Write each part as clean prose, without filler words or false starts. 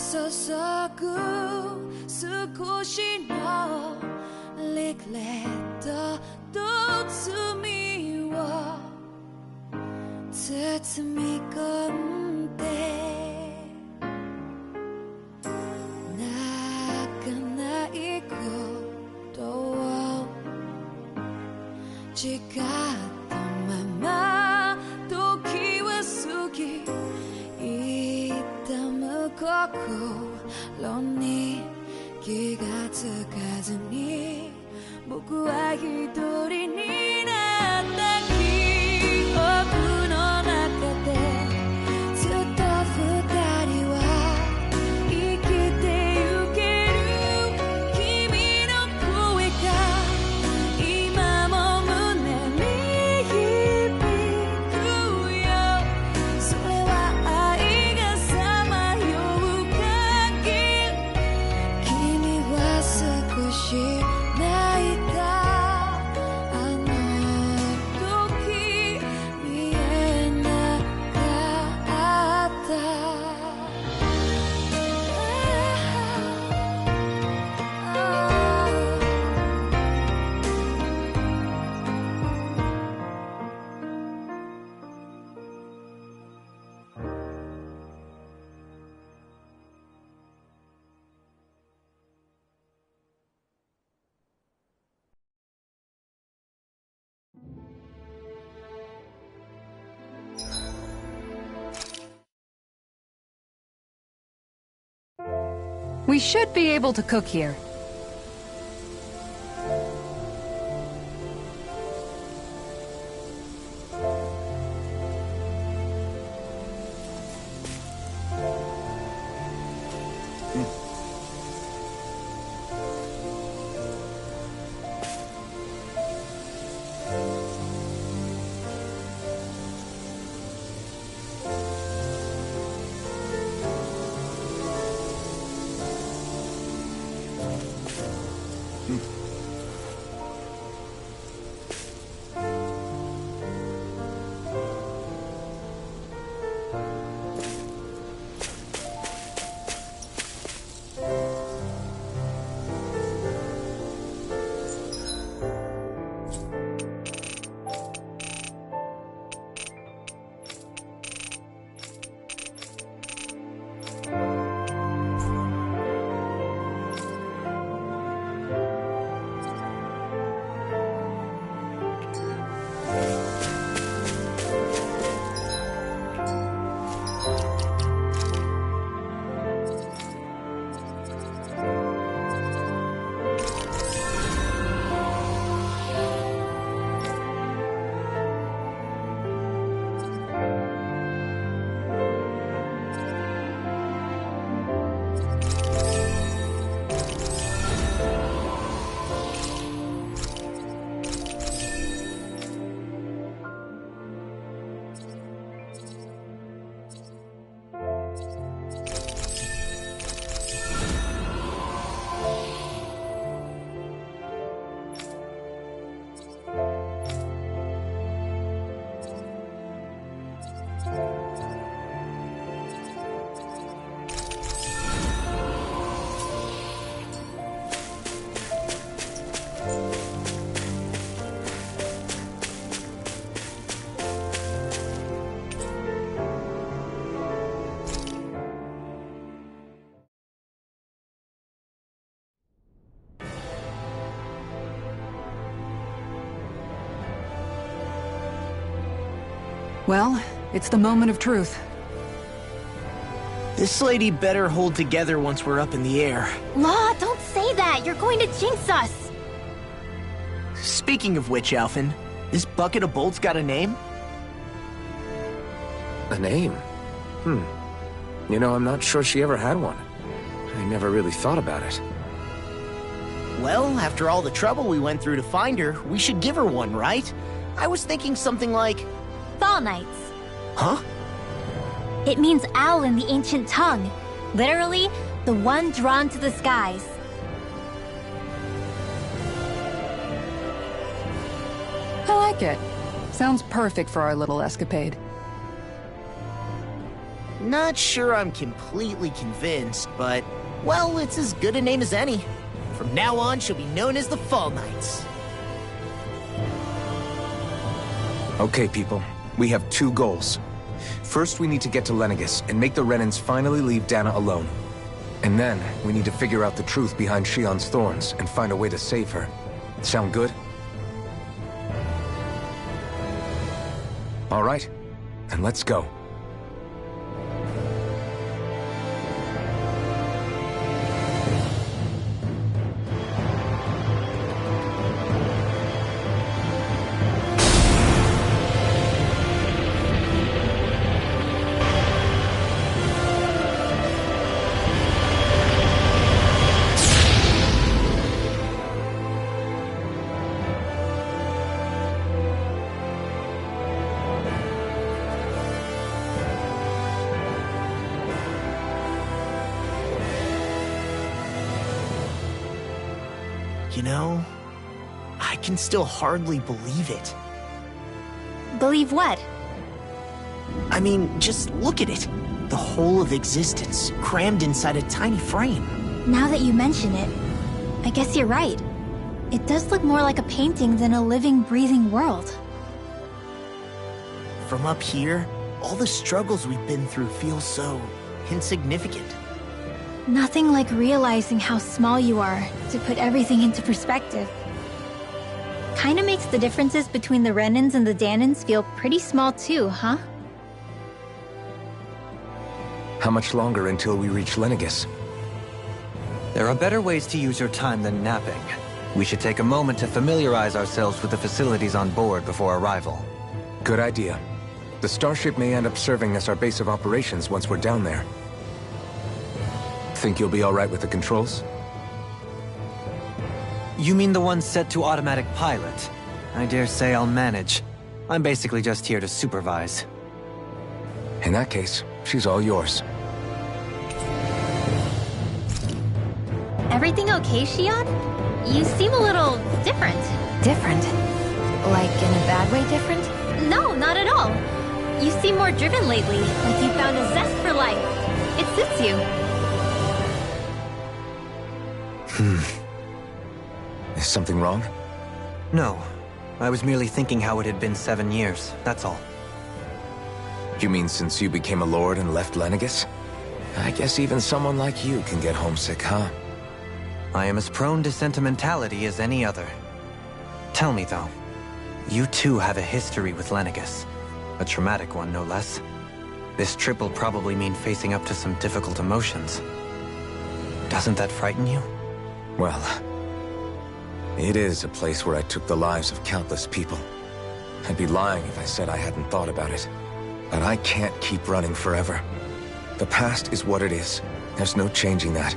注ぐ少しのリグレットと罪を包み込んで泣かないことを誓ったまま時は過ぎ痛む心に気がつかずに僕は一人になった記憶の中でずっと二人は生きてゆける君の声が今も胸に響くよそれは愛がさまよう限り君は少し泣いたあの時見えなかったWe should be able to cook here. Well, it's the moment of truth. This lady better hold together once we're up in the air. Law, don't say that! You're going to jinx us! Speaking of which, Alphen, this bucket of bolts got a name? A name? You know, I'm not sure she ever had one. I never really thought about it. Well, after all the trouble we went through to find her, we should give her one, right? I was thinking something like... Fall Knights. Huh? It means owl in the ancient tongue. Literally, the one drawn to the skies. I like it. Sounds perfect for our little escapade. Not sure I'm completely convinced, but, well, it's as good a name as any. From now on, she'll be known as the Fall Knights. Okay, people. We have two goals. First, we need to get to Lenegis and make the Renans finally leave Dana alone. And then, we need to figure out the truth behind Shionne's thorns and find a way to save her. Sound good? All right, then let's go. You know, I can still hardly believe it. Believe what? I mean, just look at it. The whole of existence, crammed inside a tiny frame. Now that you mention it, I guess you're right. It does look more like a painting than a living, breathing world. From up here, all the struggles we've been through feel so insignificant. Nothing like realizing how small you are to put everything into perspective. Kinda makes the differences between the Renans and the Danans feel pretty small too, huh? How much longer until we reach Lenegis? There are better ways to use your time than napping. We should take a moment to familiarize ourselves with the facilities on board before arrival. Good idea. The starship may end up serving as our base of operations once we're down there. Think you'll be all right with the controls? You mean the one set to automatic pilot? I dare say I'll manage. I'm basically just here to supervise. In that case, she's all yours. Everything okay, Shionne? You seem a little different. Different? Like in a bad way different? No, not at all. You seem more driven lately, like you found a zest for life. It suits you. Is something wrong? No. I was merely thinking how it had been 7 years, that's all. You mean since you became a lord and left Lenegis? I guess even someone like you can get homesick, huh? I am as prone to sentimentality as any other. Tell me though, you too have a history with Lenegis. A traumatic one, no less. This trip will probably mean facing up to some difficult emotions. Doesn't that frighten you? Well, it is a place where I took the lives of countless people. I'd be lying if I said I hadn't thought about it. But I can't keep running forever. The past is what it is. There's no changing that.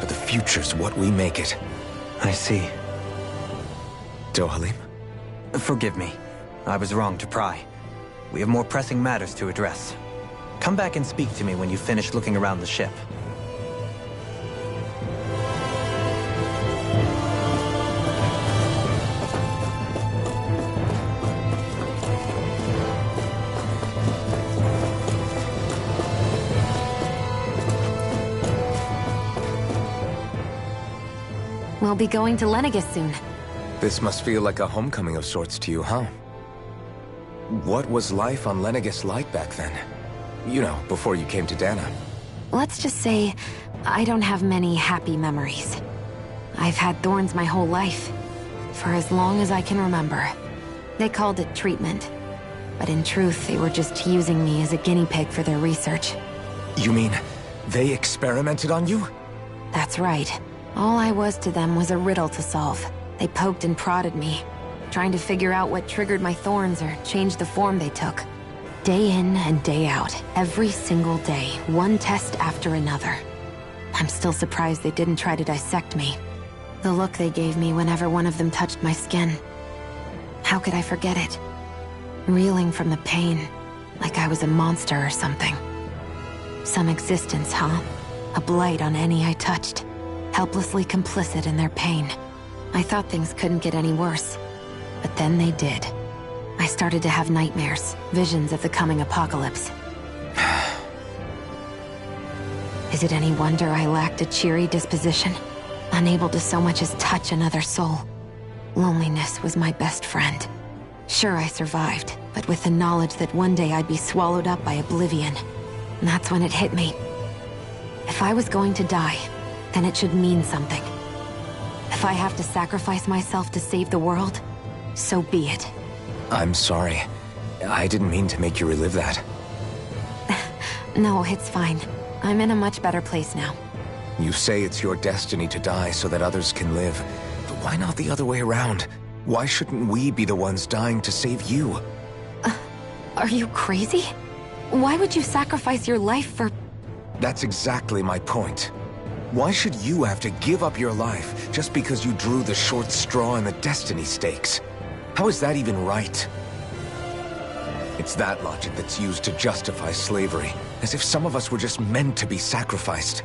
But the future's what we make it. I see. Dohalim? Forgive me. I was wrong to pry. We have more pressing matters to address. Come back and speak to me when you finish looking around the ship. We'll be going to Lenegis soon. This must feel like a homecoming of sorts to you, huh? What was life on Lenegis like back then? You know, before you came to Dana. Let's just say, I don't have many happy memories. I've had thorns my whole life. For as long as I can remember. They called it treatment. But in truth, they were just using me as a guinea pig for their research. You mean, they experimented on you? That's right. All I was to them was a riddle to solve. They poked and prodded me, trying to figure out what triggered my thorns or changed the form they took. Day in and day out, every single day, one test after another. I'm still surprised they didn't try to dissect me. The look they gave me whenever one of them touched my skin. How could I forget it? Reeling from the pain, like I was a monster or something. Some existence, huh? A blight on any I touched. Helplessly complicit in their pain. I thought things couldn't get any worse. But then they did. I started to have nightmares, visions of the coming apocalypse. Is it any wonder I lacked a cheery disposition? Unable to so much as touch another soul. Loneliness was my best friend. Sure, I survived, but with the knowledge that one day I'd be swallowed up by oblivion. And that's when it hit me. If I was going to die, then it should mean something. If I have to sacrifice myself to save the world, so be it. I'm sorry. I didn't mean to make you relive that. No, it's fine. I'm in a much better place now. You say it's your destiny to die so that others can live. But why not the other way around? Why shouldn't we be the ones dying to save you? Are you crazy? Why would you sacrifice your life for... That's exactly my point. Why should you have to give up your life just because you drew the short straw in the destiny stakes? How is that even right? It's that logic that's used to justify slavery, as if some of us were just meant to be sacrificed.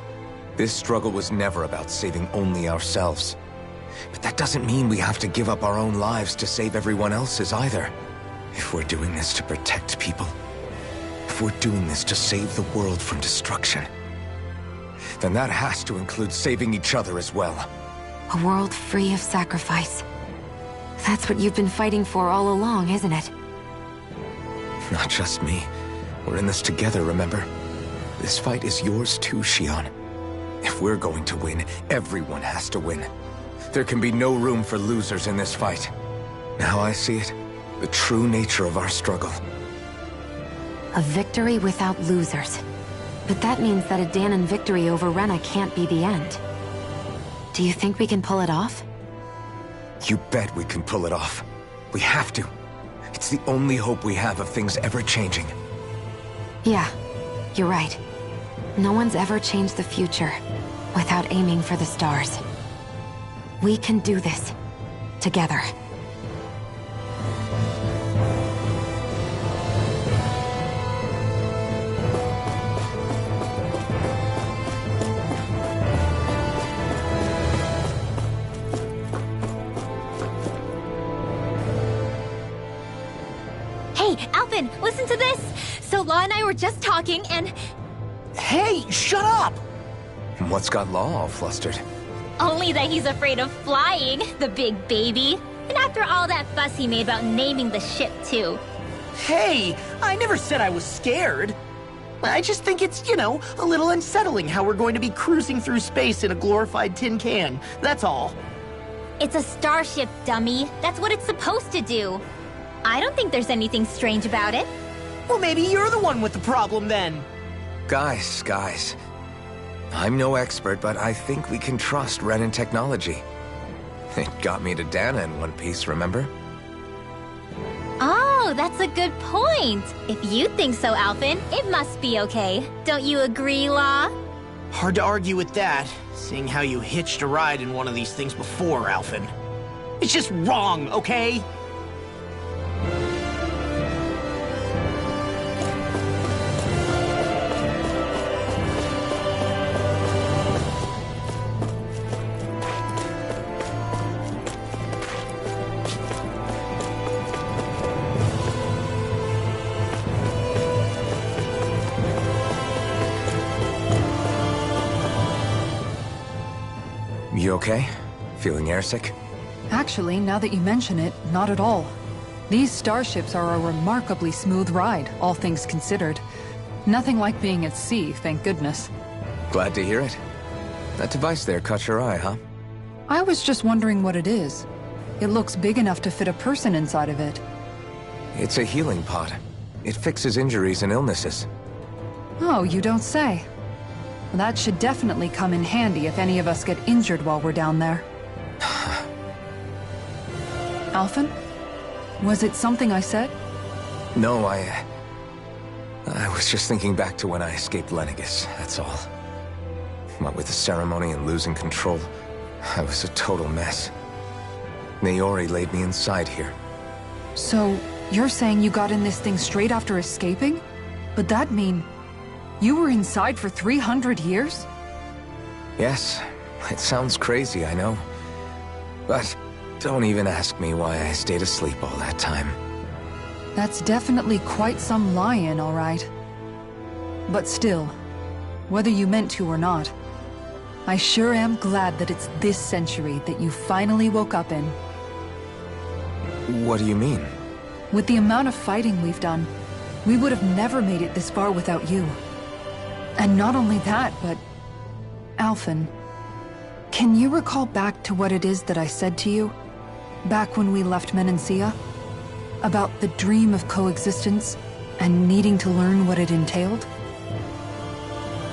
This struggle was never about saving only ourselves. But that doesn't mean we have to give up our own lives to save everyone else's either. If we're doing this to protect people, if we're doing this to save the world from destruction, then that has to include saving each other as well. A world free of sacrifice. That's what you've been fighting for all along, isn't it? Not just me. We're in this together, remember? This fight is yours too, Xion. If we're going to win, everyone has to win. There can be no room for losers in this fight. Now I see it. The true nature of our struggle. A victory without losers. But that means that a Dahnan victory over Rena can't be the end. Do you think we can pull it off? You bet we can pull it off. We have to. It's the only hope we have of things ever changing. Yeah, you're right. No one's ever changed the future without aiming for the stars. We can do this. Together. Hey, Alphen, listen to this! So Law and I were just talking and... Hey, shut up! What's got Law all flustered? Only that he's afraid of flying, the big baby. And after all that fuss he made about naming the ship, too. Hey, I never said I was scared. I just think it's, a little unsettling how we're going to be cruising through space in a glorified tin can. That's all. It's a starship, dummy. That's what it's supposed to do. I don't think there's anything strange about it. Well, maybe you're the one with the problem then. Guys. I'm no expert, but I think we can trust Renan technology. It got me to Dahna in one piece, remember? Oh, that's a good point. If you think so, Alphen, it must be okay. Don't you agree, Law? Hard to argue with that, seeing how you hitched a ride in one of these things before, Alphen. It's just wrong, okay? You okay? Feeling airsick? Actually, now that you mention it, not at all. These starships are a remarkably smooth ride, all things considered. Nothing like being at sea, thank goodness. Glad to hear it. That device there caught your eye, huh? I was just wondering what it is. It looks big enough to fit a person inside of it. It's a healing pod. It fixes injuries and illnesses. Oh, you don't say. That should definitely come in handy if any of us get injured while we're down there. Alphen? Was it something I said? No, I was just thinking back to when I escaped Lenegis, that's all. What with the ceremony and losing control, I was a total mess. Naori laid me inside here. So, you're saying you got in this thing straight after escaping? But that'd mean... you were inside for 300 years? Yes, it sounds crazy, I know. But don't even ask me why I stayed asleep all that time. That's definitely quite some lie-in, all right. But still, whether you meant to or not. I sure am glad that it's this century that you finally woke up in. What do you mean? With the amount of fighting we've done, we would have never made it this far without you. And not only that, but... Alphen, can you recall back to what it is that I said to you? Back when we left Menancia? About the dream of coexistence, and needing to learn what it entailed?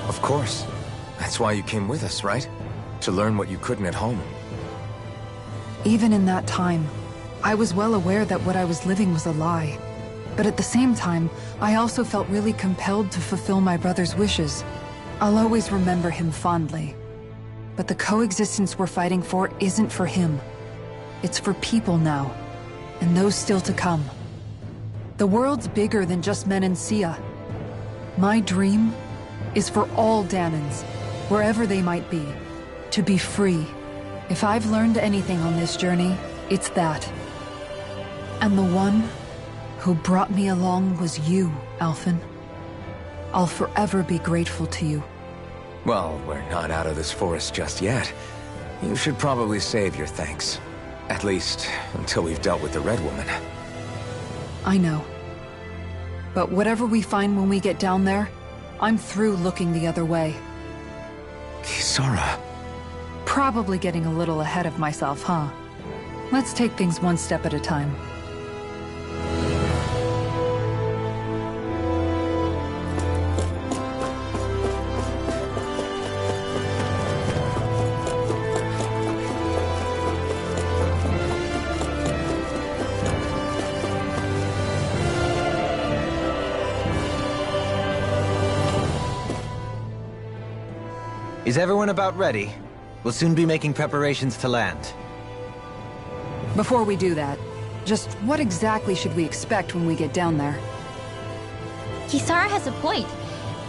Of course. That's why you came with us, right? To learn what you couldn't at home. Even in that time, I was well aware that what I was living was a lie. But at the same time, I also felt really compelled to fulfill my brother's wishes. I'll always remember him fondly. But the coexistence we're fighting for isn't for him. It's for people now, and those still to come. The world's bigger than just Menancia. My dream is for all Dahnans, wherever they might be, to be free. If I've learned anything on this journey, it's that. And the one who brought me along was you, Alphen. I'll forever be grateful to you. Well, we're not out of this forest just yet. You should probably save your thanks. At least, until we've dealt with the Red Woman. I know. But whatever we find when we get down there, I'm through looking the other way. Kisara. Probably getting a little ahead of myself, huh? Let's take things one step at a time. Is everyone about ready? We'll soon be making preparations to land. Before we do that, just what exactly should we expect when we get down there? Kisara has a point.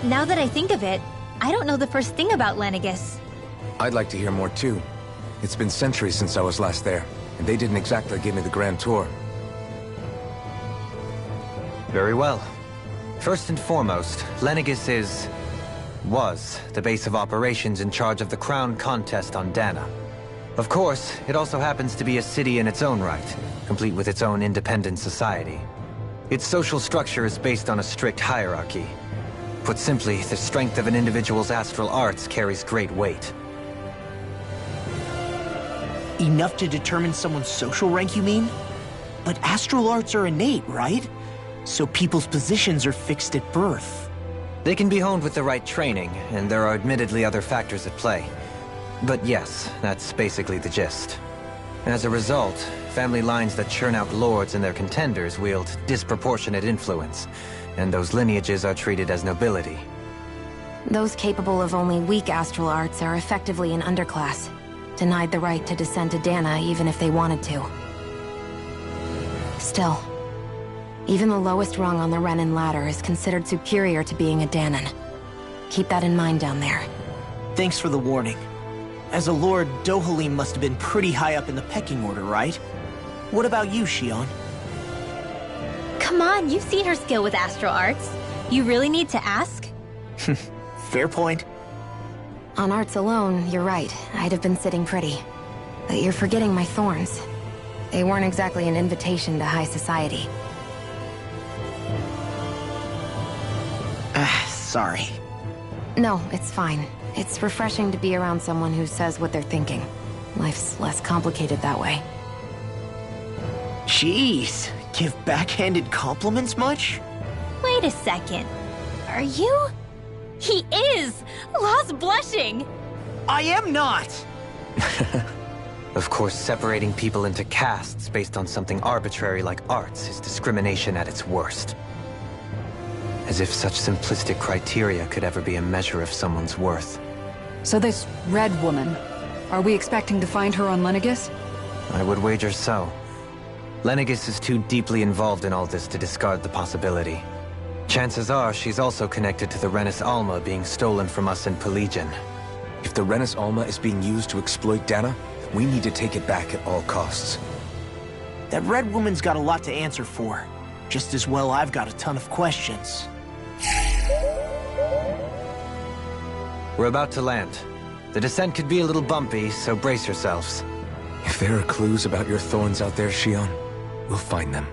Now that I think of it, I don't know the first thing about Lenegis. I'd like to hear more too. It's been centuries since I was last there, and they didn't exactly give me the grand tour. Very well. First and foremost, Lenegis was the base of operations in charge of the crown contest on Dahna. Of course, it also happens to be a city in its own right, complete with its own independent society. Its social structure is based on a strict hierarchy. Put simply, the strength of an individual's astral arts carries great weight. Enough to determine someone's social rank, you mean? But astral arts are innate, right? So people's positions are fixed at birth. They can be honed with the right training, and there are admittedly other factors at play. But yes, that's basically the gist. As a result, family lines that churn out lords and their contenders wield disproportionate influence, and those lineages are treated as nobility. Those capable of only weak astral arts are effectively an underclass, denied the right to descend to Dahna even if they wanted to. Still, even the lowest rung on the Renan ladder is considered superior to being a Dahnan. Keep that in mind down there. Thanks for the warning. As a lord, Dohalim must have been pretty high up in the pecking order, right? What about you, Shionne? Come on, you've seen her skill with astral arts. You really need to ask? Fair point. On arts alone, you're right. I'd have been sitting pretty. But you're forgetting my thorns. They weren't exactly an invitation to high society. Sorry. No, it's fine. It's refreshing to be around someone who says what they're thinking. Life's less complicated that way. Jeez, give backhanded compliments much? Wait a second. Are you? He is! Law's blushing! I am not! Of course, separating people into castes based on something arbitrary like arts is discrimination at its worst. As if such simplistic criteria could ever be a measure of someone's worth. So this Red Woman, are we expecting to find her on Lenegis? I would wager so. Lenegis is too deeply involved in all this to discard the possibility. Chances are she's also connected to the Renis Alma being stolen from us in Pelegion. If the Renis Alma is being used to exploit Dahna, we need to take it back at all costs. That Red Woman's got a lot to answer for. Just as well I've got a ton of questions. We're about to land. The descent could be a little bumpy, so brace yourselves. If there are clues about your thorns out there, Shion, we'll find them.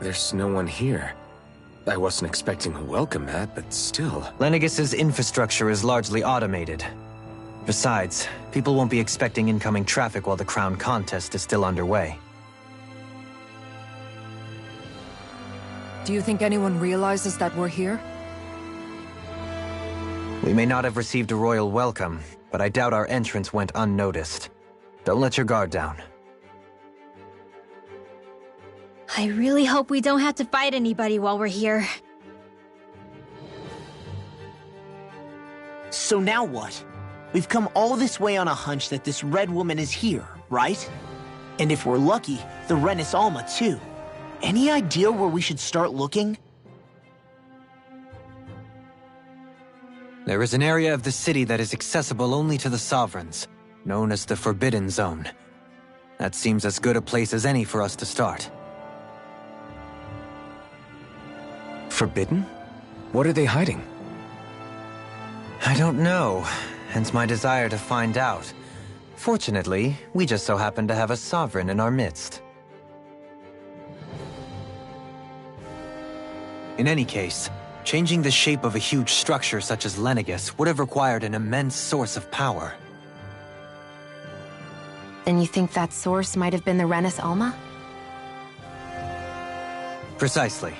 There's no one here. I wasn't expecting a welcome mat, but still. Lenegis' infrastructure is largely automated. Besides, people won't be expecting incoming traffic while the crown contest is still underway. Do you think anyone realizes that we're here? We may not have received a royal welcome, but I doubt our entrance went unnoticed. Don't let your guard down. I really hope we don't have to fight anybody while we're here. So now what? We've come all this way on a hunch that this red woman is here, right? And if we're lucky, the Renis Alma too. Any idea where we should start looking? There is an area of the city that is accessible only to the Sovereigns, known as the Forbidden Zone. That seems as good a place as any for us to start. Forbidden? What are they hiding? I don't know, hence my desire to find out. Fortunately, we just so happen to have a Sovereign in our midst. In any case, changing the shape of a huge structure such as Lenegis would have required an immense source of power. Then you think that source might have been the Renis Alma? Precisely.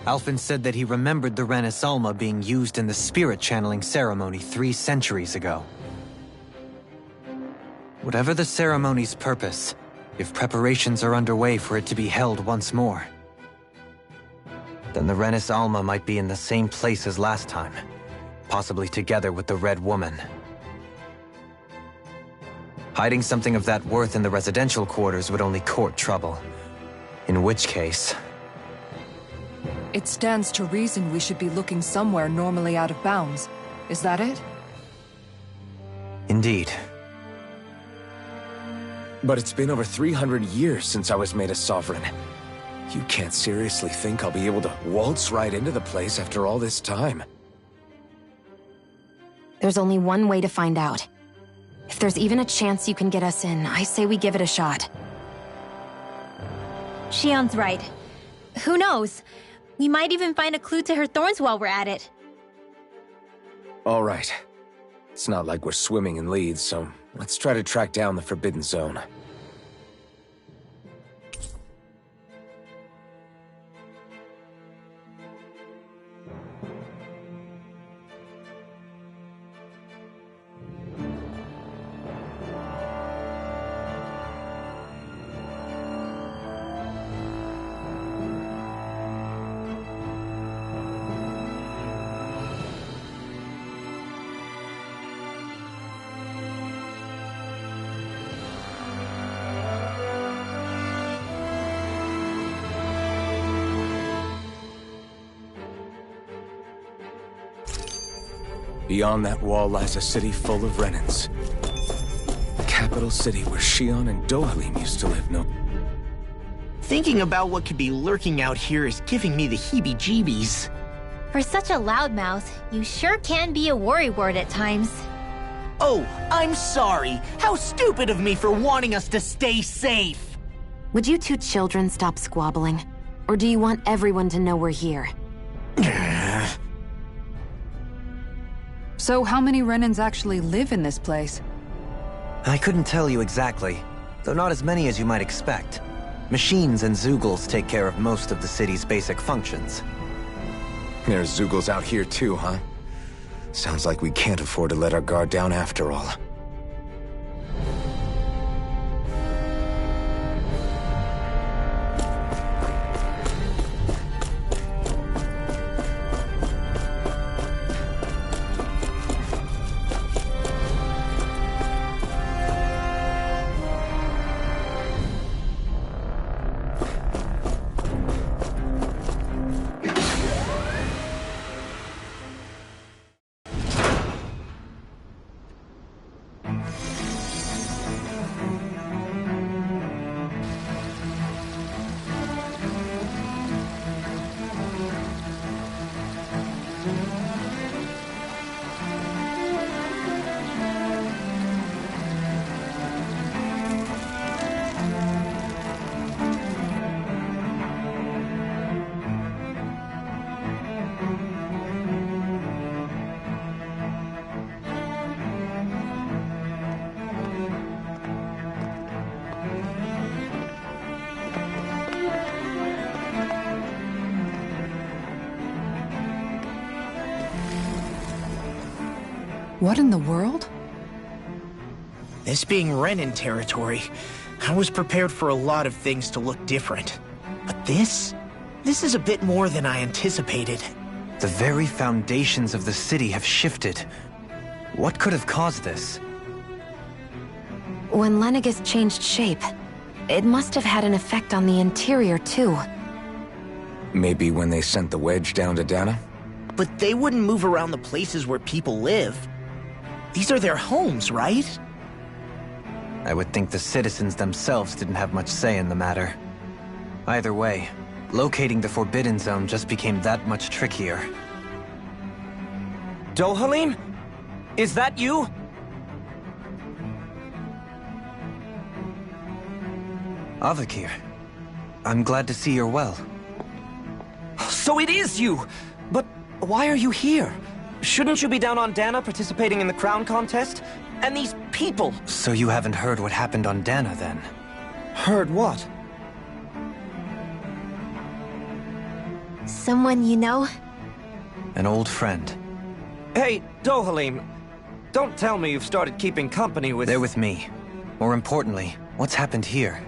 Alphen said that he remembered the Renis Alma being used in the spirit channeling ceremony 3 centuries ago. Whatever the ceremony's purpose, if preparations are underway for it to be held once more, then the Renis Alma might be in the same place as last time, possibly together with the Red Woman. Hiding something of that worth in the residential quarters would only court trouble. In which case... It stands to reason we should be looking somewhere normally out of bounds. Is that it? Indeed. But it's been over 300 years since I was made a Sovereign. You can't seriously think I'll be able to waltz right into the place after all this time. There's only one way to find out. If there's even a chance you can get us in, I say we give it a shot. Shion's right. Who knows? We might even find a clue to her thorns while we're at it. All right. It's not like we're swimming in leads, so let's try to track down the Forbidden Zone. Beyond that wall lies a city full of Renins. The capital city where Shion and Dohalim used to live, no? Thinking about what could be lurking out here is giving me the heebie-jeebies. For such a loudmouth, you sure can be a worrywart at times. Oh, I'm sorry. How stupid of me for wanting us to stay safe. Would you two children stop squabbling? Or do you want everyone to know we're here? So how many Renins actually live in this place? I couldn't tell you exactly, though not as many as you might expect. Machines and Zeugles take care of most of the city's basic functions. There's Zeugles out here too, huh? Sounds like we can't afford to let our guard down after all. What in the world? This being Renan territory, I was prepared for a lot of things to look different. But this is a bit more than I anticipated. The very foundations of the city have shifted. What could have caused this? When Lenegis changed shape, it must have had an effect on the interior, too. Maybe when they sent the wedge down to Dana? But they wouldn't move around the places where people live. These are their homes, right? I would think the citizens themselves didn't have much say in the matter. Either way, locating the Forbidden Zone just became that much trickier. Dohalim? Is that you? Avakir, I'm glad to see you're well. So it is you! But why are you here? Shouldn't you be down on Dana participating in the crown contest? And these people! So you haven't heard what happened on Dana, then? Heard what? Someone you know? An old friend. Hey, Dohalim, don't tell me you've started keeping company with... They're with me. More importantly, what's happened here?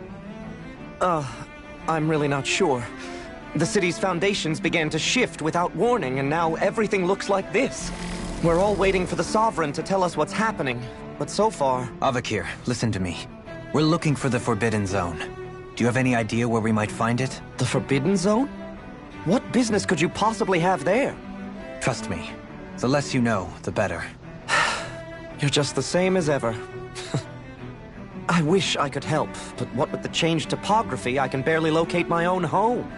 I'm really not sure. The city's foundations began to shift without warning, and now everything looks like this. We're all waiting for the Sovereign to tell us what's happening, but so far... Avakir, listen to me. We're looking for the Forbidden Zone. Do you have any idea where we might find it? The Forbidden Zone? What business could you possibly have there? Trust me. The less you know, the better. You're just the same as ever. I wish I could help, but what with the changed topography, I can barely locate my own home.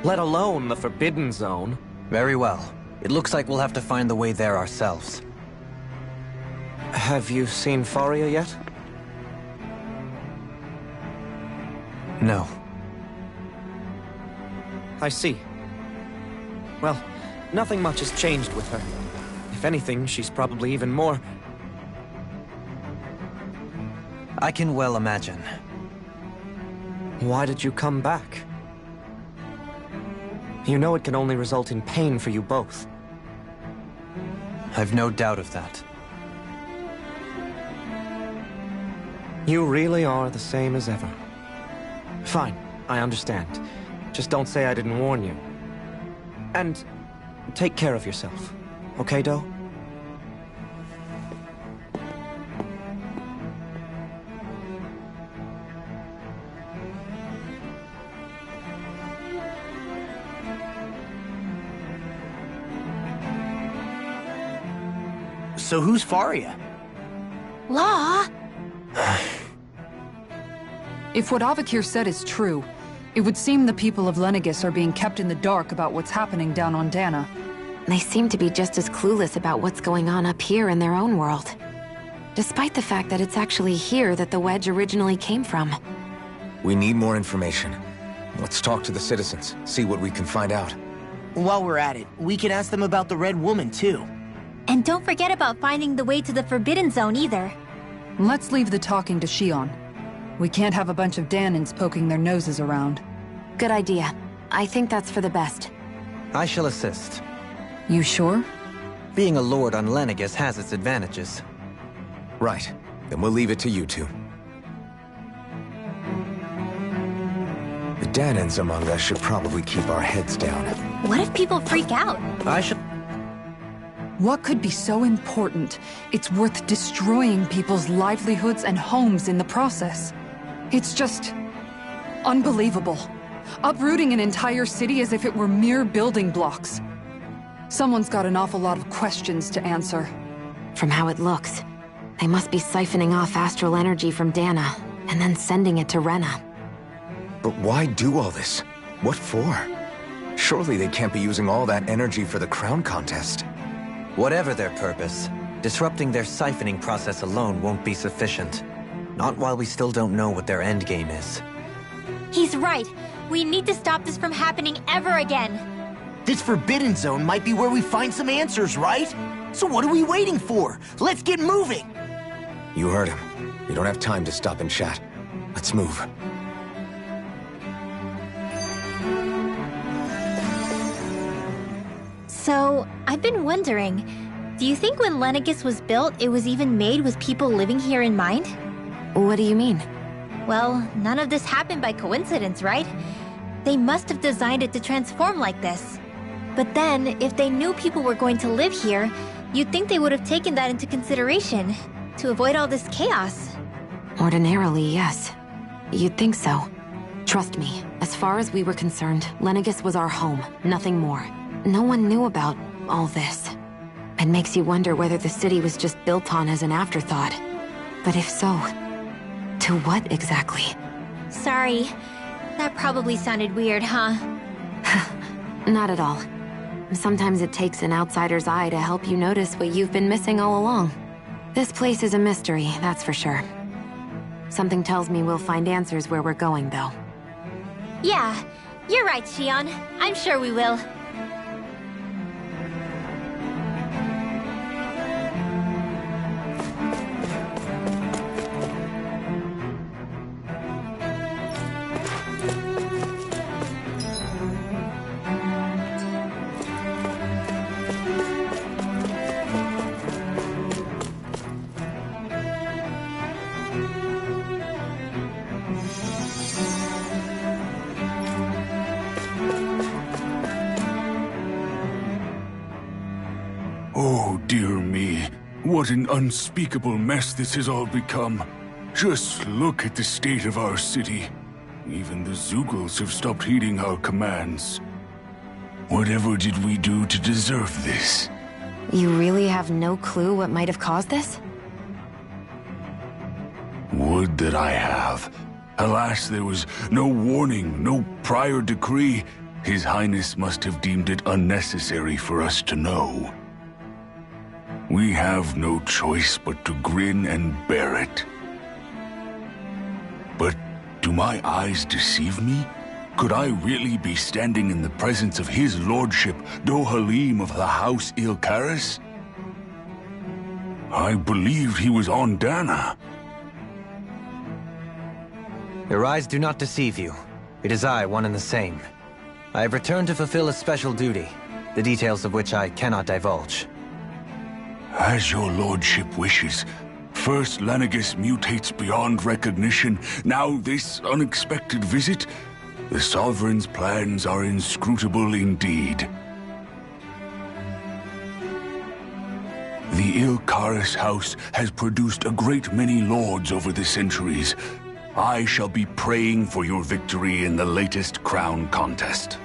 Let alone the Forbidden Zone. Very well. It looks like we'll have to find the way there ourselves. Have you seen Faria yet? No. I see. Well, nothing much has changed with her. If anything, she's probably even more... I can well imagine. Why did you come back? You know it can only result in pain for you both. I've no doubt of that. You really are the same as ever. Fine, I understand. Just don't say I didn't warn you. And take care of yourself. Okay, Doe? So who's Faria? Law? If what Avakir said is true, it would seem the people of Lenegis are being kept in the dark about what's happening down on Dana. They seem to be just as clueless about what's going on up here in their own world. Despite the fact that it's actually here that the wedge originally came from. We need more information. Let's talk to the citizens, see what we can find out. While we're at it, we can ask them about the Red Woman, too. And don't forget about finding the way to the Forbidden Zone either. Let's leave the talking to Shion. We can't have a bunch of Danans poking their noses around. Good idea. I think that's for the best. I shall assist. You sure? Being a lord on Lenegis has its advantages. Right. Then we'll leave it to you two. The Danans among us should probably keep our heads down. What if people freak out? I should... What could be so important? It's worth destroying people's livelihoods and homes in the process. It's just... unbelievable. Uprooting an entire city as if it were mere building blocks. Someone's got an awful lot of questions to answer. From how it looks, they must be siphoning off astral energy from Dana, and then sending it to Rena. But why do all this? What for? Surely they can't be using all that energy for the crown contest. Whatever their purpose, disrupting their siphoning process alone won't be sufficient. Not while we still don't know what their endgame is. He's right. We need to stop this from happening ever again. This Forbidden Zone might be where we find some answers, right? So what are we waiting for? Let's get moving! You heard him. We don't have time to stop and chat. Let's move. So, I've been wondering, do you think when Lenegis was built, it was even made with people living here in mind? What do you mean? Well, none of this happened by coincidence, right? They must have designed it to transform like this. But then, if they knew people were going to live here, you'd think they would have taken that into consideration, to avoid all this chaos. Ordinarily, yes. You'd think so. Trust me, as far as we were concerned, Lenegis was our home, nothing more. No one knew about all this. It makes you wonder whether the city was just built on as an afterthought. But if so, to what exactly? Sorry. That probably sounded weird, huh? Not at all. Sometimes it takes an outsider's eye to help you notice what you've been missing all along. This place is a mystery, that's for sure. Something tells me we'll find answers where we're going, though. Yeah, you're right, Xion. I'm sure we will. Oh, dear me. What an unspeakable mess this has all become. Just look at the state of our city. Even the Zeugles have stopped heeding our commands. Whatever did we do to deserve this? You really have no clue what might have caused this? Would that I have. Alas, there was no warning, no prior decree. His Highness must have deemed it unnecessary for us to know. We have no choice but to grin and bear it. But do my eyes deceive me? Could I really be standing in the presence of his lordship, Dohalim of the House Ylcaris? I believed he was on Dana. Your eyes do not deceive you. It is I, one and the same. I have returned to fulfill a special duty, the details of which I cannot divulge. As your lordship wishes. First Lenegis mutates beyond recognition, now this unexpected visit. The Sovereign's plans are inscrutable indeed. The Ylcaris House has produced a great many lords over the centuries. I shall be praying for your victory in the latest crown contest.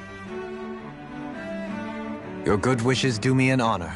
Your good wishes do me an honor.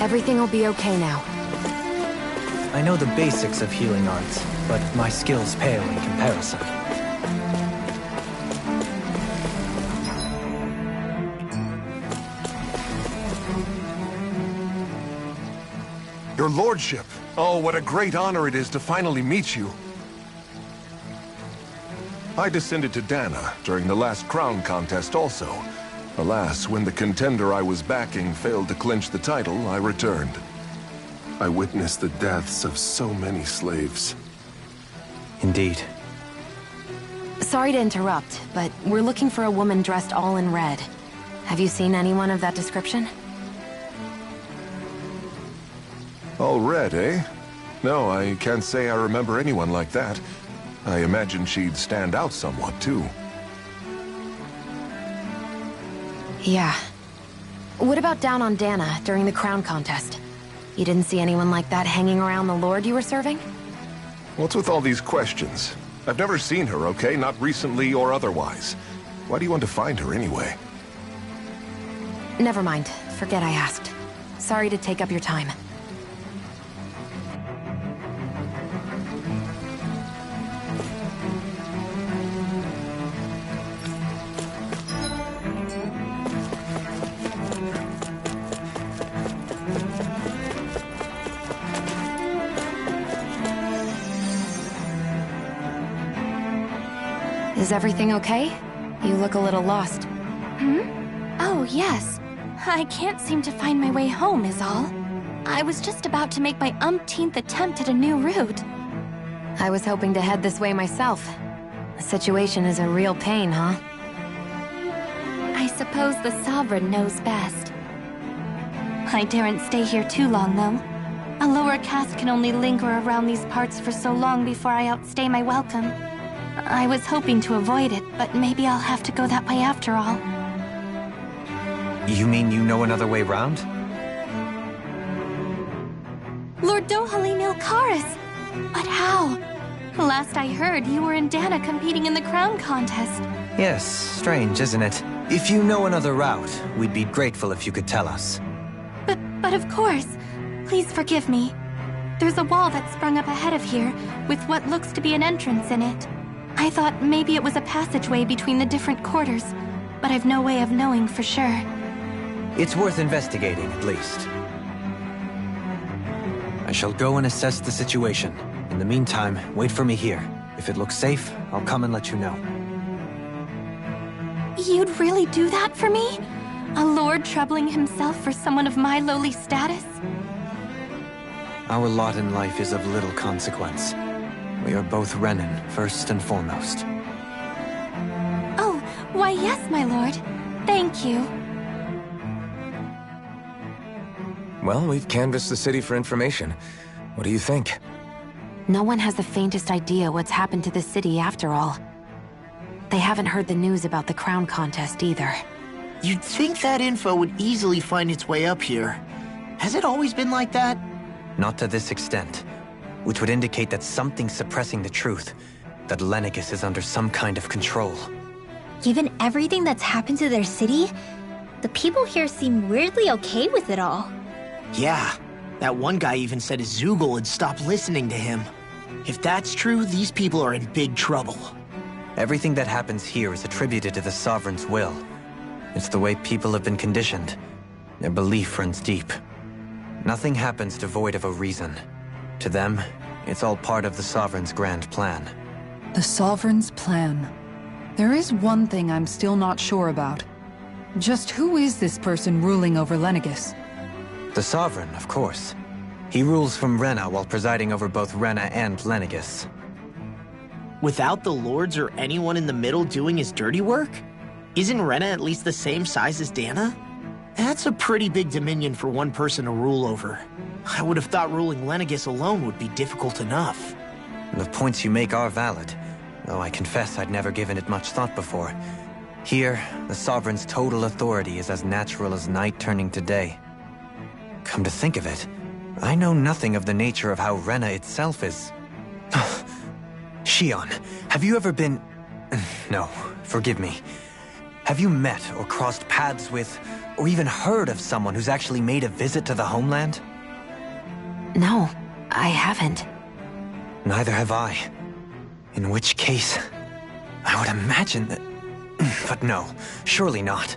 Everything will be okay now. I know the basics of healing arts, but my skills pale in comparison. Your lordship! Oh, what a great honor it is to finally meet you. I descended to Dana during the last crown contest also. Alas, when the contender I was backing failed to clinch the title, I returned. I witnessed the deaths of so many slaves. Indeed. Sorry to interrupt, but we're looking for a woman dressed all in red. Have you seen anyone of that description? All red, eh? No, I can't say I remember anyone like that. I imagine she'd stand out somewhat, too. Yeah. What about down on Dana during the crown contest? You didn't see anyone like that hanging around the lord you were serving? What's with all these questions? I've never seen her, okay? Not recently or otherwise. Why do you want to find her anyway? Never mind. Forget I asked. Sorry to take up your time. Is everything okay? You look a little lost. Oh, yes. I can't seem to find my way home, is all. I was just about to make my umpteenth attempt at a new route. I was hoping to head this way myself. The situation is a real pain, huh? I suppose the Sovereign knows best. I daren't stay here too long, though. A lower caste can only linger around these parts for so long before I outstay my welcome. I was hoping to avoid it, but maybe I'll have to go that way after all. You mean you know another way round? Lord Dohalim Ilkaris! But how? Last I heard, you were in Dana competing in the crown contest. Yes, strange, isn't it? If you know another route, we'd be grateful if you could tell us. But of course. Please forgive me. There's a wall that sprung up ahead of here, with what looks to be an entrance in it. I thought maybe it was a passageway between the different quarters, but I've no way of knowing for sure. It's worth investigating, at least. I shall go and assess the situation. In the meantime, wait for me here. If it looks safe, I'll come and let you know. You'd really do that for me? A lord troubling himself for someone of my lowly status? Our lot in life is of little consequence. We are both Renan, first and foremost. Oh, why yes, my lord. Thank you. Well, we've canvassed the city for information. What do you think? No one has the faintest idea what's happened to the city after all. They haven't heard the news about the crown contest either. You'd think that info would easily find its way up here. Has it always been like that? Not to this extent, which would indicate that something's suppressing the truth, that Lenegis is under some kind of control. Given everything that's happened to their city, the people here seem weirdly okay with it all. Yeah, that one guy even said his Zoogle had stopped listening to him. If that's true, these people are in big trouble. Everything that happens here is attributed to the Sovereign's will. It's the way people have been conditioned. Their belief runs deep. Nothing happens devoid of a reason. To them, it's all part of the Sovereign's grand plan. The Sovereign's plan. There is one thing I'm still not sure about. Just who is this person ruling over Lenegis? The Sovereign, of course. He rules from Rena while presiding over both Rena and Lenegis. Without the lords or anyone in the middle doing his dirty work? Isn't Rena at least the same size as Dana? That's a pretty big dominion for one person to rule over. I would have thought ruling Lenegis alone would be difficult enough. The points you make are valid, though I confess I'd never given it much thought before. Here, the Sovereign's total authority is as natural as night turning to day. Come to think of it, I know nothing of the nature of how Rena itself is. Shion, have you ever been... No, forgive me. Have you met or crossed paths with, or even heard of someone who's actually made a visit to the homeland? No, I haven't. Neither have I. In which case, I would imagine that... But no, surely not.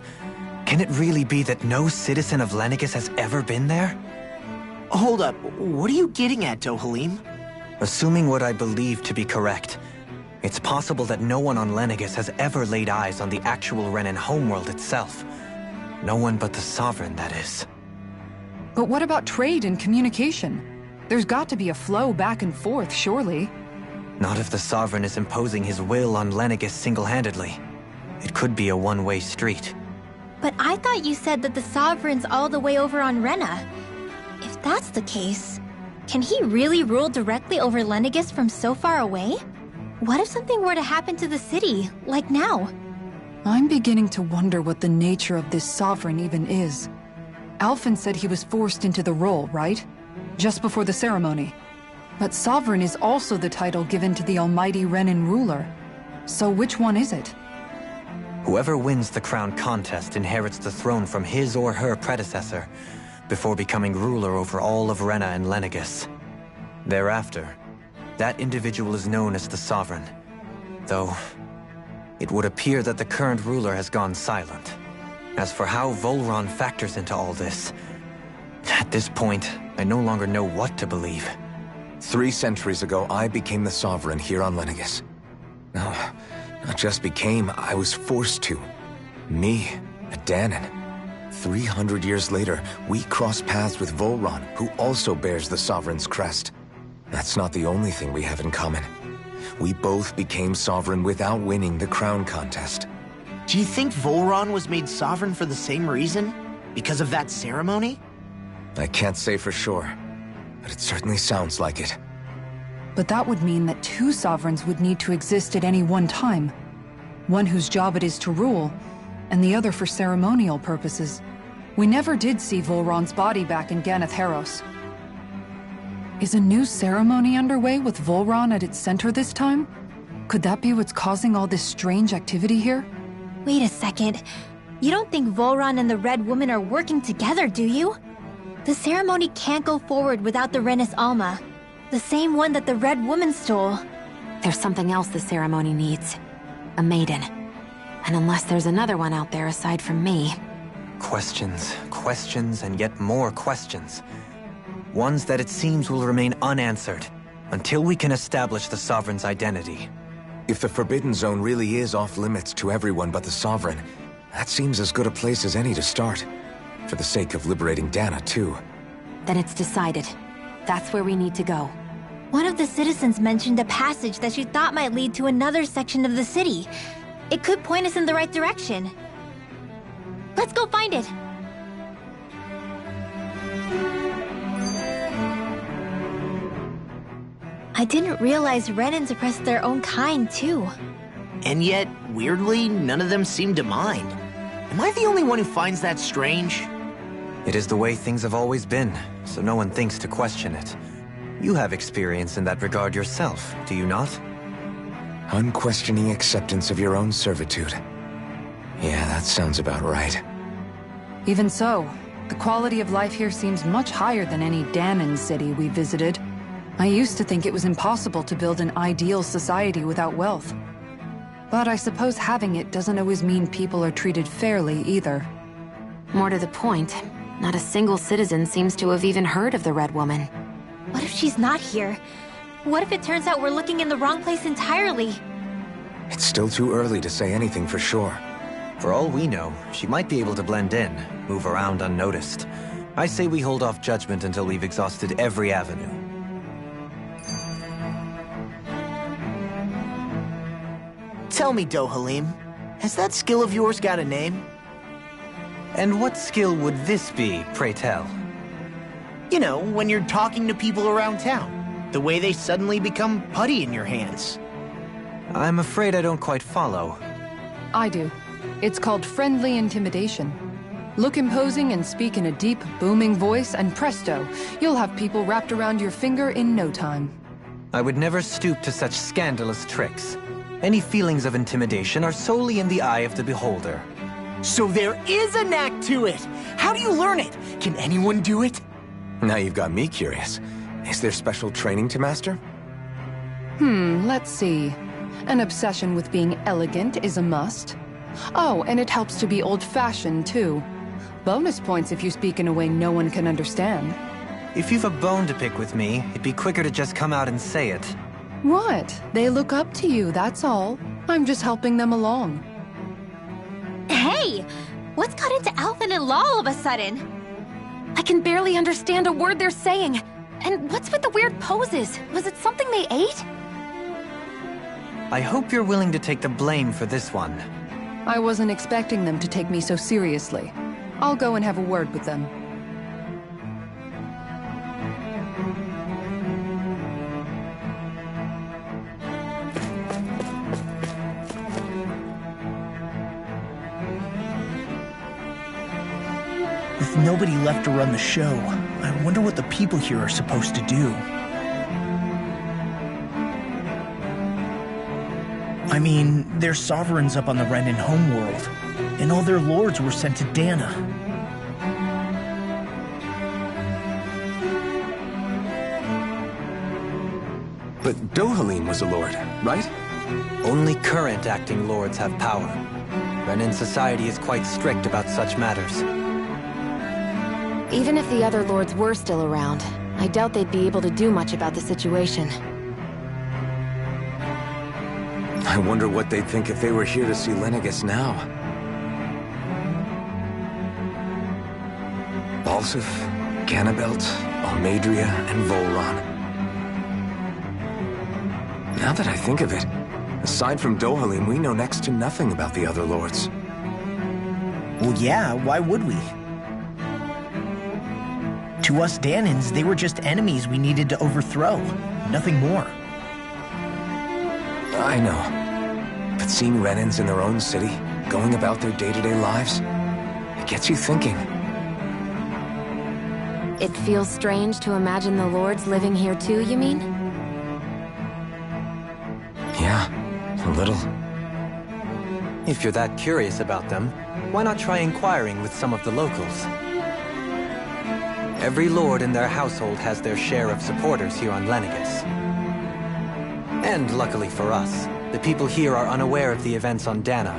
Can it really be that no citizen of Lenegis has ever been there? Hold up, what are you getting at, Dohalim? Assuming what I believe to be correct, it's possible that no one on Lenegis has ever laid eyes on the actual Renan homeworld itself. No one but the Sovereign, that is. But what about trade and communication? There's got to be a flow back and forth, surely. Not if the Sovereign is imposing his will on Lenegis single-handedly. It could be a one-way street. But I thought you said that the Sovereign's all the way over on Rena. If that's the case, can he really rule directly over Lenegis from so far away? What if something were to happen to the city, like now? I'm beginning to wonder what the nature of this Sovereign even is. Alphen said he was forced into the role, right? Just before the ceremony. But Sovereign is also the title given to the almighty Renan ruler. So which one is it? Whoever wins the crown contest inherits the throne from his or her predecessor, before becoming ruler over all of Rena and Lenegis. Thereafter, that individual is known as the Sovereign, though it would appear that the current ruler has gone silent. As for how Volron factors into all this, at this point, I no longer know what to believe. 3 centuries ago, I became the Sovereign here on Lenegis. No, not just became, I was forced to. Me, a Dahnan. 300 years later, we cross paths with Volron, who also bears the Sovereign's crest. That's not the only thing we have in common. We both became Sovereign without winning the crown contest. Do you think Volron was made Sovereign for the same reason? Because of that ceremony? I can't say for sure, but it certainly sounds like it. But that would mean that 2 Sovereigns would need to exist at any one time. One whose job it is to rule, and the other for ceremonial purposes. We never did see Volron's body back in Ganath Haros. Is a new ceremony underway with Volron at its center this time? Could that be what's causing all this strange activity here? Wait a second. You don't think Volron and the Red Woman are working together, do you? The ceremony can't go forward without the Renis Alma. The same one that the Red Woman stole. There's something else the ceremony needs. A maiden. And unless there's another one out there aside from me... Questions, questions, and yet more questions. Ones that it seems will remain unanswered, until we can establish the Sovereign's identity. If the Forbidden Zone really is off-limits to everyone but the Sovereign, that seems as good a place as any to start. For the sake of liberating Dahna, too. Then it's decided. That's where we need to go. One of the citizens mentioned a passage that she thought might lead to another section of the city. It could point us in the right direction. Let's go find it! I didn't realize Renans oppressed their own kind, too. And yet, weirdly, none of them seem to mind. Am I the only one who finds that strange? It is the way things have always been, so no one thinks to question it. You have experience in that regard yourself, do you not? Unquestioning acceptance of your own servitude. Yeah, that sounds about right. Even so, the quality of life here seems much higher than any Dahnan city we visited. I used to think it was impossible to build an ideal society without wealth. But I suppose having it doesn't always mean people are treated fairly either. More to the point, not a single citizen seems to have even heard of the Red Woman. What if she's not here? What if it turns out we're looking in the wrong place entirely? It's still too early to say anything for sure. For all we know, she might be able to blend in, move around unnoticed. I say we hold off judgment until we've exhausted every avenue. Tell me, Dohalim, has that skill of yours got a name? And what skill would this be, pray tell? You know, when you're talking to people around town. The way they suddenly become putty in your hands. I'm afraid I don't quite follow. I do. It's called friendly intimidation. Look imposing and speak in a deep, booming voice, and presto, you'll have people wrapped around your finger in no time. I would never stoop to such scandalous tricks. Any feelings of intimidation are solely in the eye of the beholder. So there is a knack to it! How do you learn it? Can anyone do it? Now you've got me curious. Is there special training to master? Let's see. An obsession with being elegant is a must. Oh, and it helps to be old-fashioned, too. Bonus points if you speak in a way no one can understand. If you've a bone to pick with me, it'd be quicker to just come out and say it. What? They look up to you, that's all. I'm just helping them along. Hey! What's got into Alvin and Law all of a sudden? I can barely understand a word they're saying. And what's with the weird poses? Was it something they ate? I hope you're willing to take the blame for this one. I wasn't expecting them to take me so seriously. I'll go and have a word with them. With nobody left to run the show, I wonder what the people here are supposed to do. I mean, they're sovereigns up on the Renan homeworld, and all their lords were sent to Dana. But Dohalim was a lord, right? Only current acting lords have power. Renan society is quite strict about such matters. Even if the other lords were still around, I doubt they'd be able to do much about the situation. I wonder what they'd think if they were here to see Lenegis now. Balsif, Ganabelt, Almadria, and Volron. Now that I think of it, aside from Dohalim, we know next to nothing about the other lords. Well, yeah, why would we? To us Danans, they were just enemies we needed to overthrow. Nothing more. I know. But seeing Renans in their own city, going about their day-to-day lives, it gets you thinking. It feels strange to imagine the lords living here too, you mean? Yeah, a little. If you're that curious about them, why not try inquiring with some of the locals? Every lord in their household has their share of supporters here on Lenegis. And luckily for us, the people here are unaware of the events on Dana,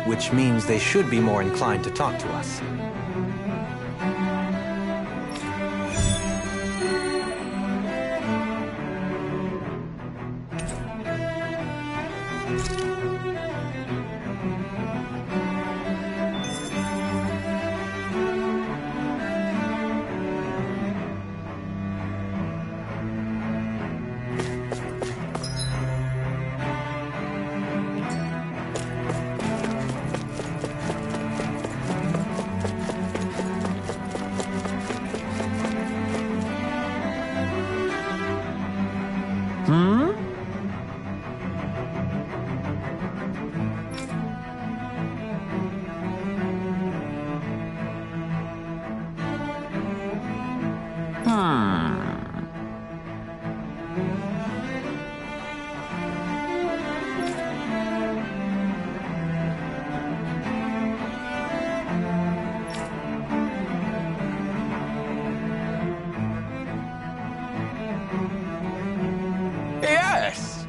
which means they should be more inclined to talk to us. Yes!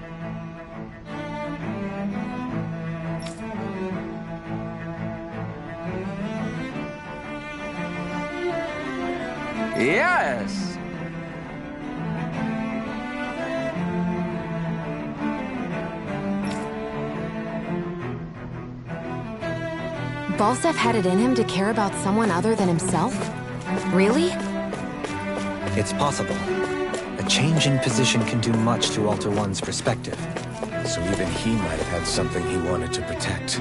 Yes! Balsef had it in him to care about someone other than himself? Really? It's possible. A change in position can do much to alter one's perspective. So even he might have had something he wanted to protect.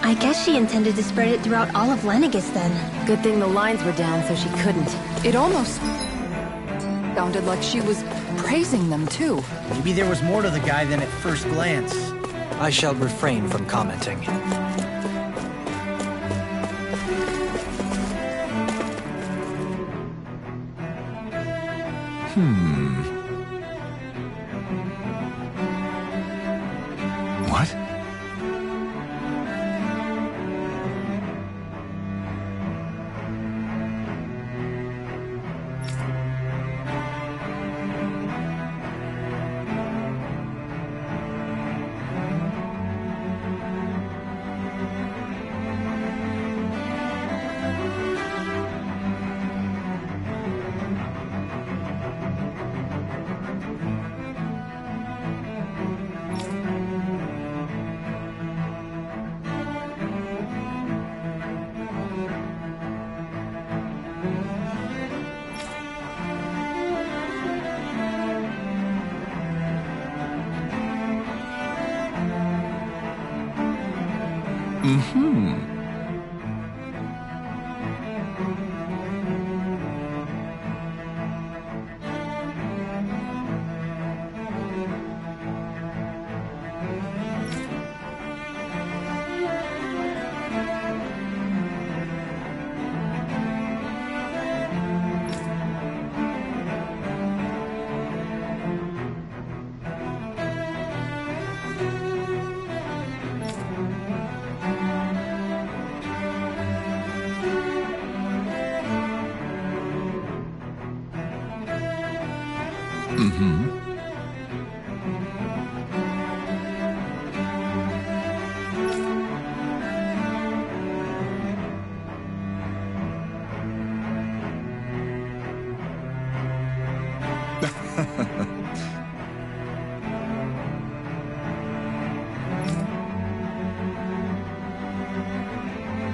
I guess she intended to spread it throughout all of Lenegis then. Good thing the lines were down so she couldn't. It almost sounded like she was praising them too. Maybe there was more to the guy than at first glance. I shall refrain from commenting. What?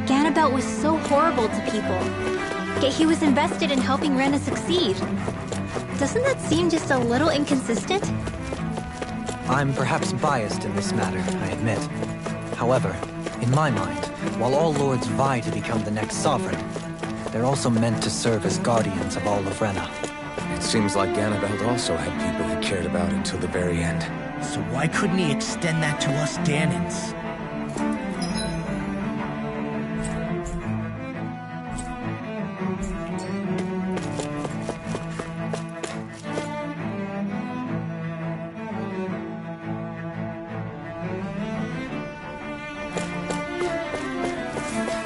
Ganabelt was so horrible to people, yet he was invested in helping Rena succeed. Doesn't that seem just a little inconsistent? I'm perhaps biased in this matter, I admit. However, in my mind, while all lords vie to become the next sovereign, they're also meant to serve as guardians of all of Rena. It seems like Ganabelt also had people he cared about until the very end. So why couldn't he extend that to us Danans?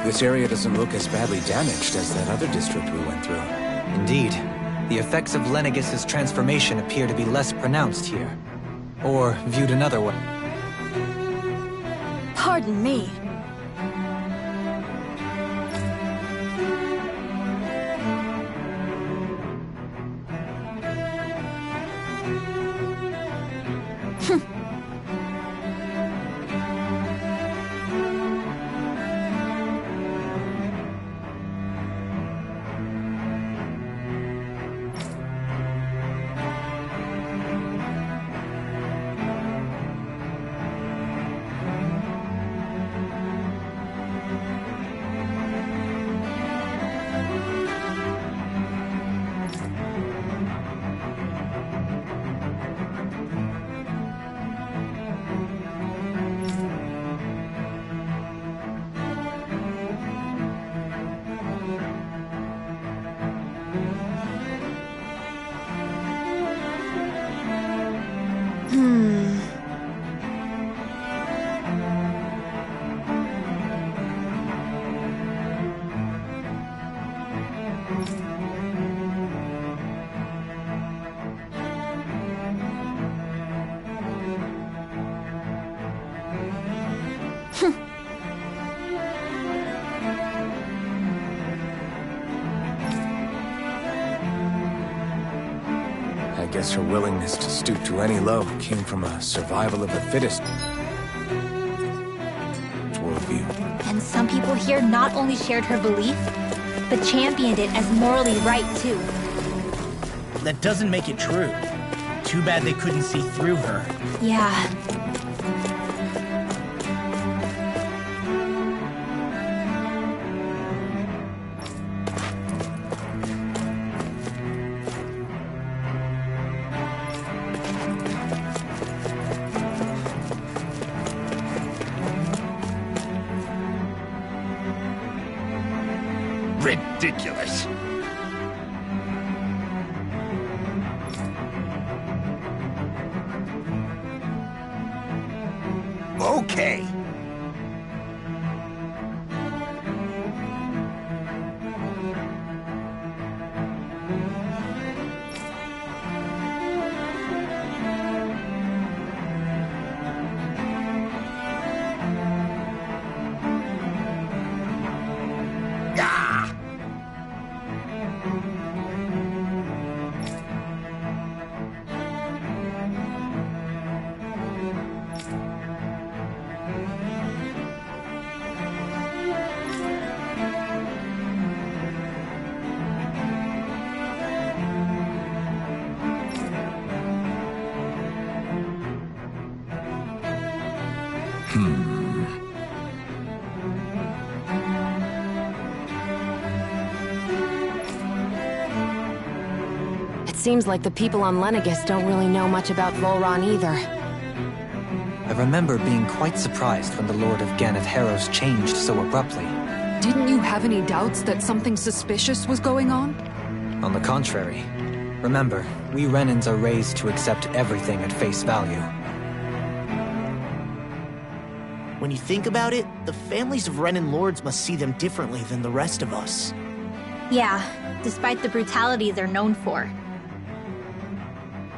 This area doesn't look as badly damaged as that other district we went through. Indeed. The effects of Lenegis' transformation appear to be less pronounced here. Or, viewed another way. Pardon me. I guess her willingness to stoop to any low came from a survival of the fittest worldview. And some people here not only shared her belief, but championed it as morally right, too. That doesn't make it true. Too bad they couldn't see through her. Yeah. Ridiculous. Okay. Seems like the people on Lenegis don't really know much about Volron either. I remember being quite surprised when the Lord of Ganeth Harrows changed so abruptly. Didn't you have any doubts that something suspicious was going on? On the contrary. Remember, we Renans are raised to accept everything at face value. When you think about it, the families of Renan lords must see them differently than the rest of us. Yeah, despite the brutality they're known for.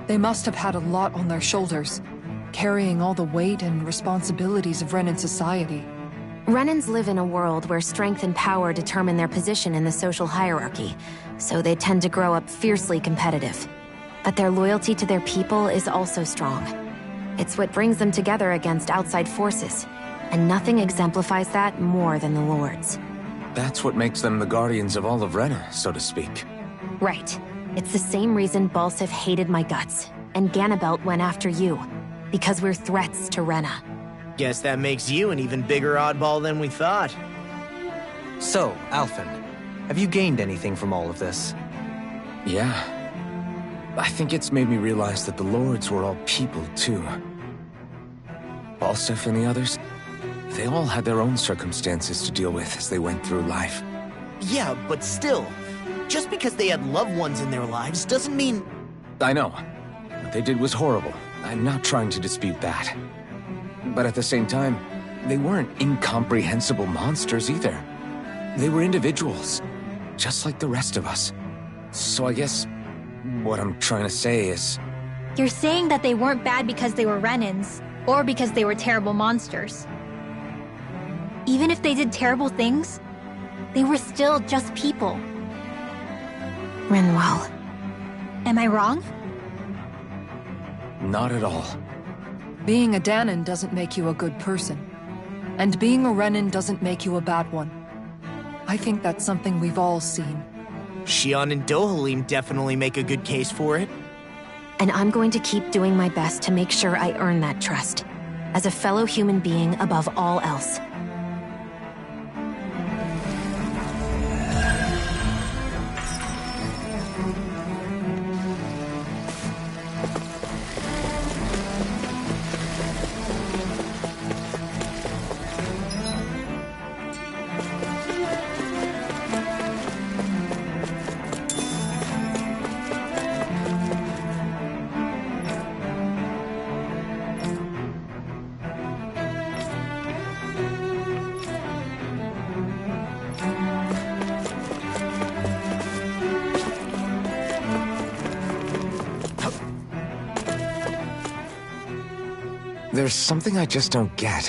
They must have had a lot on their shoulders, carrying all the weight and responsibilities of Renan society. Renans live in a world where strength and power determine their position in the social hierarchy, so they tend to grow up fiercely competitive. But their loyalty to their people is also strong. It's what brings them together against outside forces, and nothing exemplifies that more than the Lords. That's what makes them the guardians of all of Rena, so to speak. Right. It's the same reason Balsif hated my guts, and Ganabelt went after you. Because we're threats to Rena. Guess that makes you an even bigger oddball than we thought. So, Alphen, have you gained anything from all of this? Yeah. I think it's made me realize that the Lords were all people, too. Balsif and the others, they all had their own circumstances to deal with as they went through life. Yeah, but still, just because they had loved ones in their lives doesn't mean... I know. What they did was horrible. I'm not trying to dispute that. But at the same time, they weren't incomprehensible monsters either. They were individuals, just like the rest of us. So I guess what I'm trying to say is... You're saying that they weren't bad because they were Renins, or because they were terrible monsters. Even if they did terrible things, they were still just people. Rinwell. Am I wrong? Not at all. Being a Dahnan doesn't make you a good person. And being a Renin doesn't make you a bad one. I think that's something we've all seen. Shionne and Dohalim definitely make a good case for it. And I'm going to keep doing my best to make sure I earn that trust. As a fellow human being above all else. There's something I just don't get.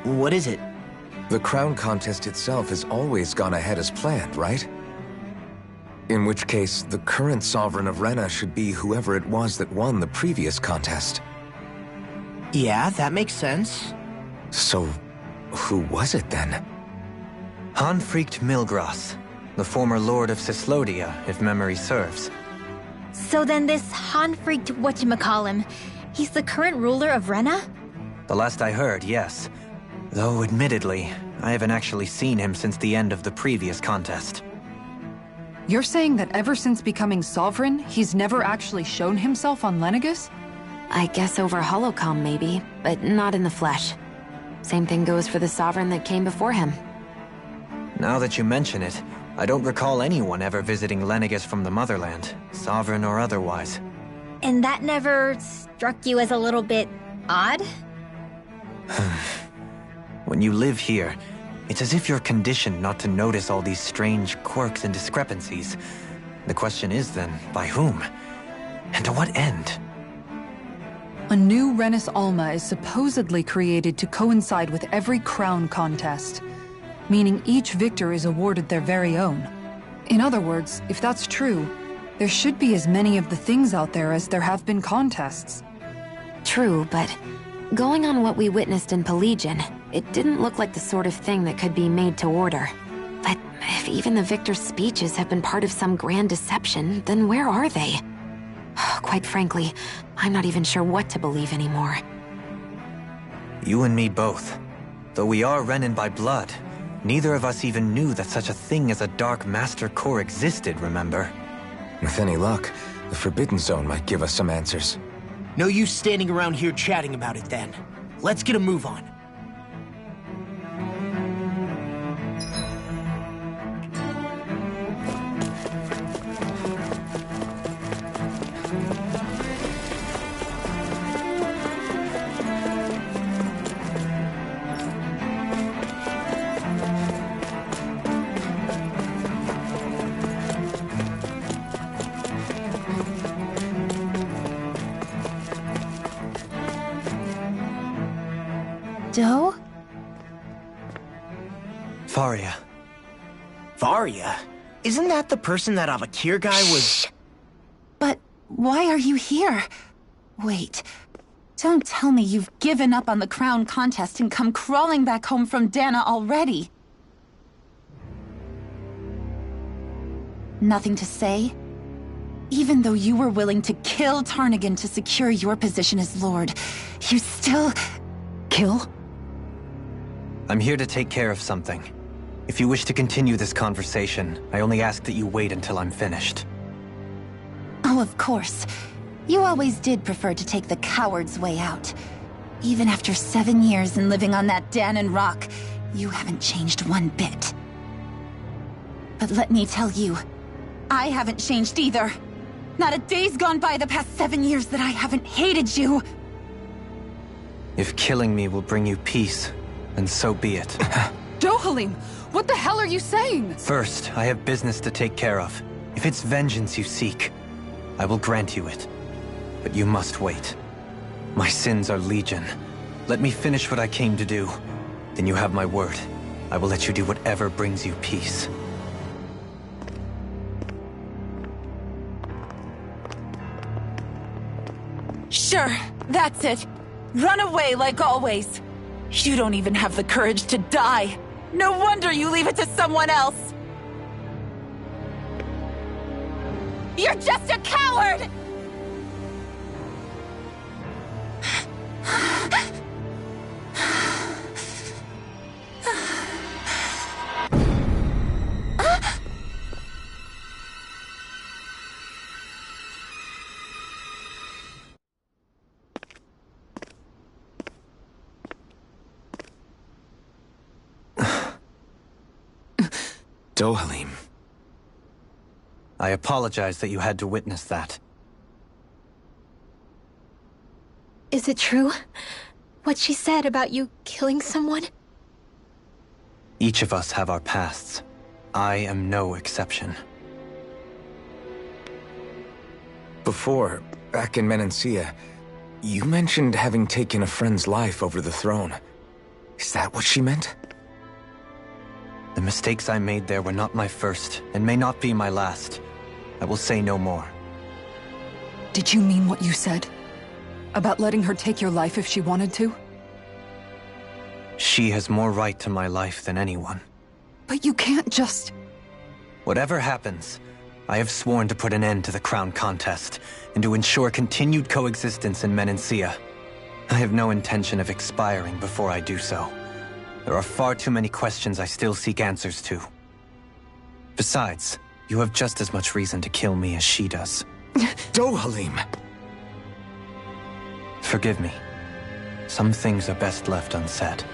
What is it? The crown contest itself has always gone ahead as planned, right? In which case, the current Sovereign of Rena should be whoever it was that won the previous contest. Yeah, that makes sense. So, who was it then? Hanfrikt Milgras, the former Lord of Cyslodia, if memory serves. So then this Hanfrikt whatchamacallem, he's the current ruler of Rena? The last I heard, yes. Though, admittedly, I haven't actually seen him since the end of the previous contest. You're saying that ever since becoming Sovereign, he's never actually shown himself on Lenegis? I guess over Holocom maybe, but not in the flesh. Same thing goes for the Sovereign that came before him. Now that you mention it, I don't recall anyone ever visiting Lenegis from the Motherland, Sovereign or otherwise. And that never struck you as a little bit odd? When you live here, it's as if you're conditioned not to notice all these strange quirks and discrepancies. The question is then, by whom? And to what end? A new Renis Alma is supposedly created to coincide with every crown contest, meaning each victor is awarded their very own. In other words, if that's true, there should be as many of the things out there as there have been contests. True, but going on what we witnessed in Pelegion, it didn't look like the sort of thing that could be made to order. But if even the victor's speeches have been part of some grand deception, then where are they? Quite frankly, I'm not even sure what to believe anymore. You and me both. Though we are Renin by blood, neither of us even knew that such a thing as a Dark Master Core existed, remember? With any luck, the Forbidden Zone might give us some answers. No use standing around here chatting about it then. Let's get a move on. Doe? Faria. Faria? Isn't that the person that Avakir guy was... But why are you here? Wait. Don't tell me you've given up on the crown contest and come crawling back home from Dahna already. Nothing to say? Even though you were willing to kill Tarnagin to secure your position as Lord, you still... Kill? I'm here to take care of something. If you wish to continue this conversation, I only ask that you wait until I'm finished. Oh, of course. You always did prefer to take the coward's way out. Even after 7 years and living on that Dahnan rock, you haven't changed one bit. But let me tell you, I haven't changed either. Not a day's gone by the past 7 years that I haven't hated you. If killing me will bring you peace, then so be it. Dohalim, what the hell are you saying? First, I have business to take care of. If it's vengeance you seek, I will grant you it. But you must wait. My sins are legion. Let me finish what I came to do. Then you have my word. I will let you do whatever brings you peace. Sure, that's it. Run away like always. You don't even have the courage to die. No wonder you leave it to someone else. You're just a coward! Dohalim. I apologize that you had to witness that. Is it true? What she said about you killing someone? Each of us have our pasts. I am no exception. Before, back in Menancia, you mentioned having taken a friend's life over the throne. Is that what she meant? The mistakes I made there were not my first, and may not be my last. I will say no more. Did you mean what you said? About letting her take your life if she wanted to? She has more right to my life than anyone. But you can't just... Whatever happens, I have sworn to put an end to the crown contest, and to ensure continued coexistence in Menancia. I have no intention of expiring before I do so. There are far too many questions I still seek answers to. Besides, you have just as much reason to kill me as she does. Dohalim! Forgive me. Some things are best left unsaid.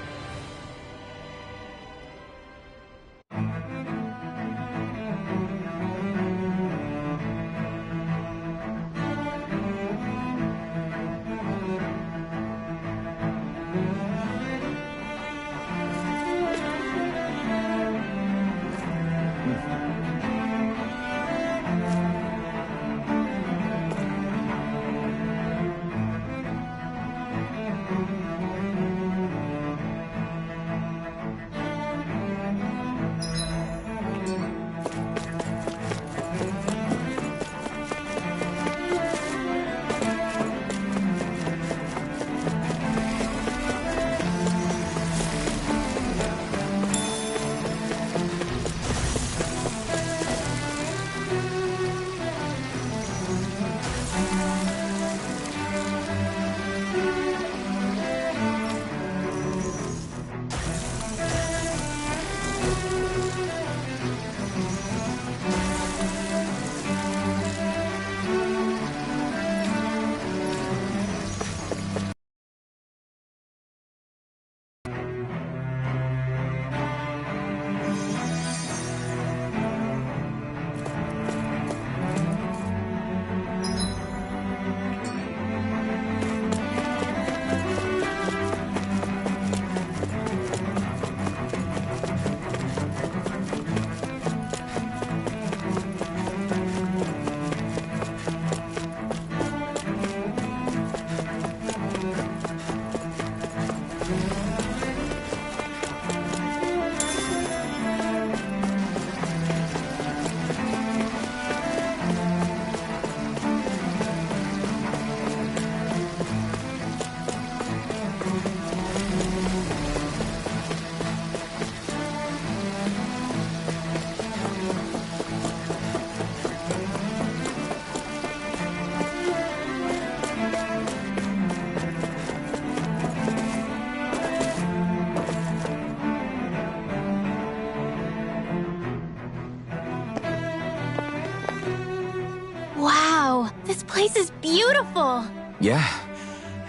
This place is beautiful! Yeah.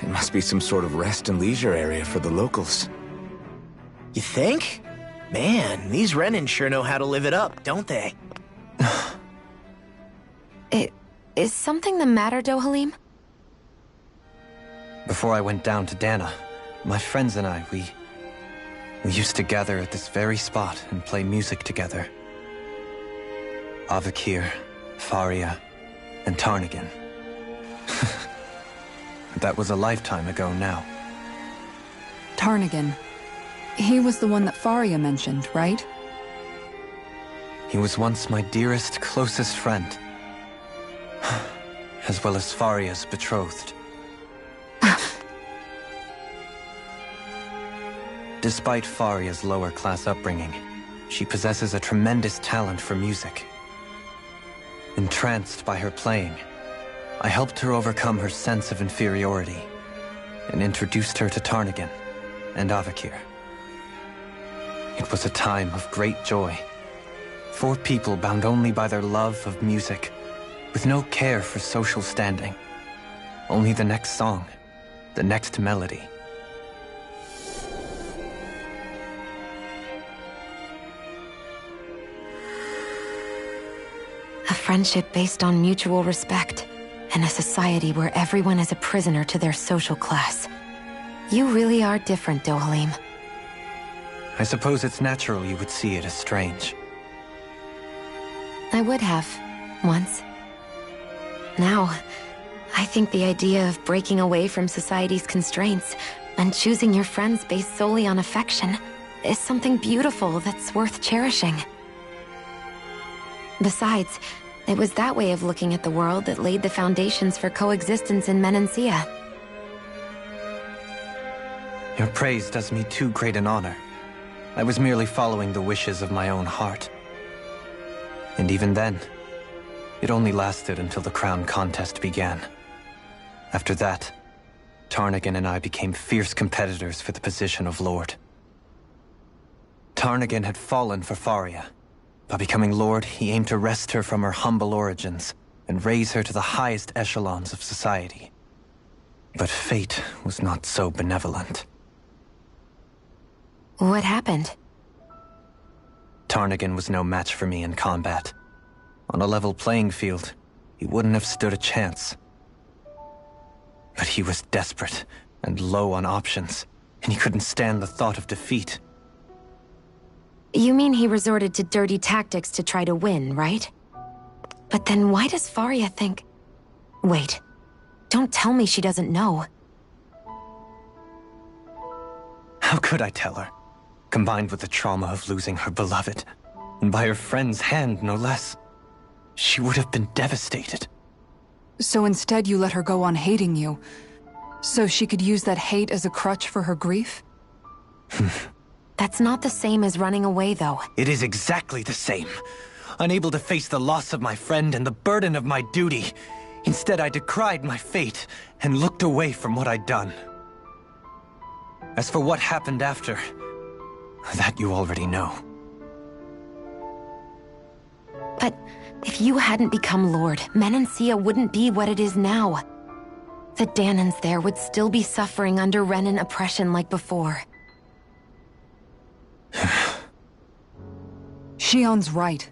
It must be some sort of rest and leisure area for the locals. You think? Man, these Renan sure know how to live it up, don't they? Is something the matter, Dohalim? Before I went down to Dana, my friends and I, We used to gather at this very spot and play music together. Avakir, Faria, and Tarnagin. That was a lifetime ago now. Tarnagin. He was the one that Faria mentioned, right? He was once my dearest, closest friend. As well as Faria's betrothed. Despite Faria's lower-class upbringing, she possesses a tremendous talent for music. Entranced by her playing, I helped her overcome her sense of inferiority and introduced her to Tarnagin and Avakir. It was a time of great joy. 4 people bound only by their love of music, with no care for social standing. Only the next song, the next melody. A friendship based on mutual respect, and a society where everyone is a prisoner to their social class. You really are different, Dohalim. I suppose it's natural you would see it as strange. I would have, once. Now, I think the idea of breaking away from society's constraints and choosing your friends based solely on affection is something beautiful that's worth cherishing. Besides, it was that way of looking at the world that laid the foundations for coexistence in Menancia. Your praise does me too great an honor. I was merely following the wishes of my own heart. And even then, it only lasted until the crown contest began. After that, Tarnagin and I became fierce competitors for the position of Lord. Tarnagin had fallen for Faria. By becoming Lord, he aimed to wrest her from her humble origins and raise her to the highest echelons of society. But fate was not so benevolent. What happened? Tarnagin was no match for me in combat. On a level playing field, he wouldn't have stood a chance. But he was desperate and low on options, and he couldn't stand the thought of defeat. You mean he resorted to dirty tactics to try to win, right? But then why does Faria think... Wait, don't tell me she doesn't know. How could I tell her? Combined with the trauma of losing her beloved, and by her friend's hand, no less. She would have been devastated. So instead you let her go on hating you, so she could use that hate as a crutch for her grief? That's not the same as running away, though. It is exactly the same. Unable to face the loss of my friend and the burden of my duty. Instead, I decried my fate and looked away from what I'd done. As for what happened after, that you already know. But if you hadn't become Lord, Menancia wouldn't be what it is now. The Dahnans there would still be suffering under Renan oppression like before. Shion's right.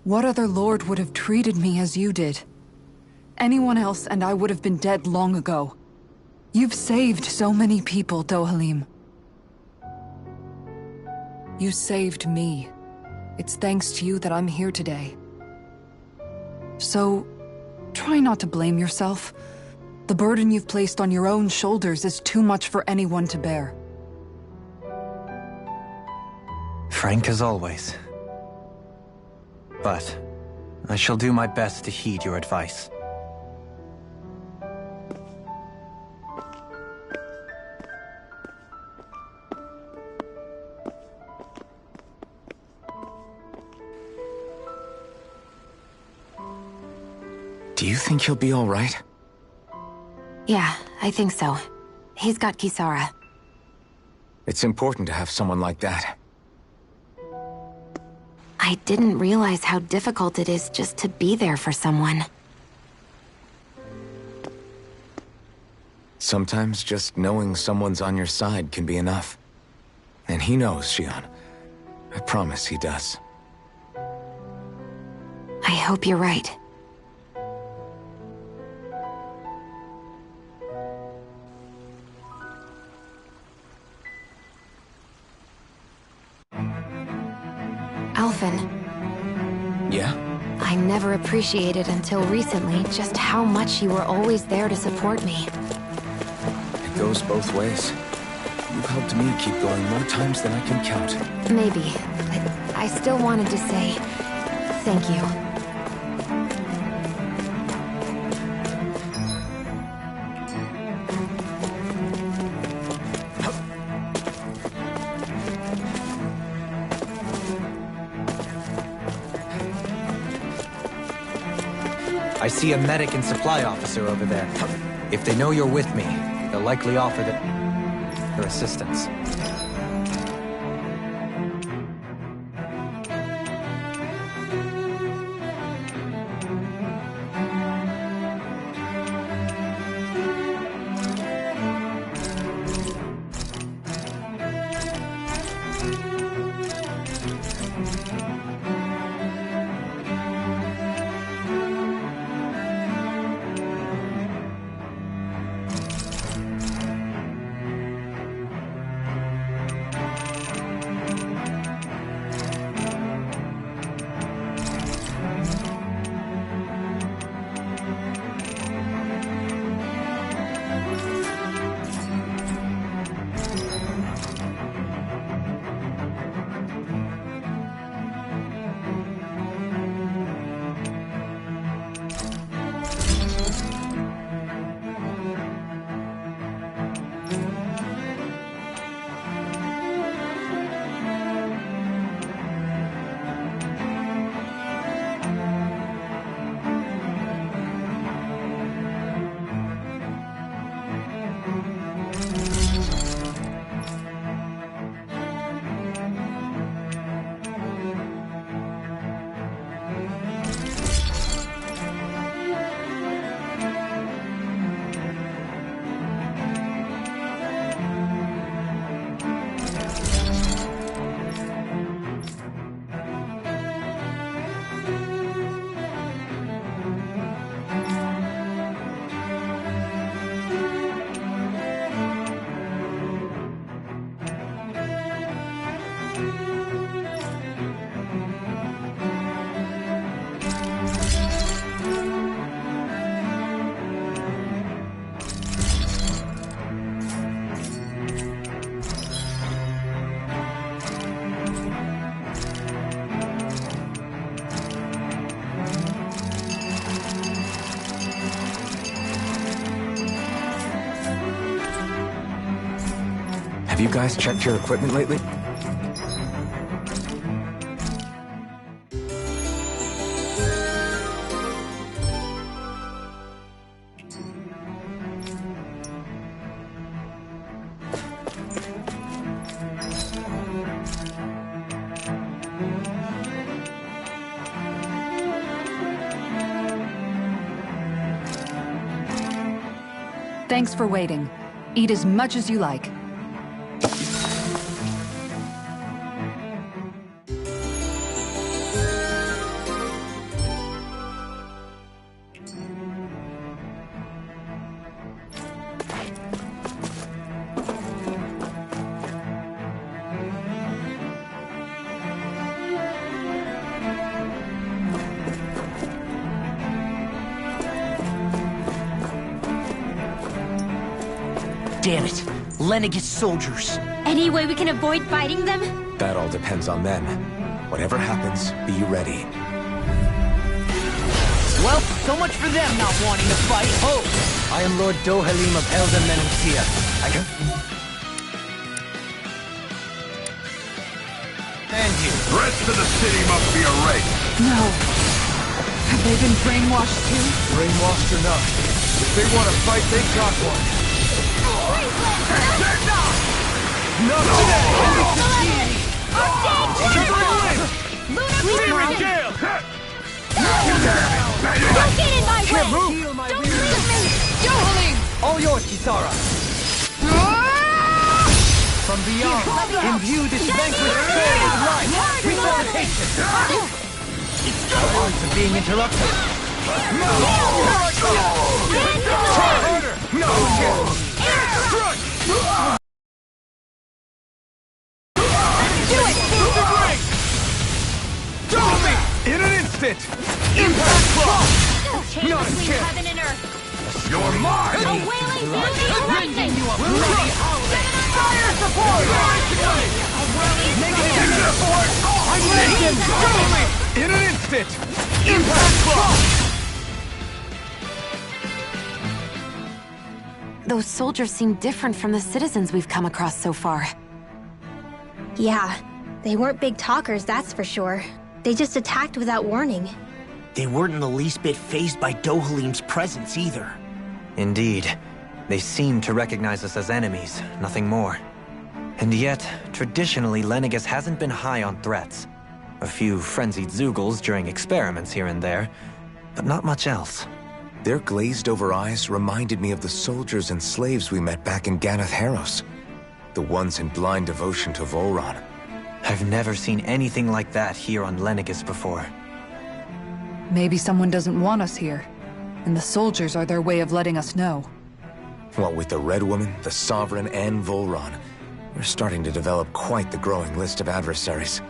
What other lord would have treated me as you did? Anyone else and I would have been dead long ago. You've saved so many people, Dohalim. You saved me. It's thanks to you that I'm here today. So, try not to blame yourself. The burden you've placed on your own shoulders is too much for anyone to bear. Frank as always. But I shall do my best to heed your advice. Do you think he'll be all right? Yeah, I think so. He's got Kisara. It's important to have someone like that. I didn't realize how difficult it is just to be there for someone. Sometimes just knowing someone's on your side can be enough. And he knows, Shion. I promise he does. I hope you're right. Alphen, Yeah? I never appreciated until recently just how much you were always there to support me. It goes both ways. You've helped me keep going more times than I can count. Maybe, but I still wanted to say thank you. I see a medic and supply officer over there. If they know you're with me, they'll likely offer their assistance. Have you guys checked your equipment lately? Thanks for waiting. Eat as much as you like. Damn it! Lenegis soldiers! Any way we can avoid fighting them? That all depends on them. Whatever happens, be ready. Well, so much for them not wanting to fight. Oh! I am Lord Dohalim of Elden Menencia. I can... And you. The rest of the city must be erased. No. Have they been brainwashed too? Brainwashed or not, if they want to fight, they got one. Not today! Don't get in my way! Don't leave me! Dohalim! All yours, Kisara! From beyond, imbue this vanquished soul with life, resuscitation! The words are being interrupted! instant! Impact Claw! The chain Not a between chance. heaven and earth. You're mine! A wailing bloody lightning! You up bloody Fire support! Negative support! I'm making go! In an instant! Impact Claw! Those soldiers seem different from the citizens we've come across so far. Yeah, they weren't big talkers, that's for sure. They just attacked without warning. They weren't in the least bit fazed by Dohalim's presence either. Indeed. They seem to recognize us as enemies, nothing more. And yet, traditionally, Lenegis hasn't been high on threats. A few frenzied Zeugles during experiments here and there, but not much else. Their glazed-over eyes reminded me of the soldiers and slaves we met back in Ganath Haros. The ones in blind devotion to Volron. I've never seen anything like that here on Lenegis before. Maybe someone doesn't want us here, and the soldiers are their way of letting us know. What with the Red Woman, the Sovereign, and Volron, we're starting to develop quite the growing list of adversaries.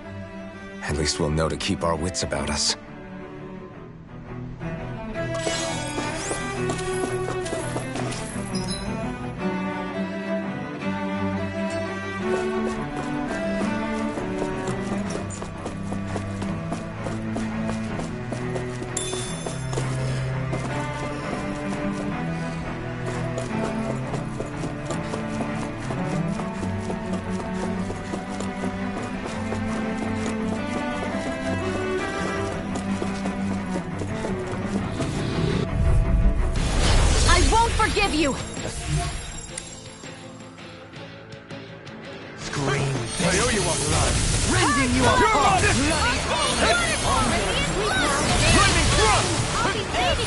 At least we'll know to keep our wits about us. Forgive you! Scream. I owe you a blood. Rending you apart!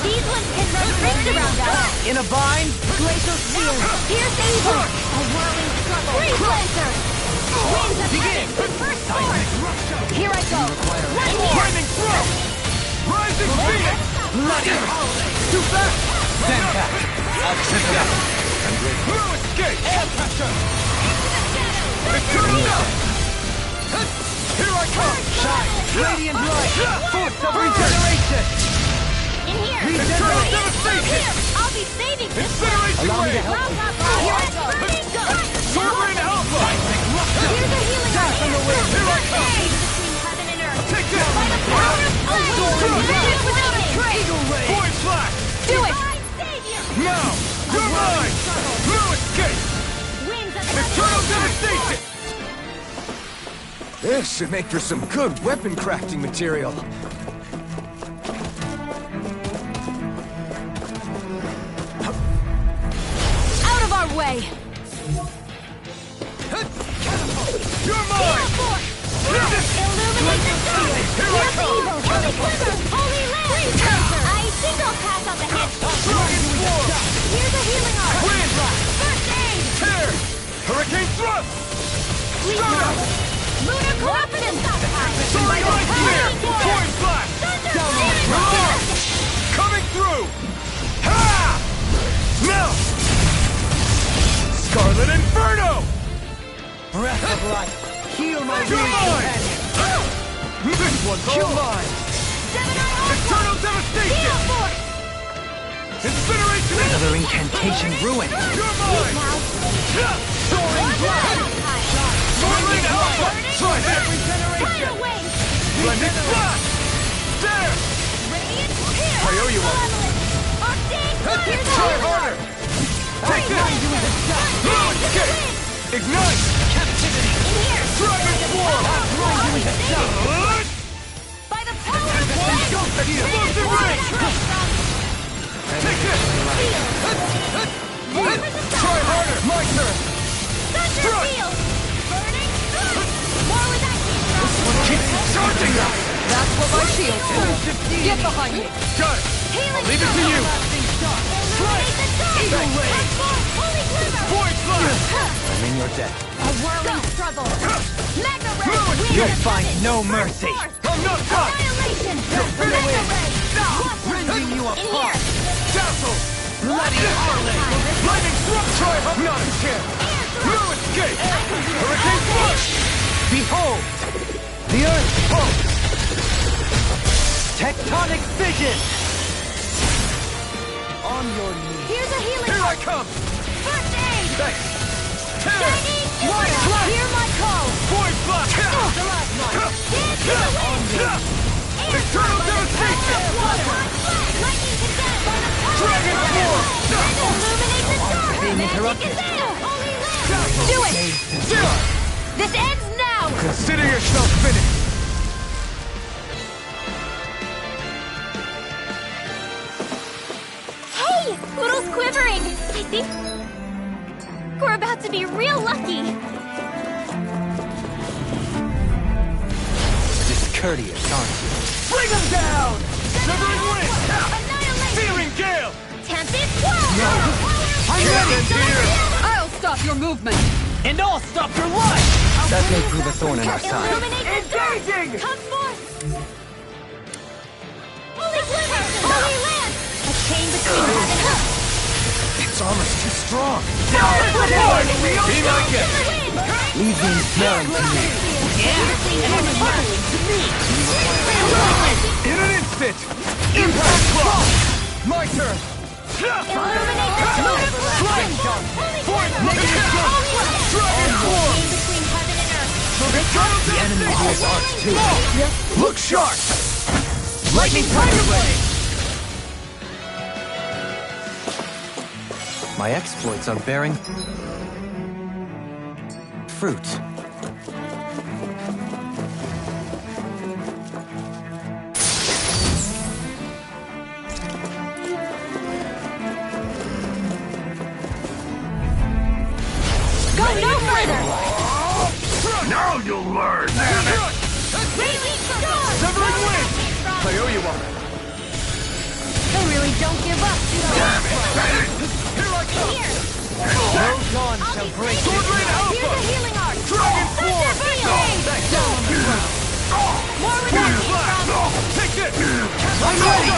These ones can run rings around us! In a bind, glacial shield. Here's evil! A whirling struggle! Freeze Lancer! Winds of Begin! First force! Here I go! One more! Lightning throw! Rising Phoenix! Bloody holiday! Too fast! Stand back! Blue escape! Air pressure! Eternal Death! Here I come! Shine! Radiant light! Force of regeneration! In here! Eternal devastation! Here! I'll be saving this! Incineration Allow me to ray! help you! Here I go! Sovereign Alpha! Here's a healing Cast on the wind! Here I come! Between heaven and earth! Take this! By the power of flame! Without a trace! Eagle Ray! Void Flash! Do it! Savior! Now! You're mine! Blue escape! Winds of Eternal devastation! This should make for some good weapon crafting material. Out of our way! You're mine! Illuminate the dark! Here I Here's come! evil! Holy quiver! Holy land! I think I'll pass out the head! Dragon Swarm! Here's a healing arm! Wind! First aid! Tear! Hurricane Thrust! Please Storm! no! Lunar Confidence! Soaring Light Spear! Void Flash! Coming through! Ha! Now! Scarlet Inferno! Breath of life! Heal my You're wounds, mine! companion! This one's all mine! Eternal Devastation! Incineration! Another incantation ruined! You're mine! Soaring Blast! Soaring Alpha! Try that! Fire wings! Splendid Blast! There! I owe you one! Try harder! Take this! Blue escape! Ignite! Captivity! In here! Dragon Swarm! By the power of flame! Explosive Ray! Take this! Try harder! My turn! Thunder field! Burning! More with that heat! Keep charging up! That's what my shield's for. Get behind me! Got it! Healing Leave it to you! Illuminate the dark! Eagle Ray! Transform! Holy quiver! Void Flash! I'm in your debt. A whirling struggle! Magna Ray! You'll find no mercy! I'm not done! Annihilation! Magna Ray! Rending you In here! Dazzle! Bloody holiday! Lightning Thrust! Try hard! Not a chance! Blue escape! Hurricane Flash! Behold! The Earth pulse! Tech Tonic Vision! On your knees. Here's a healing. Here I come! First aid! Thanks! Shining Light Flash! Hear my call! Void Flash! The last one! Dance to the wind! Eternal Devastation! Lightning condensed on the power! Dragon Form! Illuminate the dark! Being Magic interrupted. is there! Holy land! Do it! Zero! This ends now! Consider yourself finished! Hey! Poodle's quivering! I think we're about to be real lucky! Discourteous, aren't you? Bring them down! Severing Wind! Annihilate! Searing Gale! Tempest Swirl! No! I'm ready! Here! I'll stop your movement! And I'll stop your life! That may prove a thorn in our side. Illuminate the dark! Engaging! Come forth! Holy Glimmer! Holy Land! A chain between heaven and earth! It's almost too strong. Be my guest! Leave me smelling to me. In an instant! Impact Claw! My turn! Illuminate the dark! Flame Jump! Void Negative Jump! Dragon Form! Between heaven and earth! The enemy has arcs too. Look sharp! Lightning Tiger Blade! My exploits are bearing fruit. Go no further! Now you'll learn! Severing Wind! I owe you one. They really don't give up, do they? Here I come! No dawn shall break. Sword Rain Here's Alpha! a healing arc! Dragon Thunder Form! Field! Thanks. More where that came from! Take this! I'm ready!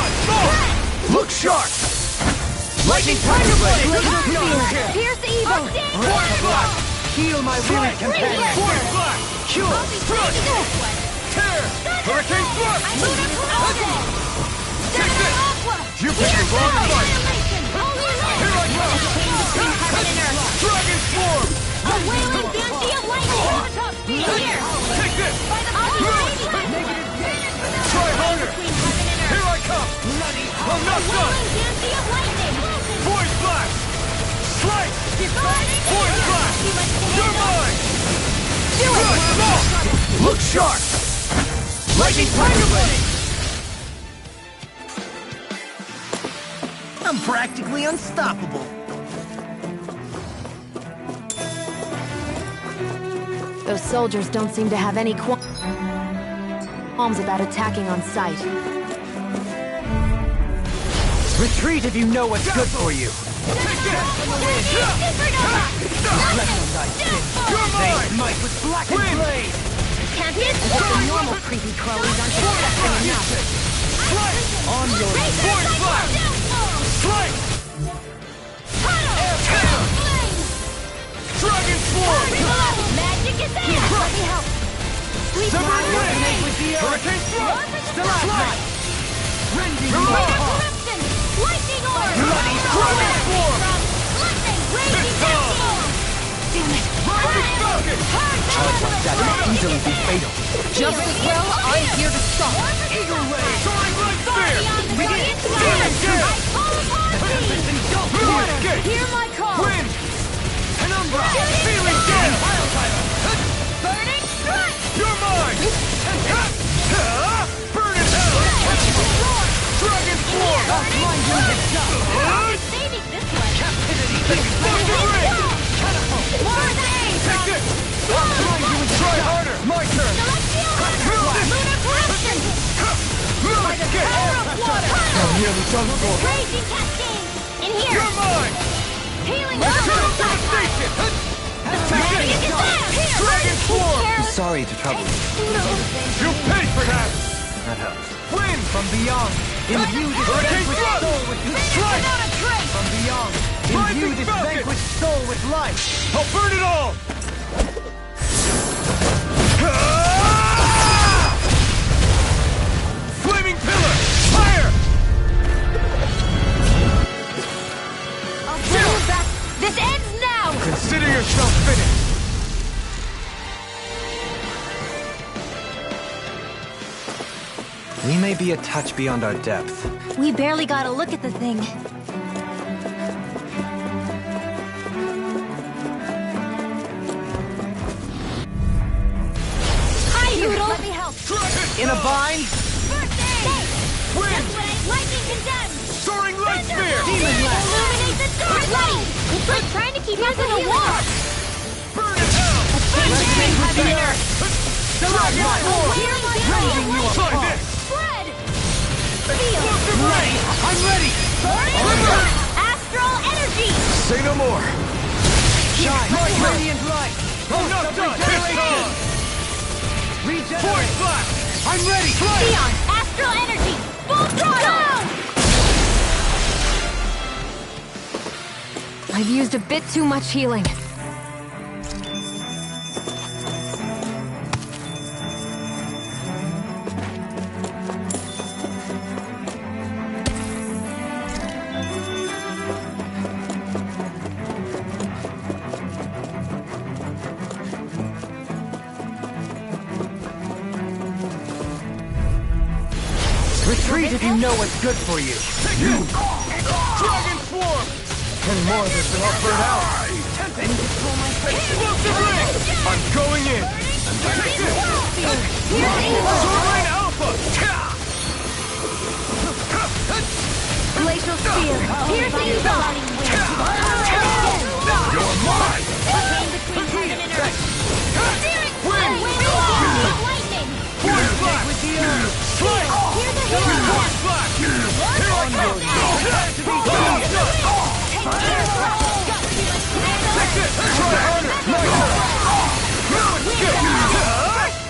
Look sharp! Lightning Tiger Blade! Here's the evil! Void Flash! Heal my weary companion! Void Flash! Cure! Crush! Tear! Hurricane Thrust! Take this! You picked the wrong fight! Here I come! Dragon Form! A wailing banshee of lightning! Here! Take this! Try harder! Here I come! I'm not done! Banshee of lightning! Void Flash! Strike! Void Flash! You're mine! Do it! Look sharp! Lightning Tiger Blade! I'm practically unstoppable. Those soldiers don't seem to have any qualms about attacking on sight. Retreat if you know what's good for you! They might with black and blade! Tempest! Normal creepy crawlies aren't disgusting enough. On your Void Flash! Strike! Dragon Sword! Magic is there! Let me help! Severing Wind! Hurricane Thrust! Stalagmite! Rending Corruption! Lightning Orb! Bloody Dragon Form! Lightning! Raging Storm! Damn it! Rising Falcon! Charge like that could easily be fatal. Just as well, I'm here to stop. Eagle Ray! Soaring Blade Spear! Begin! Searing Gale! I call upon thee! Water! Hear my call! Wind! Penumbra! Searing Gale! Burning Strike! You're mine! Burn in hell! Dragon Form! Saving this one! Captivity! Explosion Ring! More than Take this! Try harder! My turn! Lunar Corruption! By the Power of water! I'm nearly done for! Raging Cascade! In here! You're mine! Healing Eternal Water! Devastation! Take Magic this! is there! Dragon Form! Sorry to trouble you. You pay for that! That helps. Wind from beyond! Imbue this vanquished soul with strike! From beyond! Imbue this vanquished soul with life! I'll burn it all! Flaming Pillar! We may be a touch beyond our depth. We barely got a look at the thing. Hi, Noodle! Let me help. In a bind? First aid! Lightning condemned! Soaring light spear! Demon blast! Illuminate the dark light! It's like trying to keep us in a war! Burn in hell! Let's change with the earth! Dragon form! Raging you apart! Spread! Explosive ray! I'm ready! Astral energy! Say no more! Shine! Radiant light! I'm not done! Regeneration! Force blast! I'm ready! Beyond! Astral energy! Full throttle! I've used a bit too much healing. Retreat if you know what's good for you. Dragon swarm! Any more of this and I'll burn out. Explosive ring! I'm going in. Soaring alpha! Glacial spear! Piercing thought! You're mine! Between heaven and earth! Wind! Lightning! Force blast with the earth! Slide! Force blast! Take it! Try harder!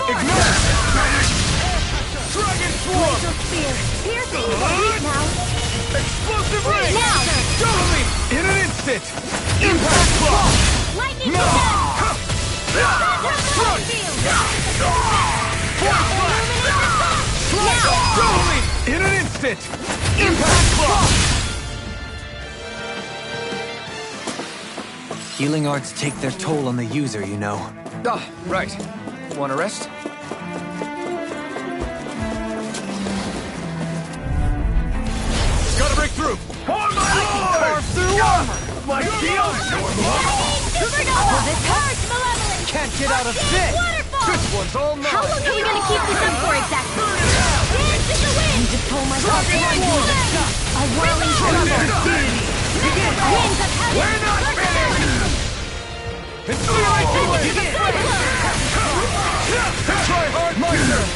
Ignite! Dragon swarm! Piercing! Now! Explosive ring! Now! Double me! In an instant! Impact block! Lightning No! Force Slide! Double me! In an instant! Impact block! Healing arts take their toll on the user, you know. Ah, right. Want to rest? Gotta break through! On my lord! Carve through armor! My shield! Supernova! This hurts, malevolent! Can't get out of this! Waterfall! This one's all mine! How long are we gonna keep this up for exactly? Dance in the wind! Need to pull myself Dragon forward! A whirling trouble! Winds of heaven! We're not finished! It's the right to begin! Try hard, my turn!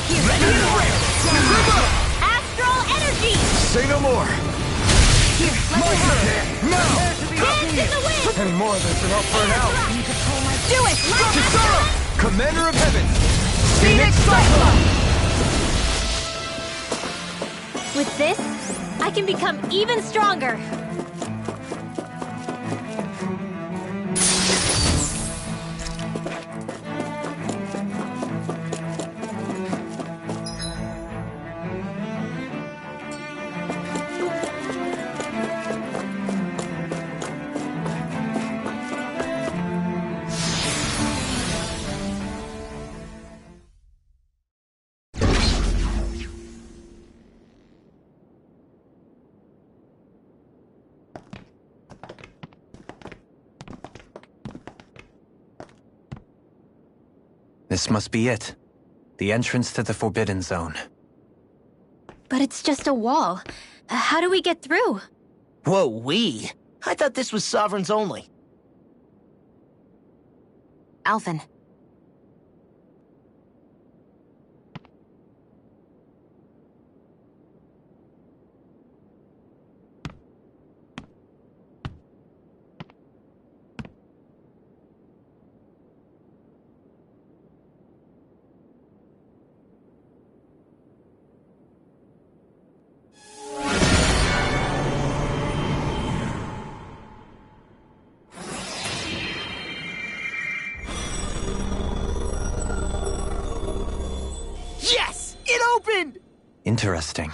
Astral energy! Say no more! Here, let me help! Now! Dance in the wind! Any more of this and I'll burn out! Do it! Kisara! Commander of Heaven! Phoenix Cyclone! With this, I can become even stronger! This must be it. The entrance to the Forbidden Zone. But it's just a wall. How do we get through? Whoa, we? I thought this was Sovereigns only. Alphen. Yes! It opened! Interesting.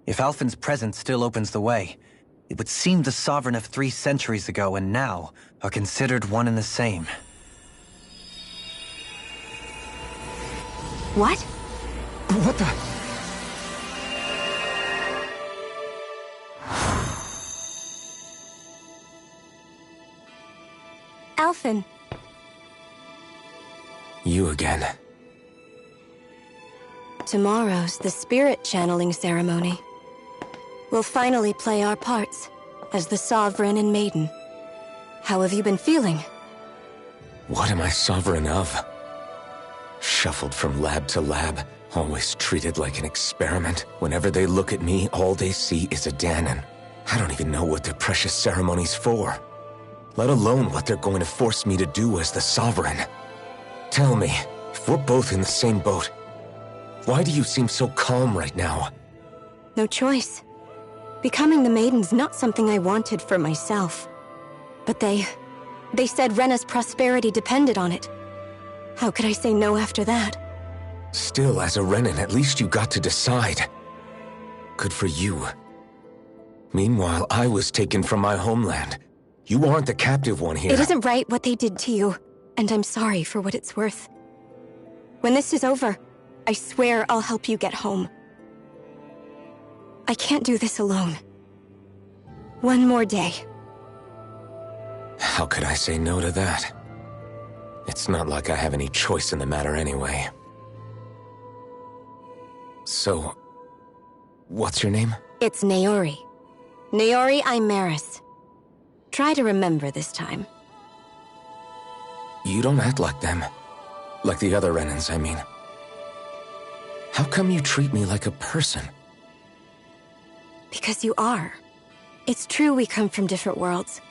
If Alphen's presence still opens the way, it would seem the Sovereign of 3 centuries ago and now are considered one and the same. What? What the? Alphen. You again. Tomorrow's the spirit channeling ceremony. We'll finally play our parts as the Sovereign and Maiden. How have you been feeling? What am I sovereign of? Shuffled from lab to lab, always treated like an experiment. Whenever they look at me, all they see is a Dahnan. I don't even know what their precious ceremony's for, let alone what they're going to force me to do as the Sovereign. Tell me, if we're both in the same boat, why do you seem so calm right now? No choice. Becoming the Maiden's not something I wanted for myself. But they said Rena's prosperity depended on it. How could I say no after that? Still, as a Renan, at least you got to decide. Good for you. Meanwhile, I was taken from my homeland. You aren't the captive one here. It isn't right what they did to you, and I'm sorry for what it's worth. When this is over, I swear I'll help you get home. I can't do this alone. One more day. How could I say no to that? It's not like I have any choice in the matter anyway. So, what's your name? It's Naori. Naori Imeris. Try to remember this time. You don't act like them. Like the other Renans, I mean. How come you treat me like a person? Because you are. It's true we come from different worlds.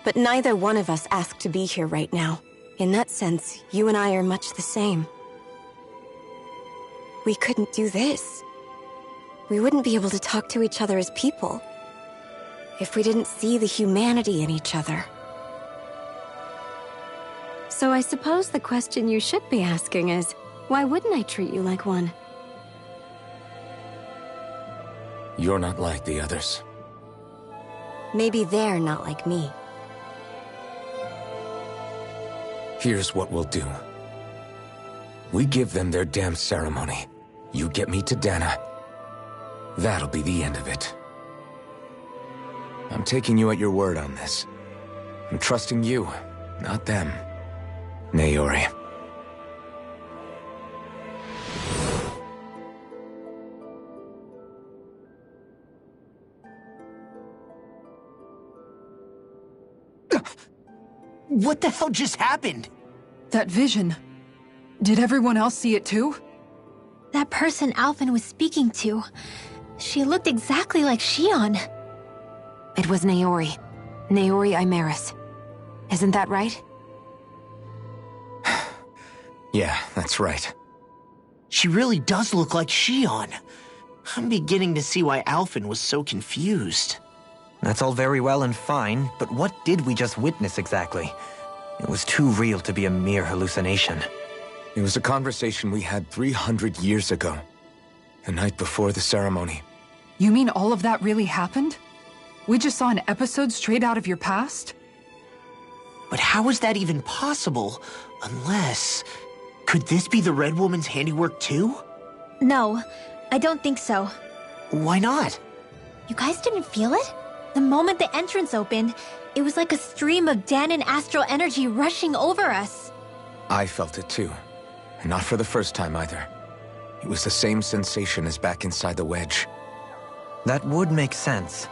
But neither one of us asked to be here right now. In that sense, you and I are much the same. We couldn't do this. We wouldn't be able to talk to each other as people if we didn't see the humanity in each other. So I suppose the question you should be asking is, why wouldn't I treat you like one? You're not like the others. Maybe they're not like me. Here's what we'll do. We give them their damn ceremony. You get me to Dahna. That'll be the end of it. I'm taking you at your word on this. I'm trusting you, not them. Naori. What the hell just happened? That vision. Did everyone else see it too? That person Alphen was speaking to. She looked exactly like Shion. It was Naori. Naori Imeris. Isn't that right? Yeah, that's right. She really does look like Shion. I'm beginning to see why Alphen was so confused. That's all very well and fine, but what did we just witness exactly? It was too real to be a mere hallucination. It was a conversation we had 300 years ago. The night before the ceremony. You mean all of that really happened? We just saw an episode straight out of your past? But how is that even possible? Unless... Could this be the Red Woman's handiwork too? No, I don't think so. Why not? You guys didn't feel it? The moment the entrance opened, it was like a stream of Dahnan astral energy rushing over us. I felt it too. And not for the first time either. It was the same sensation as back inside the wedge. That would make sense.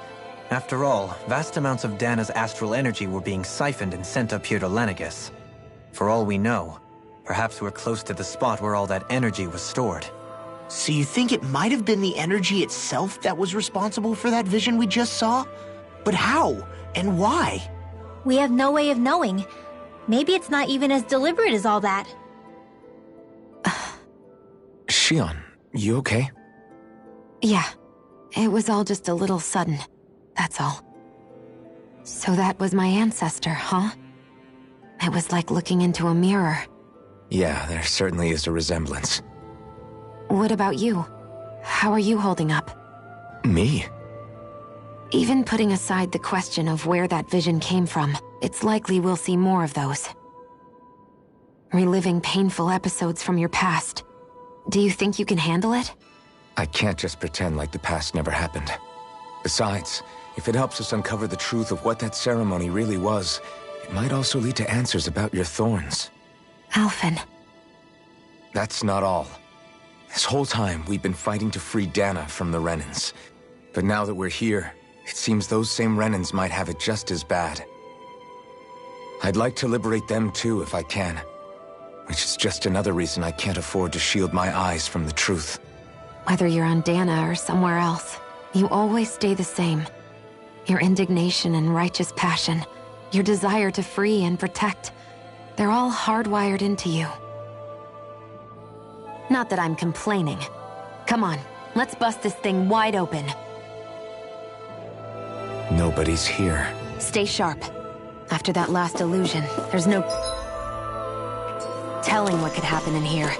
After all, vast amounts of Dahna's astral energy were being siphoned and sent up here to Lenegis. For all we know, perhaps we're close to the spot where all that energy was stored. So you think it might have been the energy itself that was responsible for that vision we just saw? But how? And why? We have no way of knowing. Maybe it's not even as deliberate as all that. Shion, you okay? Yeah. It was all just a little sudden. That's all. So that was my ancestor, huh? It was like looking into a mirror. Yeah, there certainly is a resemblance. What about you? How are you holding up? Me? Even putting aside the question of where that vision came from, it's likely we'll see more of those. Reliving painful episodes from your past. Do you think you can handle it? I can't just pretend like the past never happened. Besides, if it helps us uncover the truth of what that ceremony really was, might also lead to answers about your thorns. Alphen. That's not all. This whole time, we've been fighting to free Dana from the Renans. But now that we're here, it seems those same Renans might have it just as bad. I'd like to liberate them too if I can. Which is just another reason I can't afford to shield my eyes from the truth. Whether you're on Dana or somewhere else, you always stay the same. Your indignation and righteous passion, your desire to free and protect, they're all hardwired into you. Not that I'm complaining. Come on, let's bust this thing wide open. Nobody's here. Stay sharp. After that last illusion, there's no telling what could happen in here.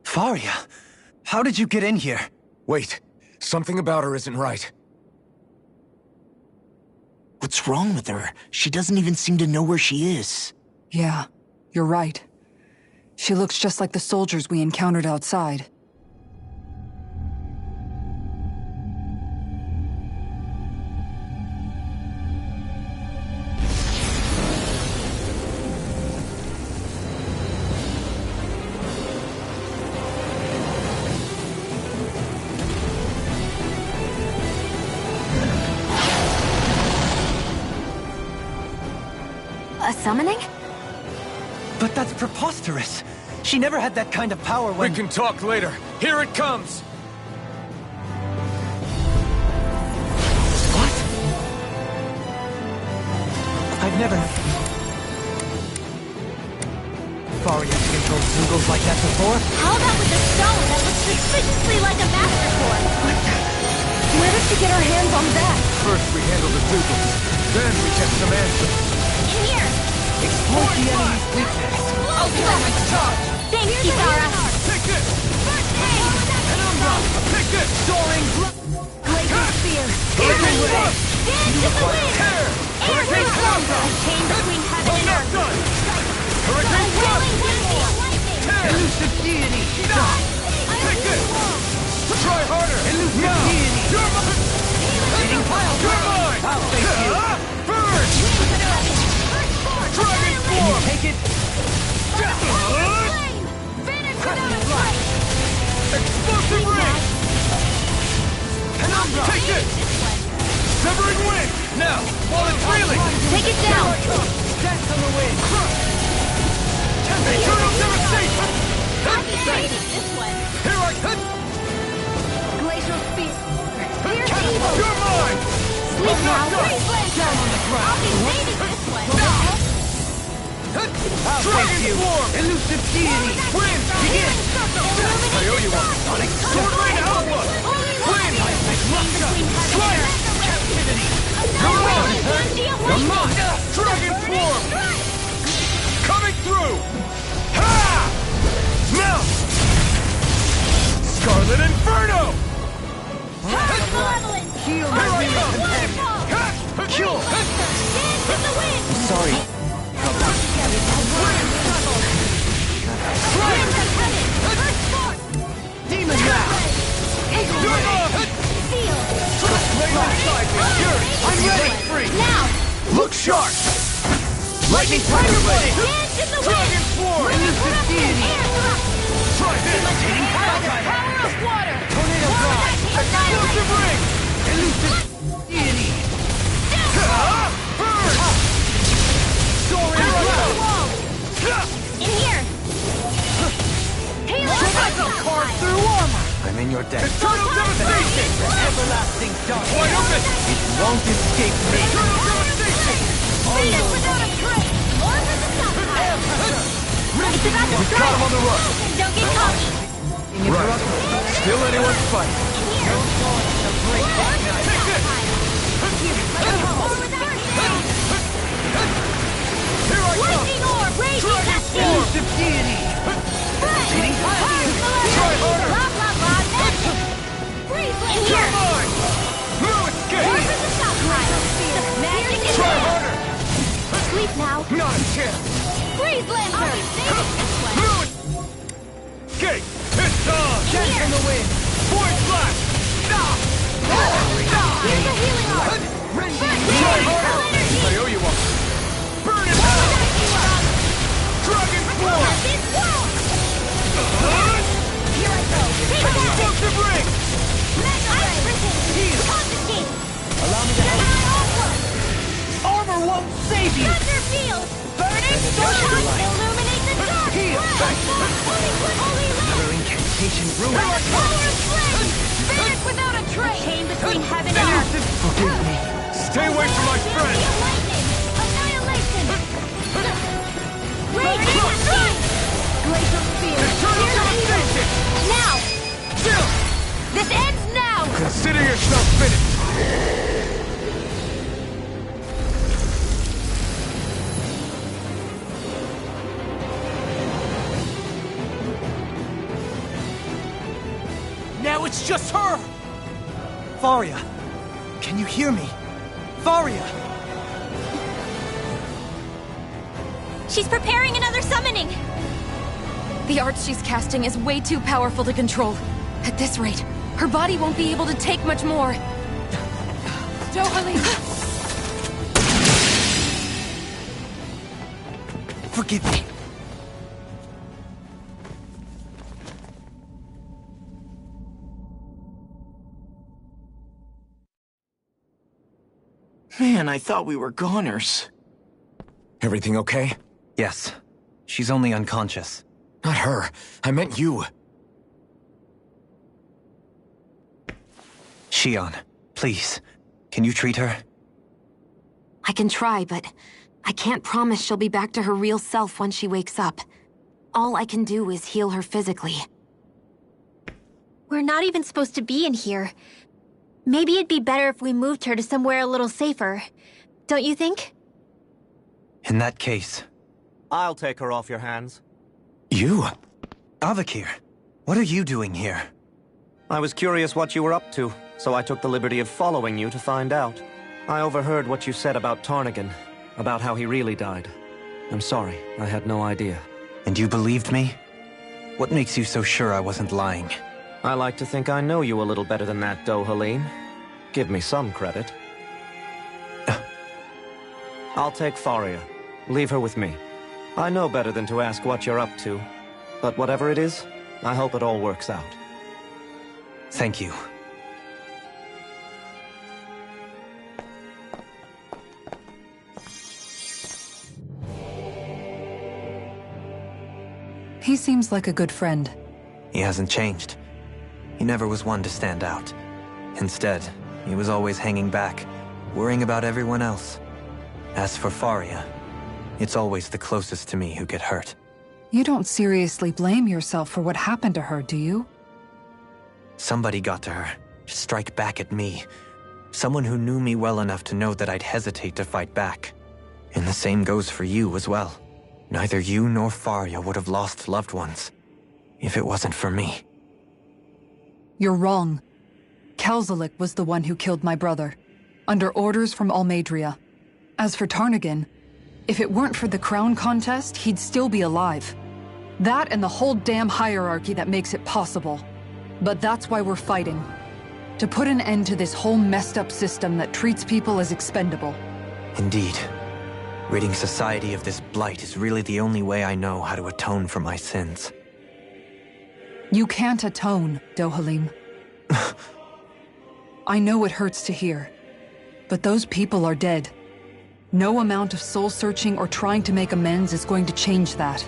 Faria, how did you get in here? Wait, something about her isn't right. What's wrong with her? She doesn't even seem to know where she is. Yeah, you're right. She looks just like the soldiers we encountered outside. A summoning? But that's preposterous. She never had that kind of power when— We can talk later. Here it comes! What? I've never— Faria controlled Zeugles like that before? How about with the stone that looks suspiciously like a master sword? Where did she get her hands on that? First we handle the Zeugles, then we get some answers. Here! Exploit the enemy's weakness. Ultimate charge! Thanks, Kisara! Take it! Penumbra! Take it! Soaring Laser Spear! Take it away! Dance in the wind! Tear! Hurricane Thunder! A chain between heaven and Not earth! done! Hurricane Thrust! Tear! Elusive deity! Stop! Take it! Try harder! Elusive Now! deity! You're mine! Hitting pile You're mine! I'll face you! Burn! Dragon Can you form! take it? Explosive ring! Penumbra! Take it! Severing wind! Now, while it's reeling! Take it down! Dance on the wind! Eternal devastation! This one! Here I come! Glacial Spear! Here's evil! You're mine! Sleep now! Down on the ground! I'll be saving this one! I'll Dragon face you! form! Elusive deity! Wind! Begin! I owe you one! Sonic Sword Rain Outlook! Wind! Fire! Captivity! You're on! You're mine! Dragon form! Coming through! Ha! Now! Scarlet Inferno! Heal Here my I come! companion! Kill! Sorry. Demon now! You're on! I'm ready! Free! Now! Look sharp! Lightning Tiger Blade! Dance in the Dragon wind! form! Elusive deity! Try this! Imitating Power Power of water! Tornado God! Explosive ring! Elusive deity! Burn! Soaring Wall! In here! Triple carve through armor! I'm in your debt. Eternal devastation! Everlasting dark. Wide open! It won't escape me. Eternal devastation! See it without a trace! More for the stockpile! It's about to We got him on the run! Don't get cocky! Right. Still anyone's fight. Lightning orb! Raging cascade! Of deity! Try harder! Blah, blah, blah, magic! Freeze in here! No escape! Orb is a shock tide! Magic is Try there! harder! Sleep now! Not a chance! Freeze lancer! I'll be saving this one! Escape! It's on! Catch from the wind! Void flash! Stop! Here's a healing orb! Try harder! I owe you one! Burn it out! Dragon form! Here I go! Take that! Explosive ring! Mega ray! Heal! Confiscate! Allow me to help! Gemini onward! Armor won't save you! Thunder field! Burning storm! Illuminate the dark! Heal! Holy Another incantation ruined! By the power of flame! Vanish without a trace! A chain between heaven and earth! Forgive me! Stay away from my friend! Annihilation! Raging strike! Glacial spear! Eternal devastation! Now! Still! This ends now! Consider yourself finished! Now it's just her! Faria! Can you hear me? Faria! She's preparing another summoning! The art she's casting is way too powerful to control. At this rate, her body won't be able to take much more. Dohalim! Forgive me. Man, I thought we were goners. Everything okay? Yes. She's only unconscious. Not her. I meant you. Shion, please. Can you treat her? I can try, but I can't promise she'll be back to her real self when she wakes up. All I can do is heal her physically. We're not even supposed to be in here. Maybe it'd be better if we moved her to somewhere a little safer. Don't you think? In that case... I'll take her off your hands. You? Avakir, what are you doing here? I was curious what you were up to, so I took the liberty of following you to find out. I overheard what you said about Tarnagin, about how he really died. I'm sorry, I had no idea. And you believed me? What makes you so sure I wasn't lying? I like to think I know you a little better than that, Dohalim. Give me some credit. I'll take Faria. Leave her with me. I know better than to ask what you're up to. But whatever it is, I hope it all works out. Thank you. He seems like a good friend. He hasn't changed. He never was one to stand out. Instead, he was always hanging back, worrying about everyone else. As for Faria, it's always the closest to me who get hurt. You don't seriously blame yourself for what happened to her, do you? Somebody got to her, to strike back at me. Someone who knew me well enough to know that I'd hesitate to fight back. And the same goes for you as well. Neither you nor Faria would have lost loved ones, if it wasn't for me. You're wrong. Kelzelik was the one who killed my brother, under orders from Almeidrea. As for Tarnagin, if it weren't for the crown contest, he'd still be alive. That and the whole damn hierarchy that makes it possible. But that's why we're fighting. To put an end to this whole messed up system that treats people as expendable. Indeed. Ridding society of this blight is really the only way I know how to atone for my sins. You can't atone, Dohalim. I know it hurts to hear, but those people are dead. No amount of soul-searching or trying to make amends is going to change that.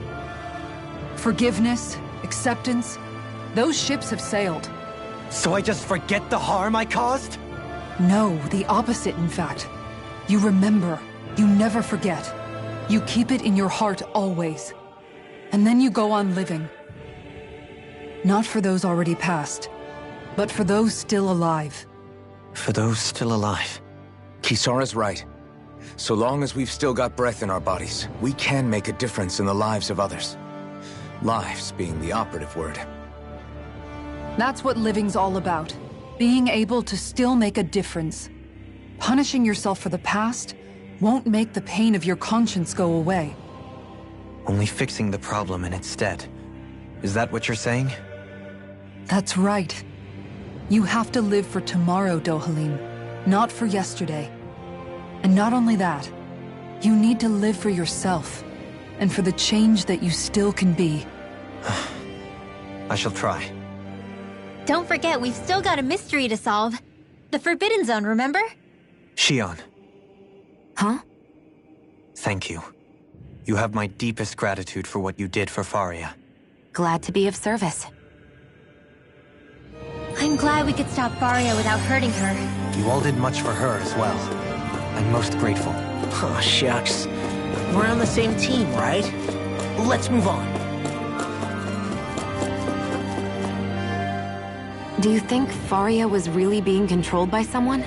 Forgiveness, acceptance, those ships have sailed. So I just forget the harm I caused? No, the opposite, in fact. You remember. You never forget. You keep it in your heart always. And then you go on living. Not for those already past, but for those still alive. For those still alive. Kisara's right. So long as we've still got breath in our bodies, we can make a difference in the lives of others. Lives being the operative word. That's what living's all about. Being able to still make a difference. Punishing yourself for the past won't make the pain of your conscience go away. Only fixing the problem in its stead. Is that what you're saying? That's right. You have to live for tomorrow, Dohalim, not for yesterday. And not only that, you need to live for yourself, and for the change that you still can be. I shall try. Don't forget, we've still got a mystery to solve. The Forbidden Zone, remember? Shion. Huh? Thank you. You have my deepest gratitude for what you did for Faria. Glad to be of service. I'm glad we could stop Faria without hurting her. You all did much for her as well. I'm most grateful. Oh, shucks. We're on the same team, right? Let's move on. Do you think Faria was really being controlled by someone?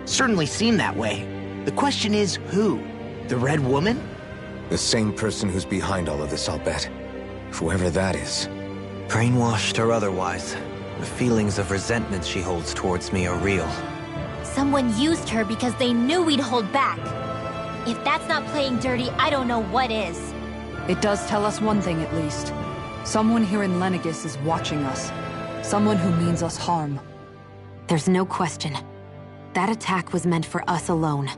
Certainly seemed that way. The question is, who? The Red Woman? The same person who's behind all of this, I'll bet. Whoever that is. Brainwashed or otherwise, the feelings of resentment she holds towards me are real. Someone used her because they knew we'd hold back. If that's not playing dirty, I don't know what is. It does tell us one thing at least. Someone here in Lenegis is watching us. Someone who means us harm. There's no question. That attack was meant for us alone.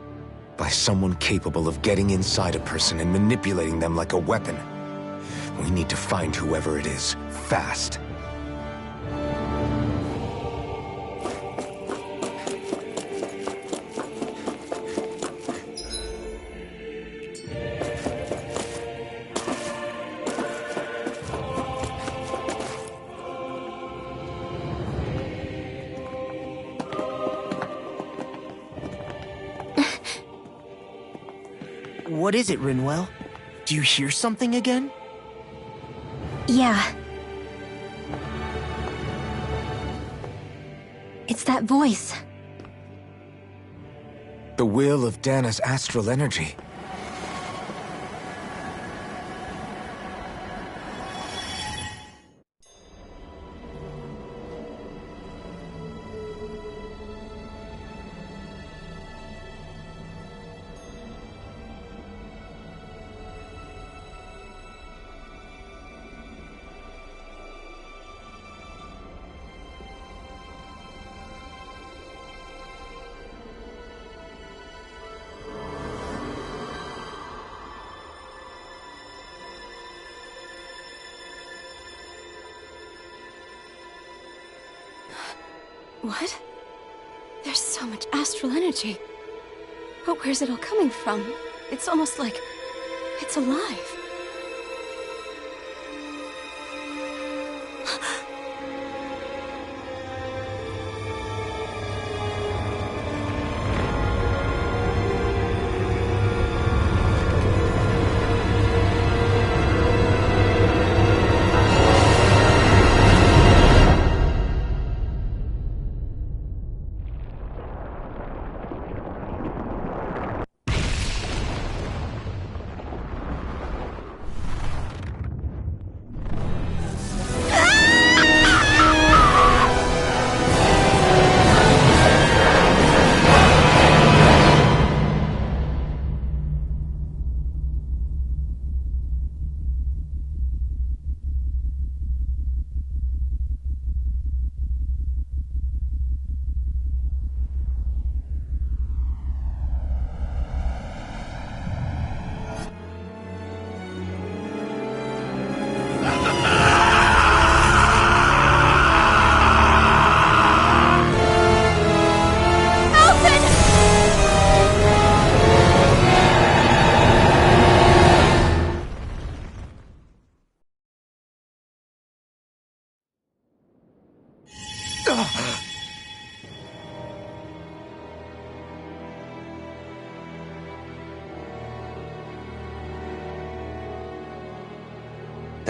By someone capable of getting inside a person and manipulating them like a weapon. We need to find whoever it is, fast. What is it, Rinwell? Do you hear something again? Yeah. It's that voice. The will of Dana's astral energy. What? There's so much astral energy. But where's it all coming from? It's almost like it's alive.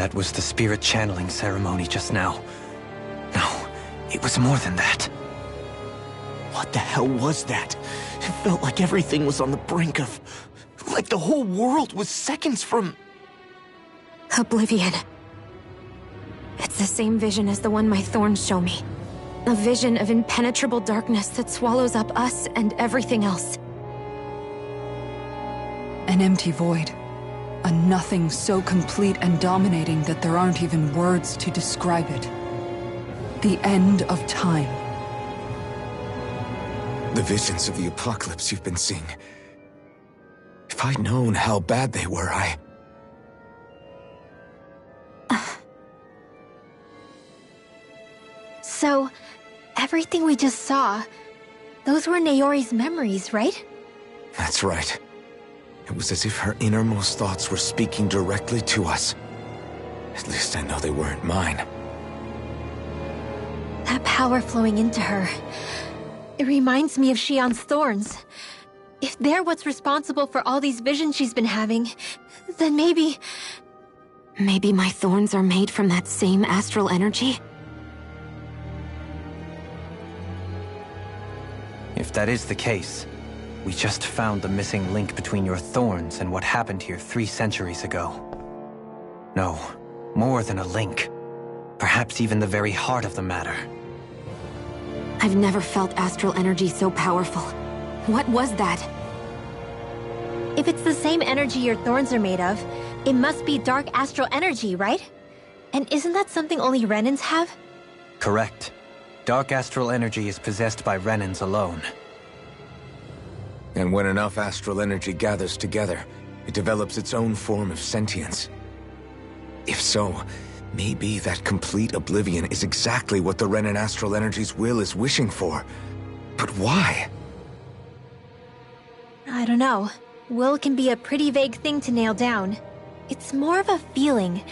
That was the spirit channeling ceremony just now. No, it was more than that. What the hell was that? It felt like everything was on the brink of... like the whole world was seconds from... Oblivion. It's the same vision as the one my thorns show me. A vision of impenetrable darkness that swallows up us and everything else. An empty void. A nothing so complete and dominating that there aren't even words to describe it. The end of time. The visions of the apocalypse you've been seeing. If I'd known how bad they were, So, everything we just saw, those were Naori's memories, right? That's right. It was as if her innermost thoughts were speaking directly to us. At least I know they weren't mine. That power flowing into her, it reminds me of Shionne's thorns. If they're what's responsible for all these visions she's been having, then maybe... Maybe my thorns are made from that same astral energy? If that is the case, we just found the missing link between your thorns and what happened here 3 centuries ago. No, more than a link. Perhaps even the very heart of the matter. I've never felt astral energy so powerful. What was that? If it's the same energy your thorns are made of, it must be dark astral energy, right? And isn't that something only Renans have? Correct. Dark astral energy is possessed by Renans alone. And when enough astral energy gathers together, it develops its own form of sentience. If so, maybe that complete oblivion is exactly what the Renan astral energy's will is wishing for. But why? I don't know. Will can be a pretty vague thing to nail down. It's more of a feeling,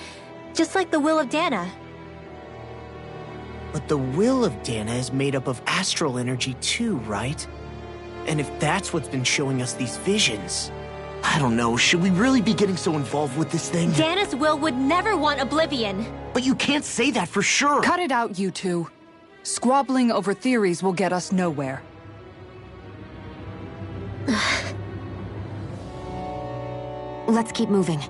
just like the will of Dana. But the will of Dana is made up of astral energy too, right? And if that's what's been showing us these visions... I don't know, should we really be getting so involved with this thing? Dana's will would never want oblivion. But you can't say that for sure. Cut it out, you two. Squabbling over theories will get us nowhere. Let's keep moving.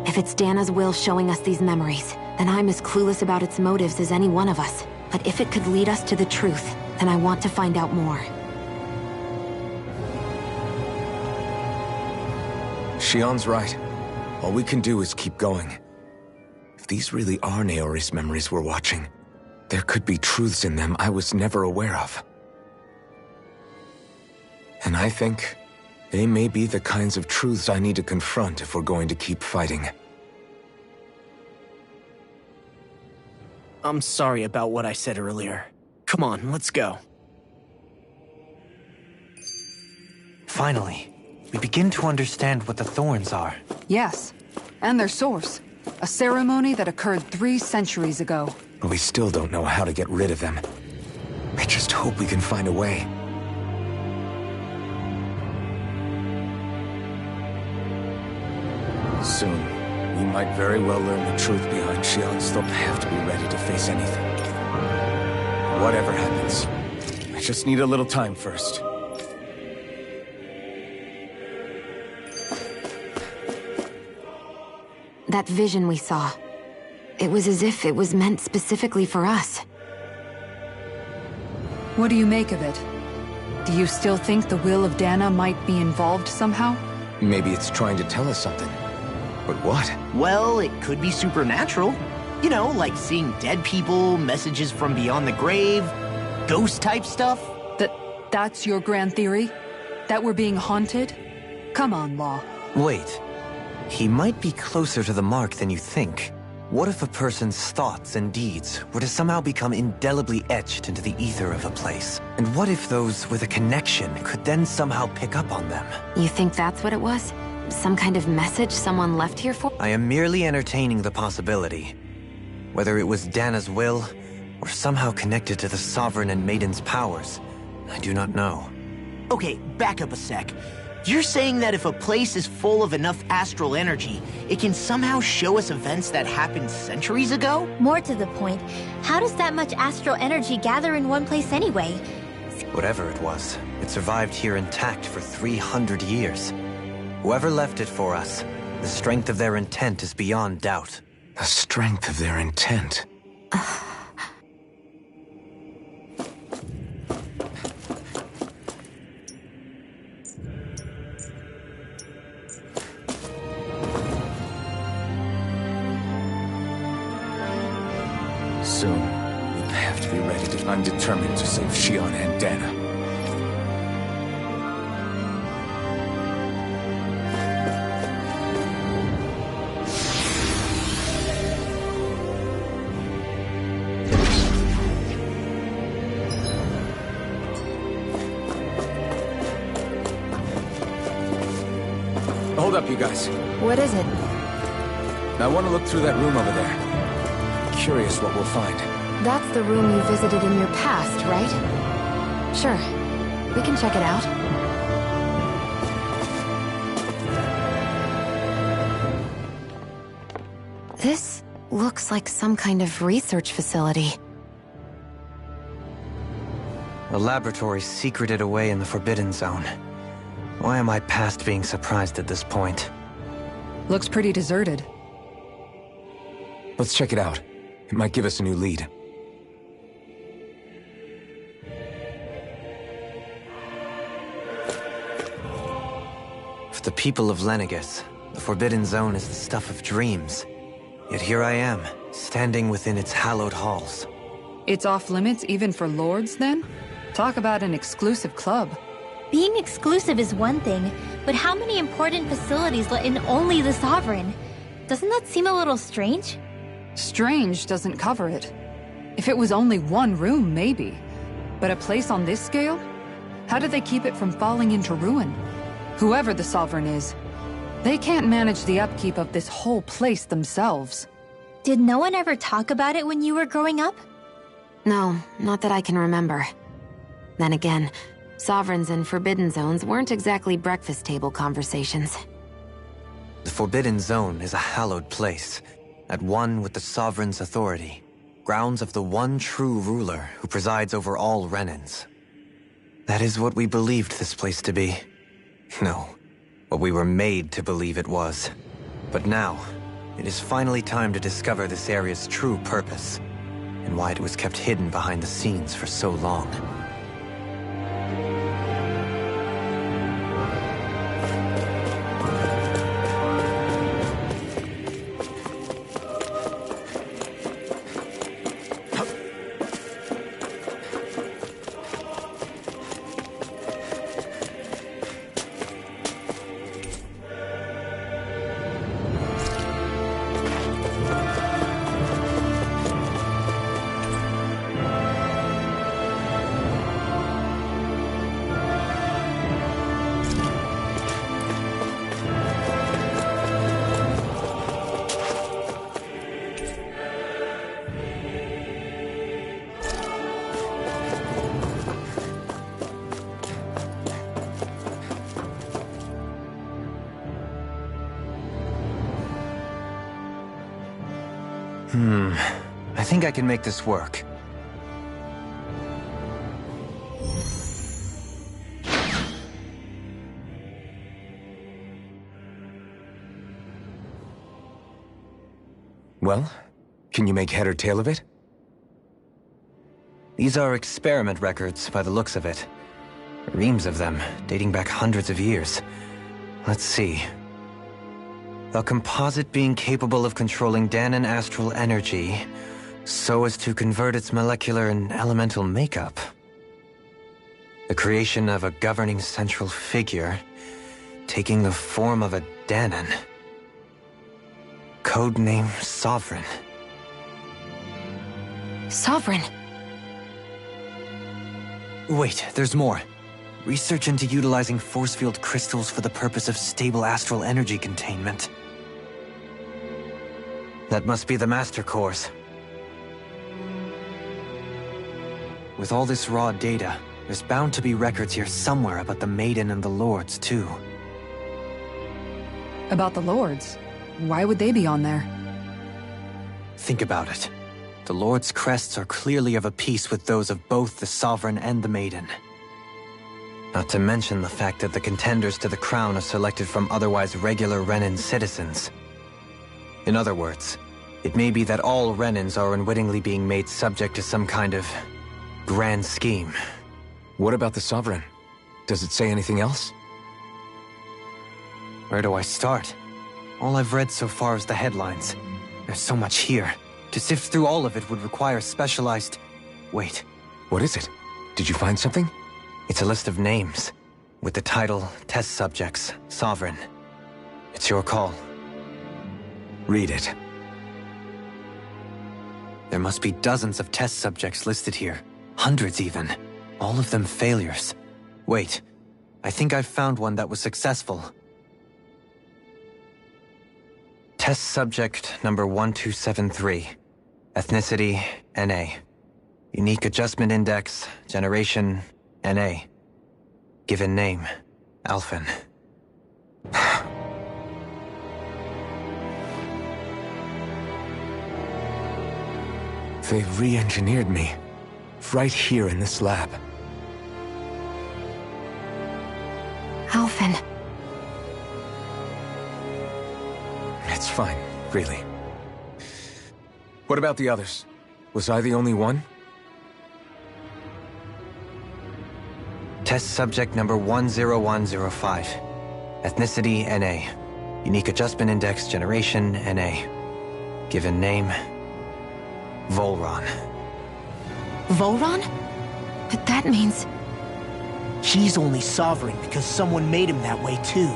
If it's Dana's will showing us these memories, then I'm as clueless about its motives as any one of us. But if it could lead us to the truth, then I want to find out more. Shionne's right. All we can do is keep going. If these really are Naori's memories we're watching, there could be truths in them I was never aware of. And I think they may be the kinds of truths I need to confront if we're going to keep fighting. I'm sorry about what I said earlier. Come on, let's go. Finally, we begin to understand what the thorns are. Yes, and their source. A ceremony that occurred 3 centuries ago. But we still don't know how to get rid of them. I just hope we can find a way. Soon, we might very well learn the truth behind Shionne's thought. I have to be ready to face anything. Whatever happens, I just need a little time first. That vision we saw, it was as if it was meant specifically for us. What do you make of it? Do you still think the will of Dana might be involved somehow? Maybe it's trying to tell us something. But what? Well, it could be supernatural. You know, like seeing dead people, messages from beyond the grave, ghost-type stuff. That's your grand theory? That we're being haunted? Come on, Law. Wait. He might be closer to the mark than you think. What if a person's thoughts and deeds were to somehow become indelibly etched into the ether of a place? And what if those with a connection could then somehow pick up on them? You think that's what it was? Some kind of message someone left here for? I am merely entertaining the possibility. Whether it was Dana's will, or somehow connected to the Sovereign and Maiden's powers, I do not know. Okay, back up a sec. You're saying that if a place is full of enough astral energy, it can somehow show us events that happened centuries ago? More to the point, how does that much astral energy gather in one place anyway? Whatever it was, it survived here intact for 300 years. Whoever left it for us, the strength of their intent is beyond doubt. The strength of their intent. Soon, we'll have to be ready to... I'm determined to save Shion and Dana. Hold up, you guys. What is it? I want to look through that room over there. Curious what we'll find. That's the room you visited in your past, right? Sure. We can check it out. This looks like some kind of research facility. A laboratory secreted away in the Forbidden Zone. Why am I past being surprised at this point? Looks pretty deserted. Let's check it out. It might give us a new lead. For the people of Lenegis, the Forbidden Zone is the stuff of dreams. Yet here I am, standing within its hallowed halls. It's off limits even for lords, then? Talk about an exclusive club. Being exclusive is one thing, but how many important facilities let in only the Sovereign? Doesn't that seem a little strange? Strange doesn't cover it. If it was only one room, maybe. But a place on this scale? How do they keep it from falling into ruin? Whoever the Sovereign is, they can't manage the upkeep of this whole place themselves. Did no one ever talk about it when you were growing up? No, not that I can remember. Then again, Sovereigns and Forbidden Zones weren't exactly breakfast table conversations. The Forbidden Zone is a hallowed place, at one with the Sovereign's authority, grounds of the one true ruler who presides over all Renans. That is what we believed this place to be. No, what we were made to believe it was. But now, it is finally time to discover this area's true purpose, and why it was kept hidden behind the scenes for so long. I think I can make this work. Well, can you make head or tail of it? These are experiment records by the looks of it. Reams of them, dating back hundreds of years. Let's see. A composite being capable of controlling Danan astral energy so as to convert its molecular and elemental makeup. The creation of a governing central figure, taking the form of a Danan. Codename Sovereign. Sovereign? Wait, there's more. Research into utilizing force field crystals for the purpose of stable astral energy containment. That must be the Master Cores. With all this raw data, there's bound to be records here somewhere about the Maiden and the Lords, too. About the Lords? Why would they be on there? Think about it. The Lord's crests are clearly of a piece with those of both the Sovereign and the Maiden. Not to mention the fact that the contenders to the crown are selected from otherwise regular Renan citizens. In other words, it may be that all Renans are unwittingly being made subject to some kind of grand scheme. What about the Sovereign? Does it say anything else? Where do I start? All I've read so far is the headlines. There's so much here. To sift through all of it would require specialized... Wait. What is it? Did you find something? It's a list of names, with the title, Test Subjects, Sovereign. It's your call. Read it. There must be dozens of test subjects listed here. Hundreds even. All of them failures. Wait, I think I've found one that was successful. Test subject number 1273. Ethnicity, NA. Unique adjustment index, generation, NA. Given name, Alphen. They've re-engineered me. Right here in this lab. Alphen. It's fine, really. What about the others? Was I the only one? Test subject number 10105. Ethnicity, NA. Unique adjustment index, generation, NA. Given name, Volron. Volron? But that means... He's only Sovereign because someone made him that way too.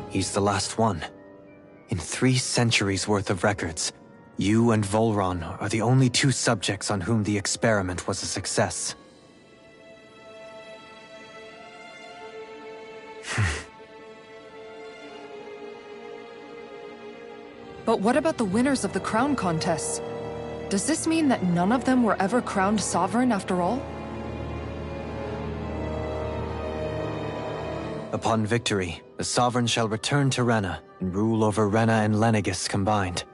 He's the last one. In 3 centuries worth of records, you and Volron are the only 2 subjects on whom the experiment was a success. But what about the winners of the crown contests? Does this mean that none of them were ever crowned Sovereign after all? Upon victory, the Sovereign shall return to Rena and rule over Rena and Lenegis combined.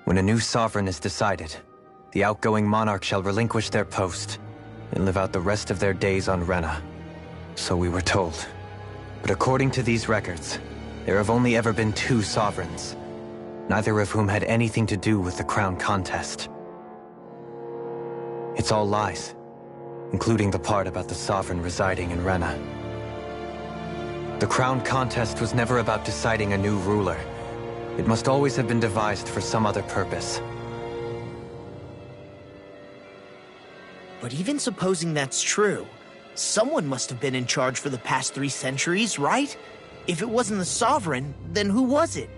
When a new Sovereign is decided, the outgoing monarch shall relinquish their post and live out the rest of their days on Rena. So we were told. But according to these records, there have only ever been 2 Sovereigns, neither of whom had anything to do with the crown contest. It's all lies, including the part about the Sovereign residing in Rena. The crown contest was never about deciding a new ruler. It must always have been devised for some other purpose. But even supposing that's true, someone must have been in charge for the past 3 centuries, right? If it wasn't the Sovereign, then who was it?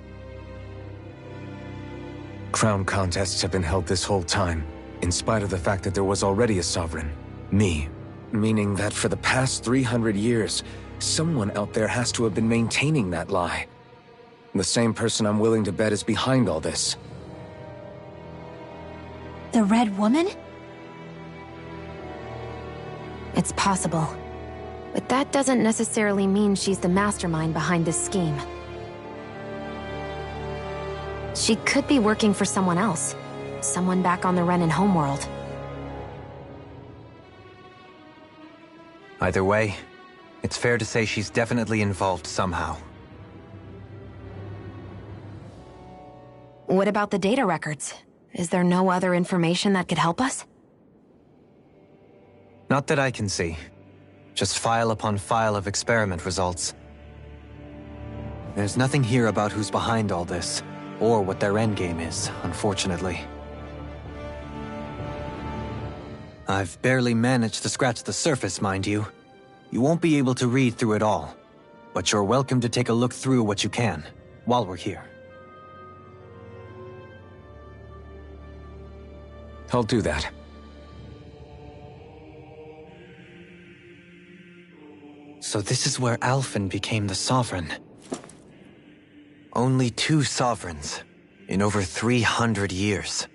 Crown contests have been held this whole time, in spite of the fact that there was already a Sovereign. Me. Meaning that for the past 300 years, someone out there has to have been maintaining that lie. The same person I'm willing to bet is behind all this. The Red Woman? It's possible. But that doesn't necessarily mean she's the mastermind behind this scheme. She could be working for someone else. Someone back on the Renan homeworld. Either way, it's fair to say she's definitely involved somehow. What about the data records? Is there no other information that could help us? Not that I can see. Just file upon file of experiment results. There's nothing here about who's behind all this, or what their endgame is, unfortunately. I've barely managed to scratch the surface, mind you. You won't be able to read through it all, but you're welcome to take a look through what you can, while we're here. I'll do that. So this is where Alphen became the Sovereign. Only 2 Sovereigns in over 300 years.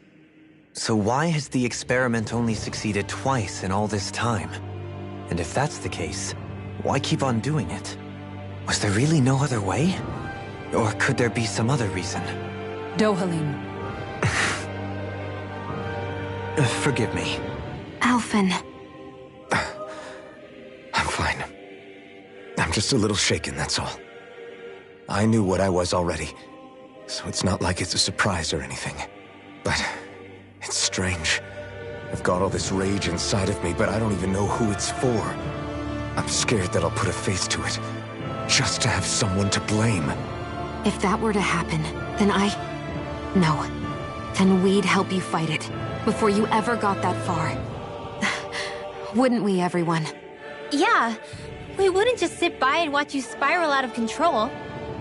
So why has the experiment only succeeded twice in all this time? And if that's the case, why keep on doing it? Was there really no other way? Or could there be some other reason? Dohalim. Forgive me. Alphen. I'm fine. I'm just a little shaken, that's all. I knew what I was already, so it's not like it's a surprise or anything. But it's strange. I've got all this rage inside of me, but I don't even know who it's for. I'm scared that I'll put a face to it, just to have someone to blame. If that were to happen, then No. Then we'd help you fight it, before you ever got that far. Wouldn't we, everyone? Yeah. We wouldn't just sit by and watch you spiral out of control.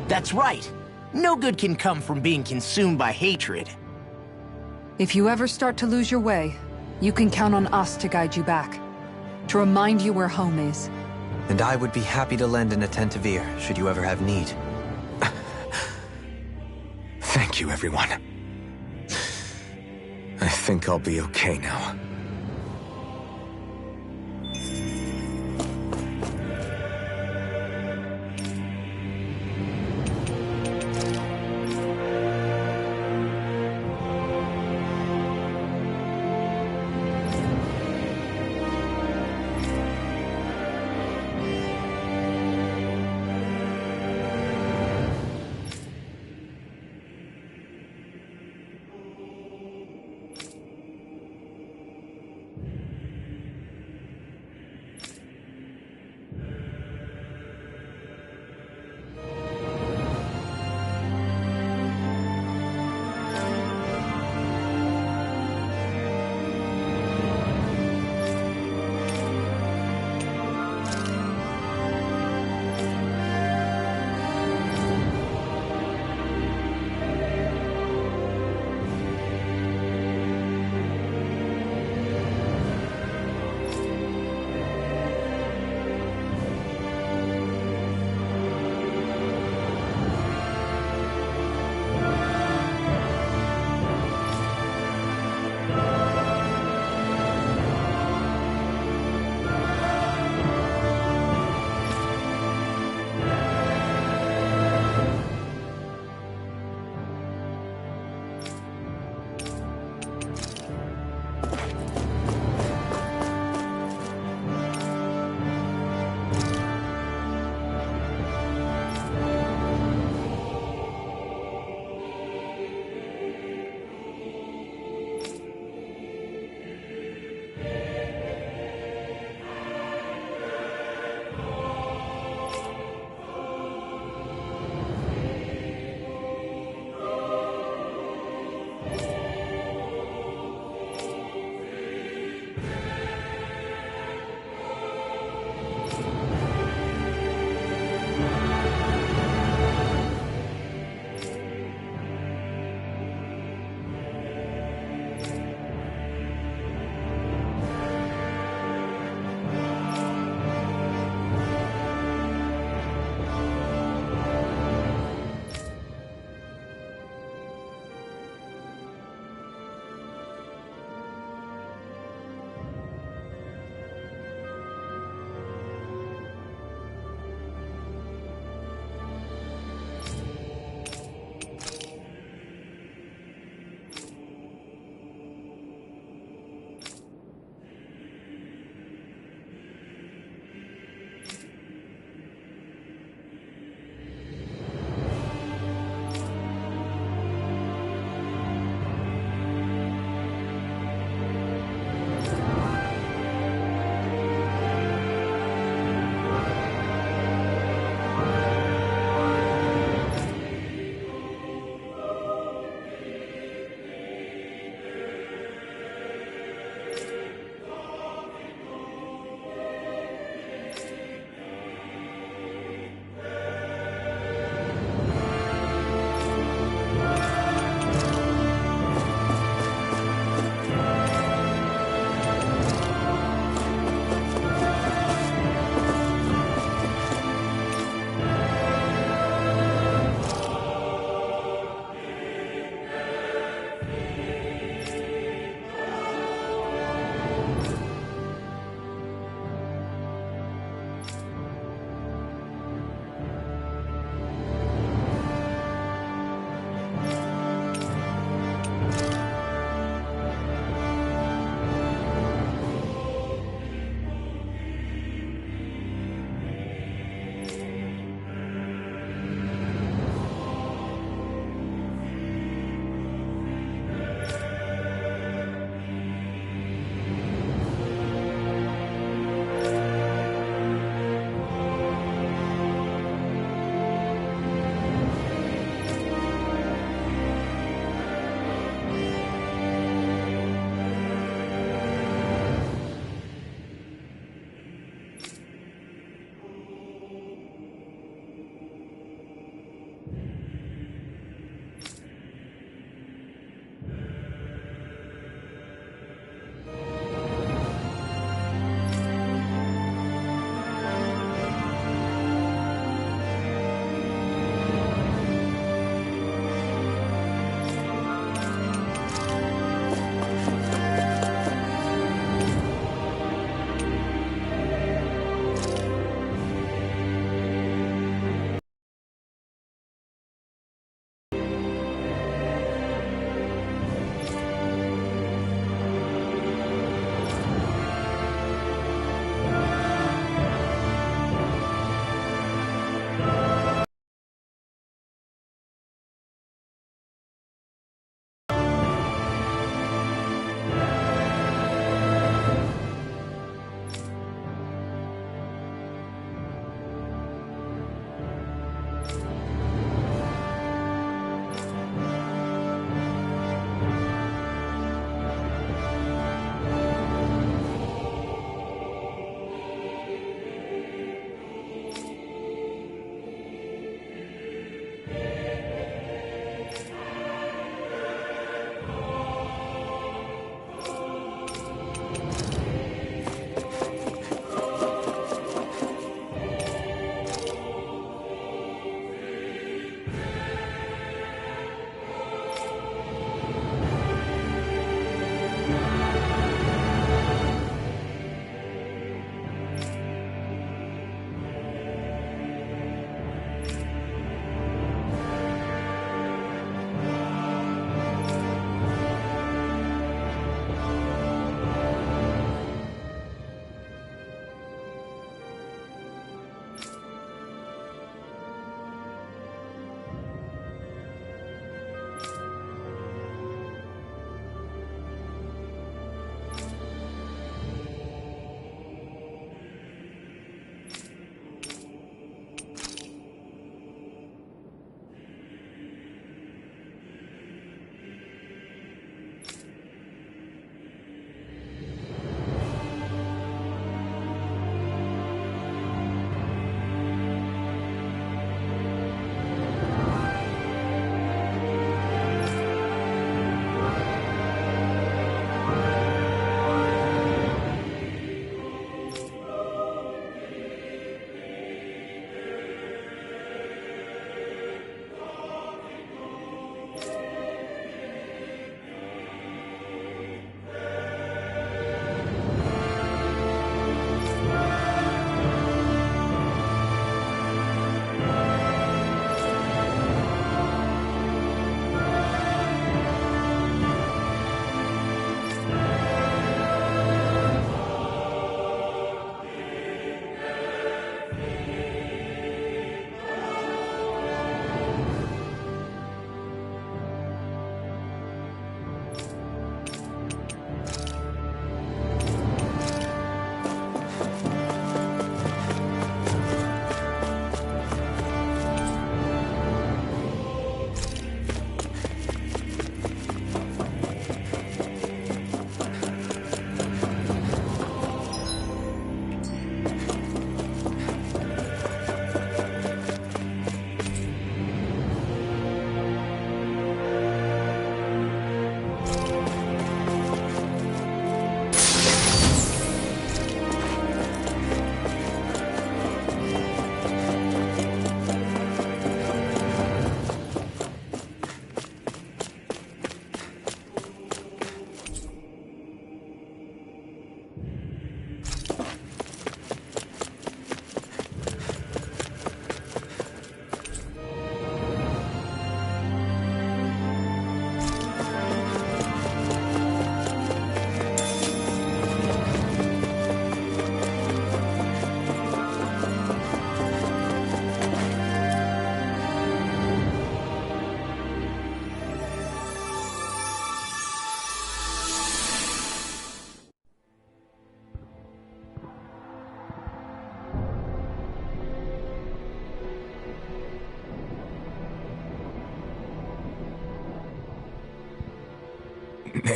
That's right. No good can come from being consumed by hatred. If you ever start to lose your way, you can count on us to guide you back. To remind you where home is. And I would be happy to lend an attentive ear, should you ever have need. Thank you, everyone. I think I'll be okay now.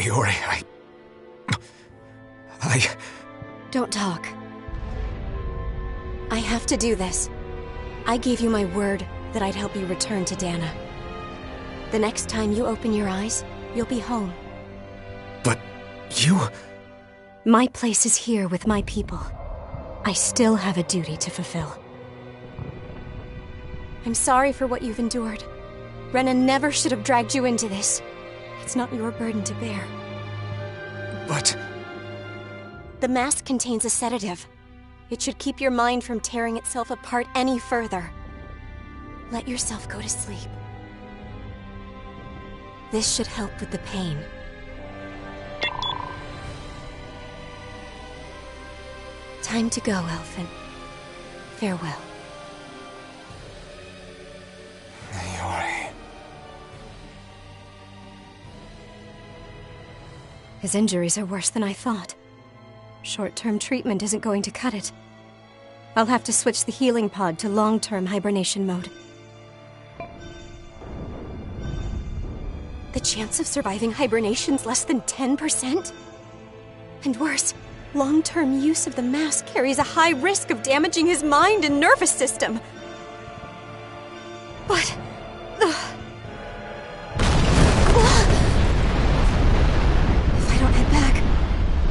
Naori, Don't talk. I have to do this. I gave you my word that I'd help you return to Dana. The next time you open your eyes, you'll be home. But you... My place is here with my people. I still have a duty to fulfill. I'm sorry for what you've endured. Rena never should have dragged you into this. It's not your burden to bear. But... The mask contains a sedative. It should keep your mind from tearing itself apart any further. Let yourself go to sleep. This should help with the pain. Time to go, Elfin. Farewell. Naori... His injuries are worse than I thought. Short-term treatment isn't going to cut it. I'll have to switch the healing pod to long-term hibernation mode. The chance of surviving hibernation's less than 10%? And worse, long-term use of the mask carries a high risk of damaging his mind and nervous system. But... If I don't head back,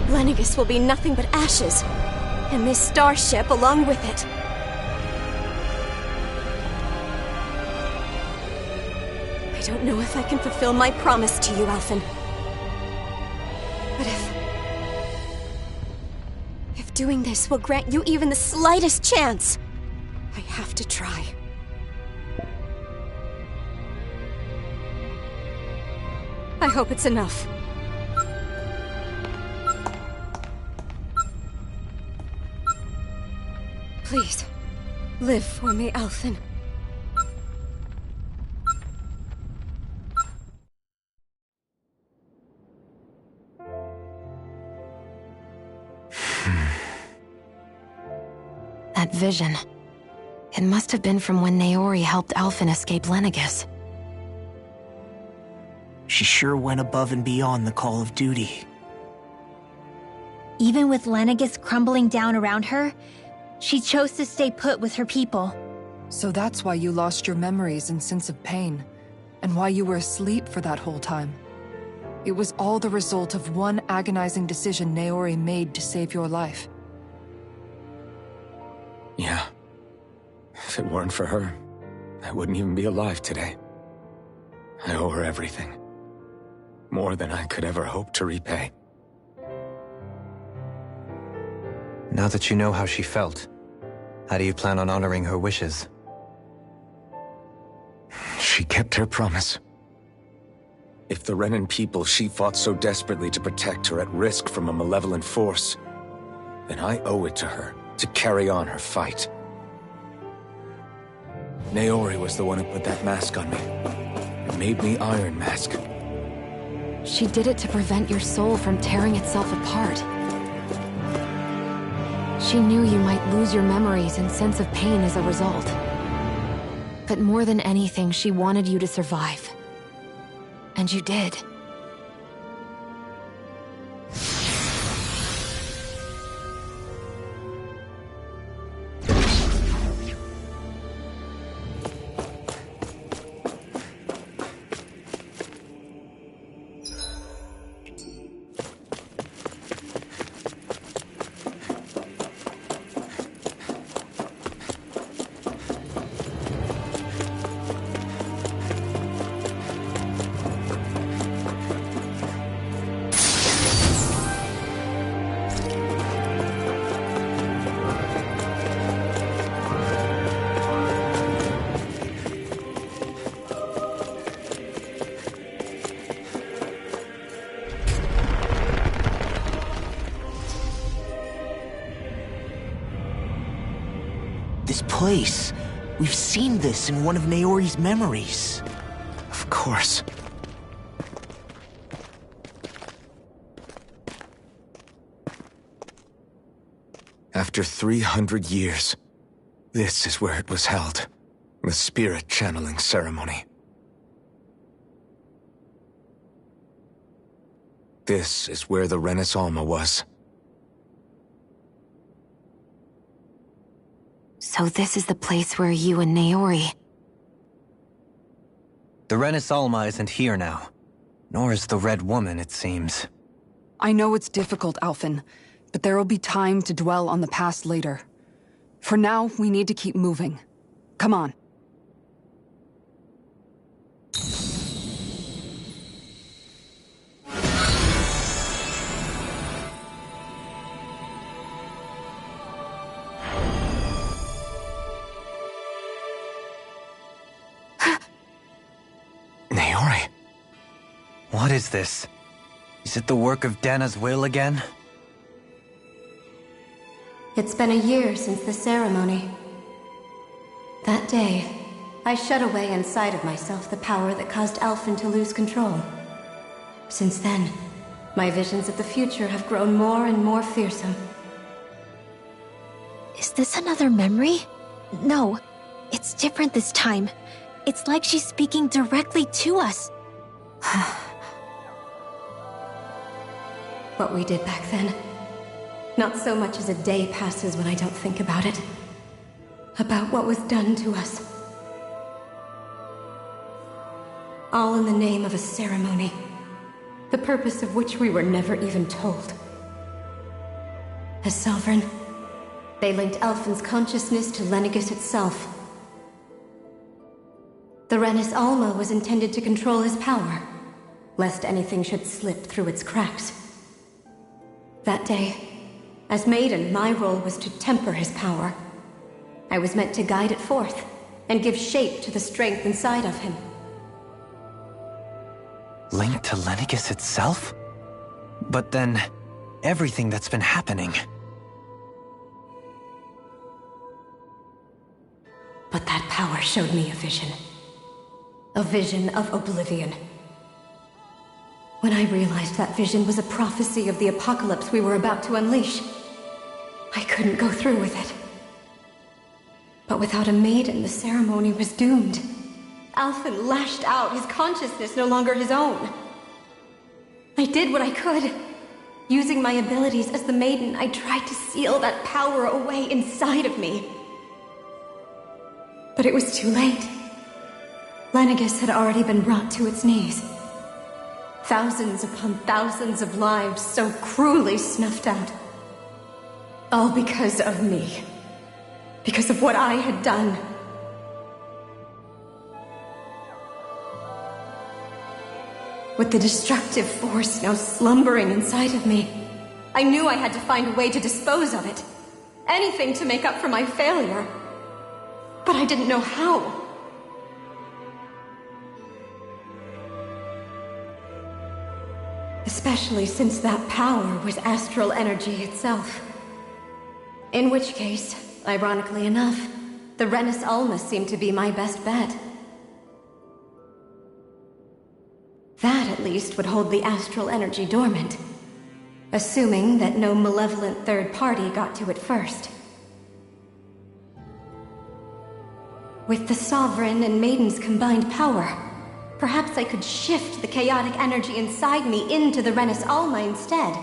Lenegis will be nothing but ashes, and this starship along with it. I don't know if I can fulfill my promise to you, Alphen. But if doing this will grant you even the slightest chance, I have to try. I hope it's enough. Please, live for me, Alphen. That vision. It must have been from when Naori helped Alphen escape Lenegis. She sure went above and beyond the call of duty. Even with Lenegis crumbling down around her, she chose to stay put with her people. So that's why you lost your memories and sense of pain, and why you were asleep for that whole time. It was all the result of one agonizing decision Naori made to save your life. Yeah. If it weren't for her, I wouldn't even be alive today. I owe her everything. More than I could ever hope to repay. Now that you know how she felt, how do you plan on honoring her wishes? She kept her promise. If the Renan people she fought so desperately to protect are at risk from a malevolent force, then I owe it to her to carry on her fight. Naori was the one who put that mask on me. It made me Iron Mask. She did it to prevent your soul from tearing itself apart. She knew you might lose your memories and sense of pain as a result. But more than anything, she wanted you to survive. And you did. This place. We've seen this in one of Naori's memories. Of course. After 300 years, this is where it was held. The spirit channeling ceremony. this is where the Renis Alma was. So this is the place where you and Naori... The Renis Alma isn't here now. Nor is the Red Woman, it seems. I know it's difficult, Alphen, but there will be time to dwell on the past later. For now, we need to keep moving. Come on. Naori. What is this? Is it the work of Dana's will again? It's been a year since the ceremony. That day, I shut away inside of myself the power that caused Alphen to lose control. Since then, my visions of the future have grown more and more fearsome. Is this another memory? No, it's different this time. It's like she's speaking directly to us. What we did back then. Not so much as a day passes when I don't think about it. About what was done to us. All in the name of a ceremony. The purpose of which we were never even told. As Sovereign, they linked Alphen's consciousness to Lenegis itself. The Renis Alma was intended to control his power, lest anything should slip through its cracks. That day, as Maiden, my role was to temper his power. I was meant to guide it forth, and give shape to the strength inside of him. Linked to Lenegis itself? But then, everything that's been happening... But that power showed me a vision. A vision of oblivion. When I realized that vision was a prophecy of the apocalypse we were about to unleash, I couldn't go through with it. But without a maiden, the ceremony was doomed. Alphen lashed out, his consciousness no longer his own. I did what I could. Using my abilities as the maiden, I tried to seal that power away inside of me. But it was too late. Lenegis had already been brought to its knees. Thousands upon thousands of lives so cruelly snuffed out. All because of me. Because of what I had done. With the destructive force now slumbering inside of me, I knew I had to find a way to dispose of it. Anything to make up for my failure. But I didn't know how. Especially since that power was astral energy itself. In which case, ironically enough, the Renis Alma seemed to be my best bet. That, at least, would hold the astral energy dormant. Assuming that no malevolent third party got to it first. With the Sovereign and Maiden's combined power, perhaps I could shift the chaotic energy inside me into the Renis Alma instead.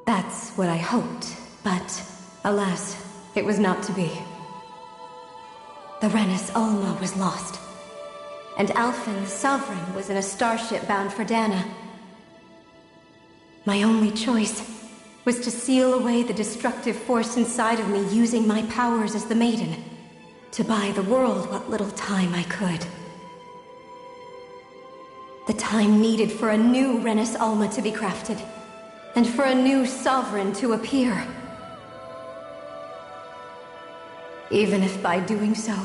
That's what I hoped, but alas, it was not to be. The Renis Alma was lost, and Alphen, the Sovereign, was in a starship bound for Dana. My only choice was to seal away the destructive force inside of me using my powers as the Maiden, to buy the world what little time I could. The time needed for a new Renis Alma to be crafted, and for a new Sovereign to appear. Even if by doing so,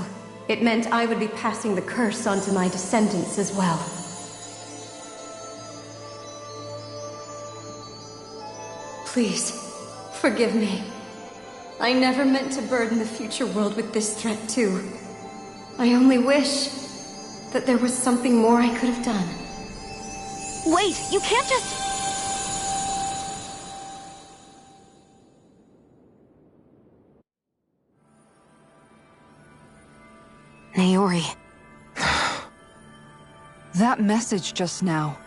it meant I would be passing the curse on to my descendants as well. Please, forgive me. I never meant to burden the future world with this threat too. I only wish that there was something more I could have done. Wait, you can't just... Naori. That message just now,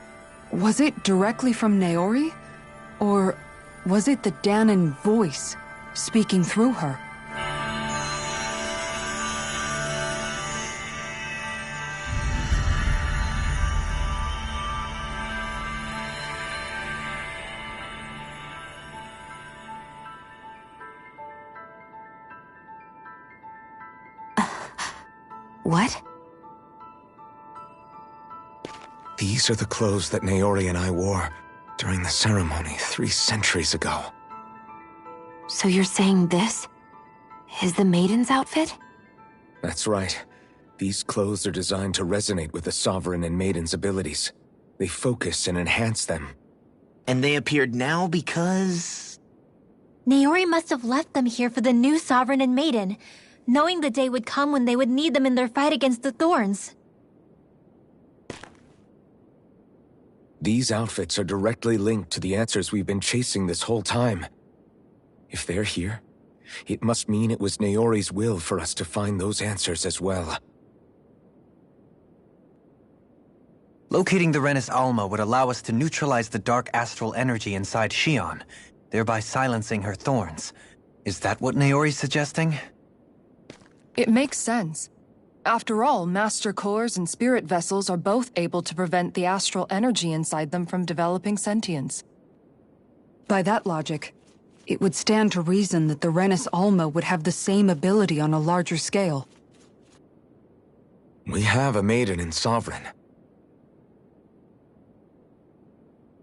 was it directly from Naori? Or was it the Dahnan voice speaking through her? What? These are the clothes that Naori and I wore during the ceremony 3 centuries ago. So you're saying this is the Maiden's outfit? That's right. These clothes are designed to resonate with the Sovereign and Maiden's abilities. They focus and enhance them. And they appeared now because... Naori must have left them here for the new Sovereign and Maiden, knowing the day would come when they would need them in their fight against the Thorns. These outfits are directly linked to the answers we've been chasing this whole time. If they're here, it must mean it was Naori's will for us to find those answers as well. Locating the Renis Alma would allow us to neutralize the dark astral energy inside Xion, thereby silencing her thorns. Is that what Naori's suggesting? It makes sense. After all, Master Cores and Spirit Vessels are both able to prevent the astral energy inside them from developing sentience. By that logic, it would stand to reason that the Renis Alma would have the same ability on a larger scale. We have a Maiden and Sovereign.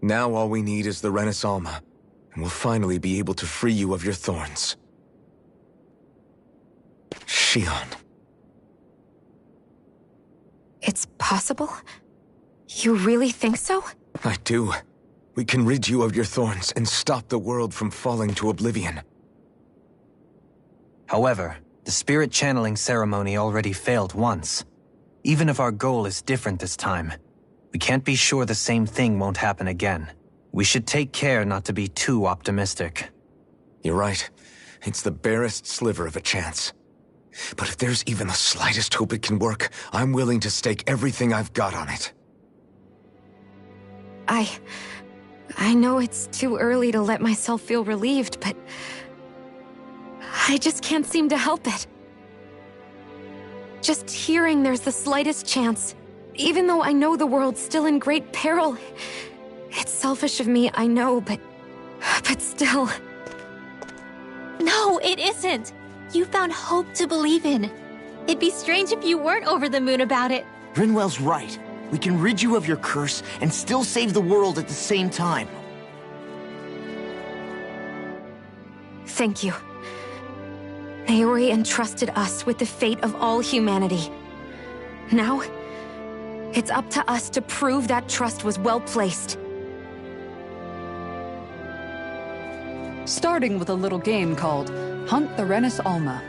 Now all we need is the Renis Alma, and we'll finally be able to free you of your thorns. Xion. It's possible? You really think so? I do. We can rid you of your thorns and stop the world from falling to oblivion. However, the spirit channeling ceremony already failed once. Even if our goal is different this time, we can't be sure the same thing won't happen again. We should take care not to be too optimistic. You're right. It's the barest sliver of a chance. But if there's even the slightest hope it can work, I'm willing to stake everything I've got on it. I know it's too early to let myself feel relieved, but I just can't seem to help it. Just hearing there's the slightest chance, even though I know the world's still in great peril. It's selfish of me, I know, but still. No, it isn't. You found hope to believe in. It'd be strange if you weren't over the moon about it. Rinwell's right. We can rid you of your curse and still save the world at the same time. Thank you. Naori entrusted us with the fate of all humanity. Now, it's up to us to prove that trust was well placed. Starting with a little game called Hunt the Renis Alma.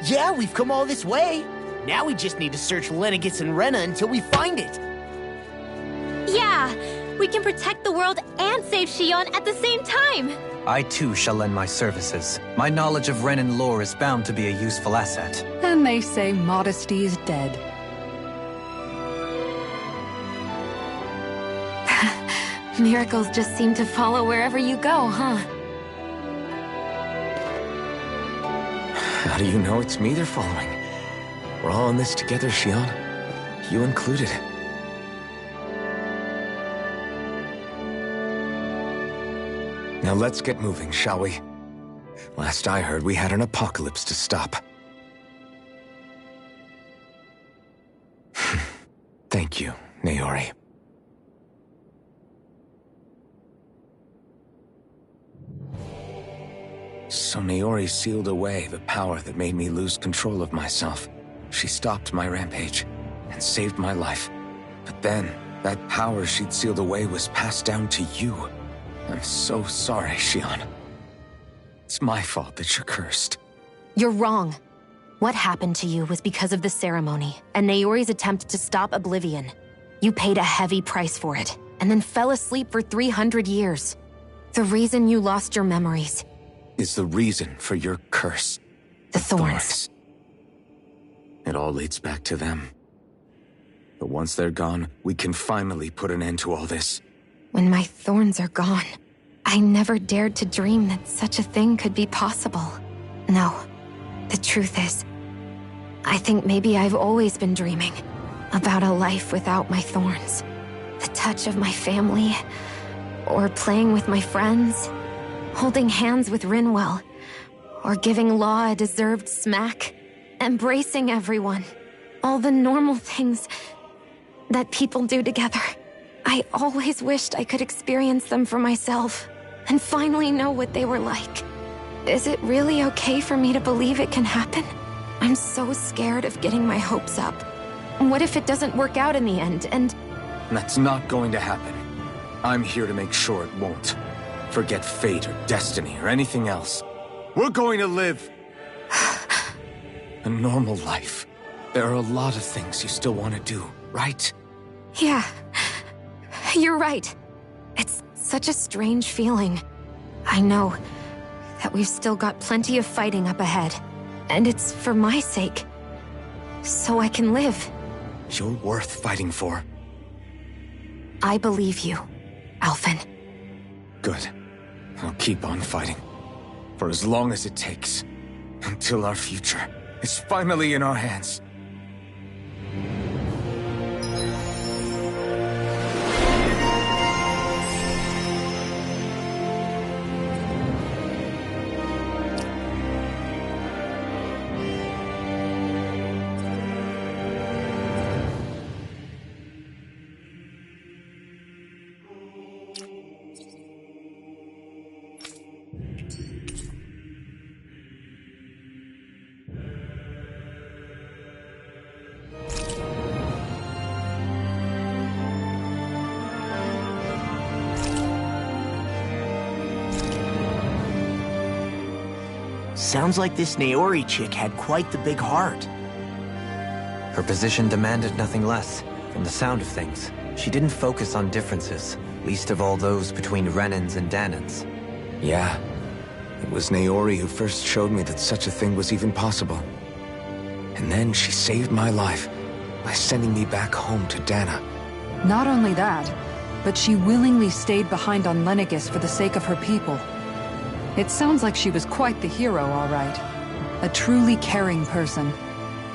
Yeah, we've come all this way. Now we just need to search Lenegis and Rena until we find it. Yeah, we can protect the world and save Xion at the same time. I too shall lend my services. My knowledge of Renan lore is bound to be a useful asset. And they say modesty is dead. Miracles just seem to follow wherever you go, huh? How do you know it's me they're following? We're all in this together, Xion. You included. Now let's get moving, shall we? Last I heard, we had an apocalypse to stop. Thank you, Naori. So Naori sealed away the power that made me lose control of myself. She stopped my rampage and saved my life. But then, that power she'd sealed away was passed down to you. I'm so sorry, Xion. It's my fault that you're cursed. You're wrong. What happened to you was because of the ceremony and Naori's attempt to stop Oblivion. You paid a heavy price for it, and then fell asleep for 300 years. The reason you lost your memories is the reason for your curse. The thorns. It all leads back to them. But once they're gone, we can finally put an end to all this. When my thorns are gone, I never dared to dream that such a thing could be possible. No, the truth is, I think maybe I've always been dreaming about a life without my thorns. The touch of my family, or playing with my friends, holding hands with Rinwell, or giving Law a deserved smack, embracing everyone. All the normal things that people do together. I always wished I could experience them for myself, and finally know what they were like. Is it really okay for me to believe it can happen? I'm so scared of getting my hopes up. What if it doesn't work out in the end, and... That's not going to happen. I'm here to make sure it won't. Forget fate or destiny or anything else. We're going to live a normal life. There are a lot of things you still want to do, right? Yeah, you're right. It's such a strange feeling. I know that we've still got plenty of fighting up ahead, and it's for my sake, so I can live. You're worth fighting for. I believe you, Alphen. Good. I'll keep on fighting. For as long as it takes. Until our future is finally in our hands. Sounds like this Naori chick had quite the big heart. Her position demanded nothing less. From the sound of things, she didn't focus on differences, least of all those between Renans and Dahnans. Yeah. It was Naori who first showed me that such a thing was even possible. And then she saved my life by sending me back home to Dahna. Not only that, but she willingly stayed behind on Lenegis for the sake of her people. It sounds like she was quite the hero, all right. A truly caring person.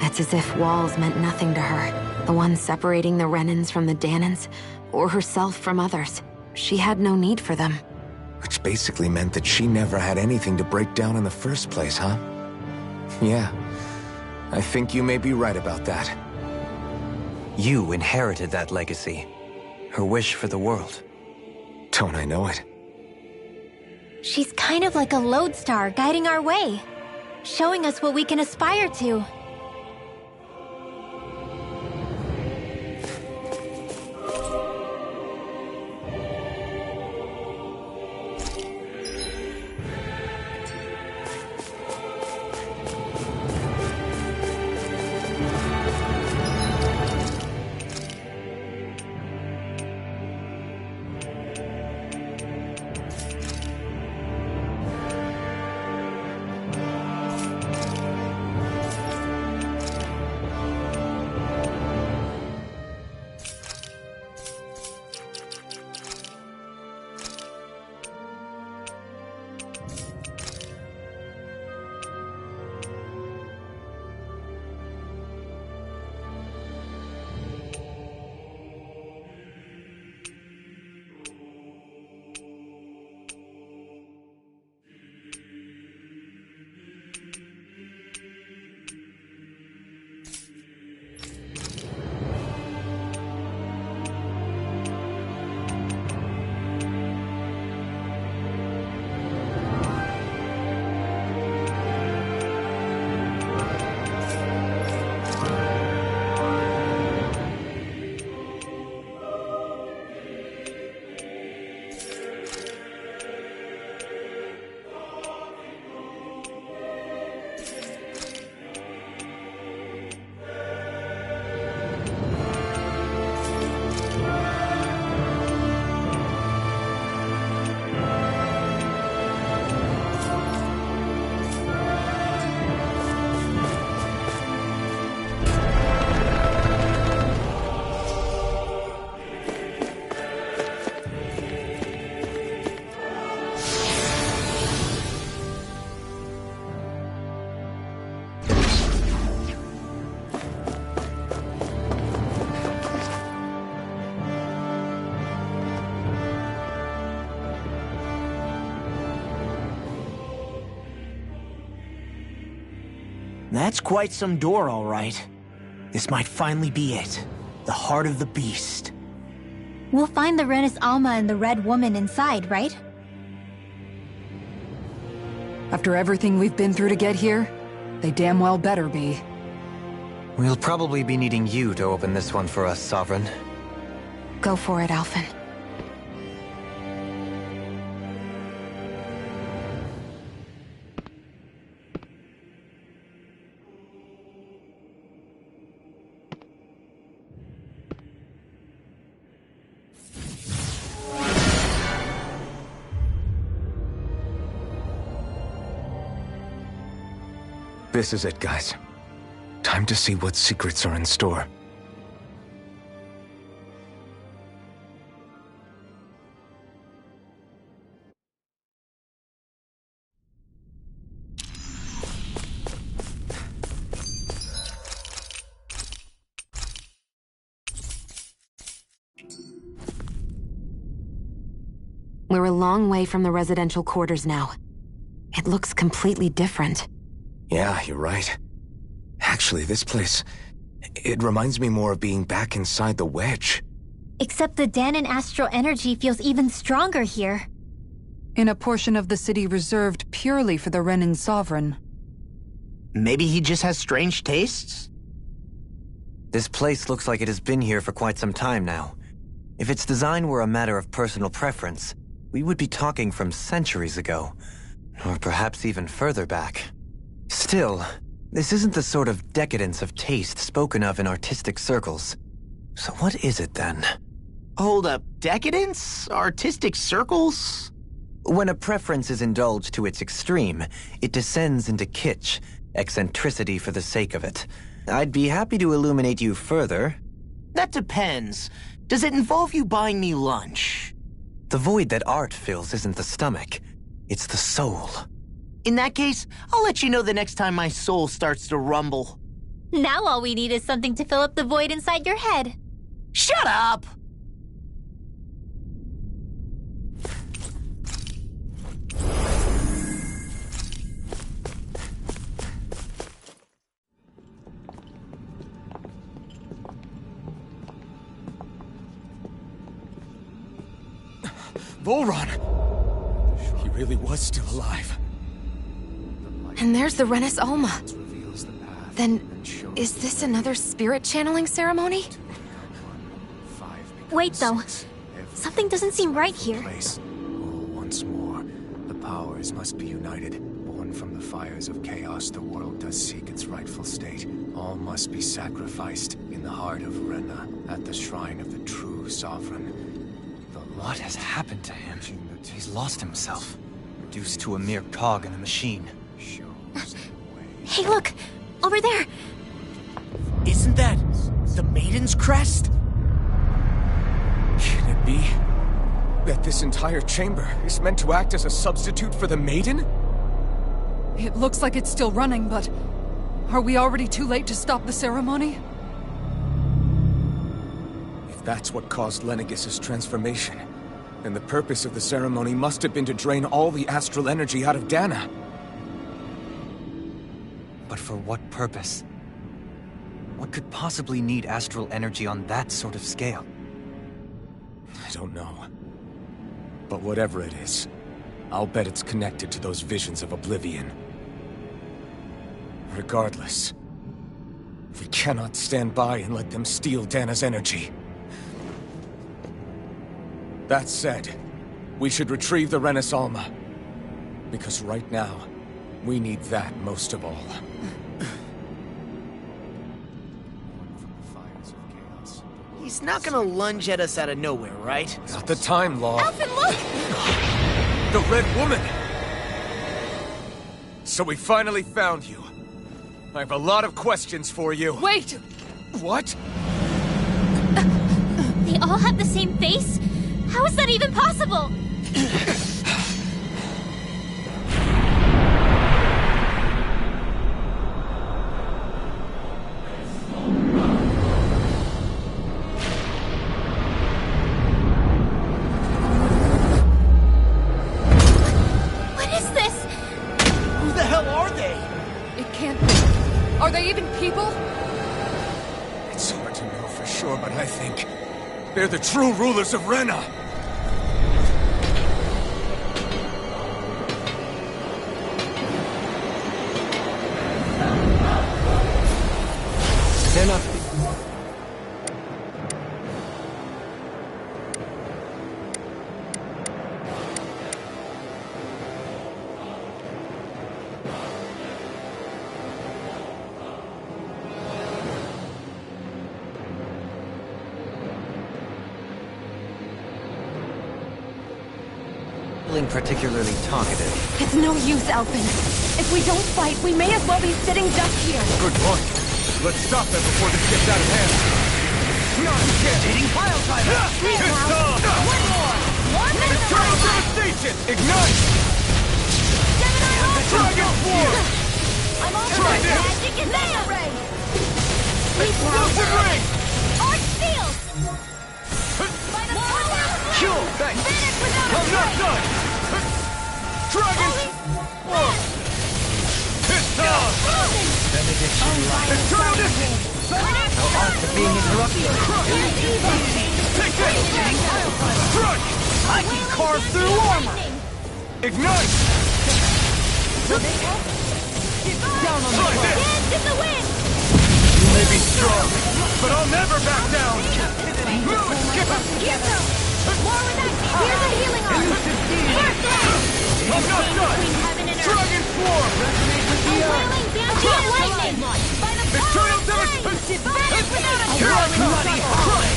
It's as if walls meant nothing to her. The one separating the Renans from the Dahnans, or herself from others. She had no need for them. Which basically meant that she never had anything to break down in the first place, huh? Yeah. I think you may be right about that. You inherited that legacy. Her wish for the world. Don't I know it? She's kind of like a lodestar guiding our way, showing us what we can aspire to. That's quite some door, all right. This might finally be it. The heart of the beast. We'll find the Renis Alma and the Red Woman inside, right? After everything we've been through to get here, they damn well better be. We'll probably be needing you to open this one for us, Sovereign. Go for it, Alphen. This is it, guys. Time to see what secrets are in store. We're a long way from the residential quarters now. It looks completely different. Yeah, you're right. Actually, this place... it reminds me more of being back inside the Wedge. Except the Dahnan astral energy feels even stronger here. In a portion of the city reserved purely for the Renin Sovereign. Maybe he just has strange tastes? This place looks like it has been here for quite some time now. If its design were a matter of personal preference, we would be talking from centuries ago. Or perhaps even further back. Still, this isn't the sort of decadence of taste spoken of in artistic circles. So what is it then? Hold up, decadence? Artistic circles? When a preference is indulged to its extreme, it descends into kitsch, eccentricity for the sake of it. I'd be happy to illuminate you further. That depends. Does it involve you buying me lunch? The void that art fills isn't the stomach, it's the soul. In that case, I'll let you know the next time my soul starts to rumble. Now all we need is something to fill up the void inside your head. Shut up! Volron! He really was still alive. And there's the Renis Alma. Then, is this another spirit channeling ceremony? Wait, though. Something doesn't seem right here. Once more, the powers must be united. Born from the fires of chaos, the world does seek its rightful state. All must be sacrificed in the heart of Rena, at the shrine of the true sovereign. What has happened to him? He's lost himself, reduced to a mere cog in the machine. Hey, look! Over there! Isn't that the Maiden's crest? Can it be that this entire chamber is meant to act as a substitute for the Maiden? It looks like it's still running, but... are we already too late to stop the ceremony? If that's what caused Lenegis' transformation, then the purpose of the ceremony must have been to drain all the astral energy out of Dahna. But for what purpose? What could possibly need astral energy on that sort of scale? I don't know. But whatever it is, I'll bet it's connected to those visions of oblivion. Regardless, we cannot stand by and let them steal Dahna's energy. That said, we should retrieve the Renis Alma. Because right now, we need that most of all. He's not gonna lunge at us out of nowhere, right? Not the time, Law. Alphen, look! The Red Woman! So we finally found you. I have a lot of questions for you. Wait! What? They all have the same face? How is that even possible? Who the hell are they? It can't be. They're the true rulers of Rena! They're not... Feeling particularly talkative. It's no use, Alphen. If we don't fight, we may as well be sitting ducks here. Good point. Let's stop them before this gets out of hand. Not again! Eating pile driver! It's on! One more! One Eternal devastation! Ignite! Dragon Swarm! I'm on Try the this! magic is there! Ray! Explosive ring! Arch field! By the power of Kill! Thanks! Finish without a I'm not trace! done! Dragon Swarm! It's on! Benediction light. Eternal distance! No art to being interrupted. Take this! Strike! I can carve through armor! Ignite! Down on the Try floor! this! Dance in the wind! You may be strong, but I'll never back down! Move it, Skipper! More with that! Here's a healing arm! First round! I'm not done! Between heaven and earth! Dragon Swarm! A whirling Banshee of lightning! By the power Eternal of flame! devastation! Vanish without a Here I come! trace! Crush!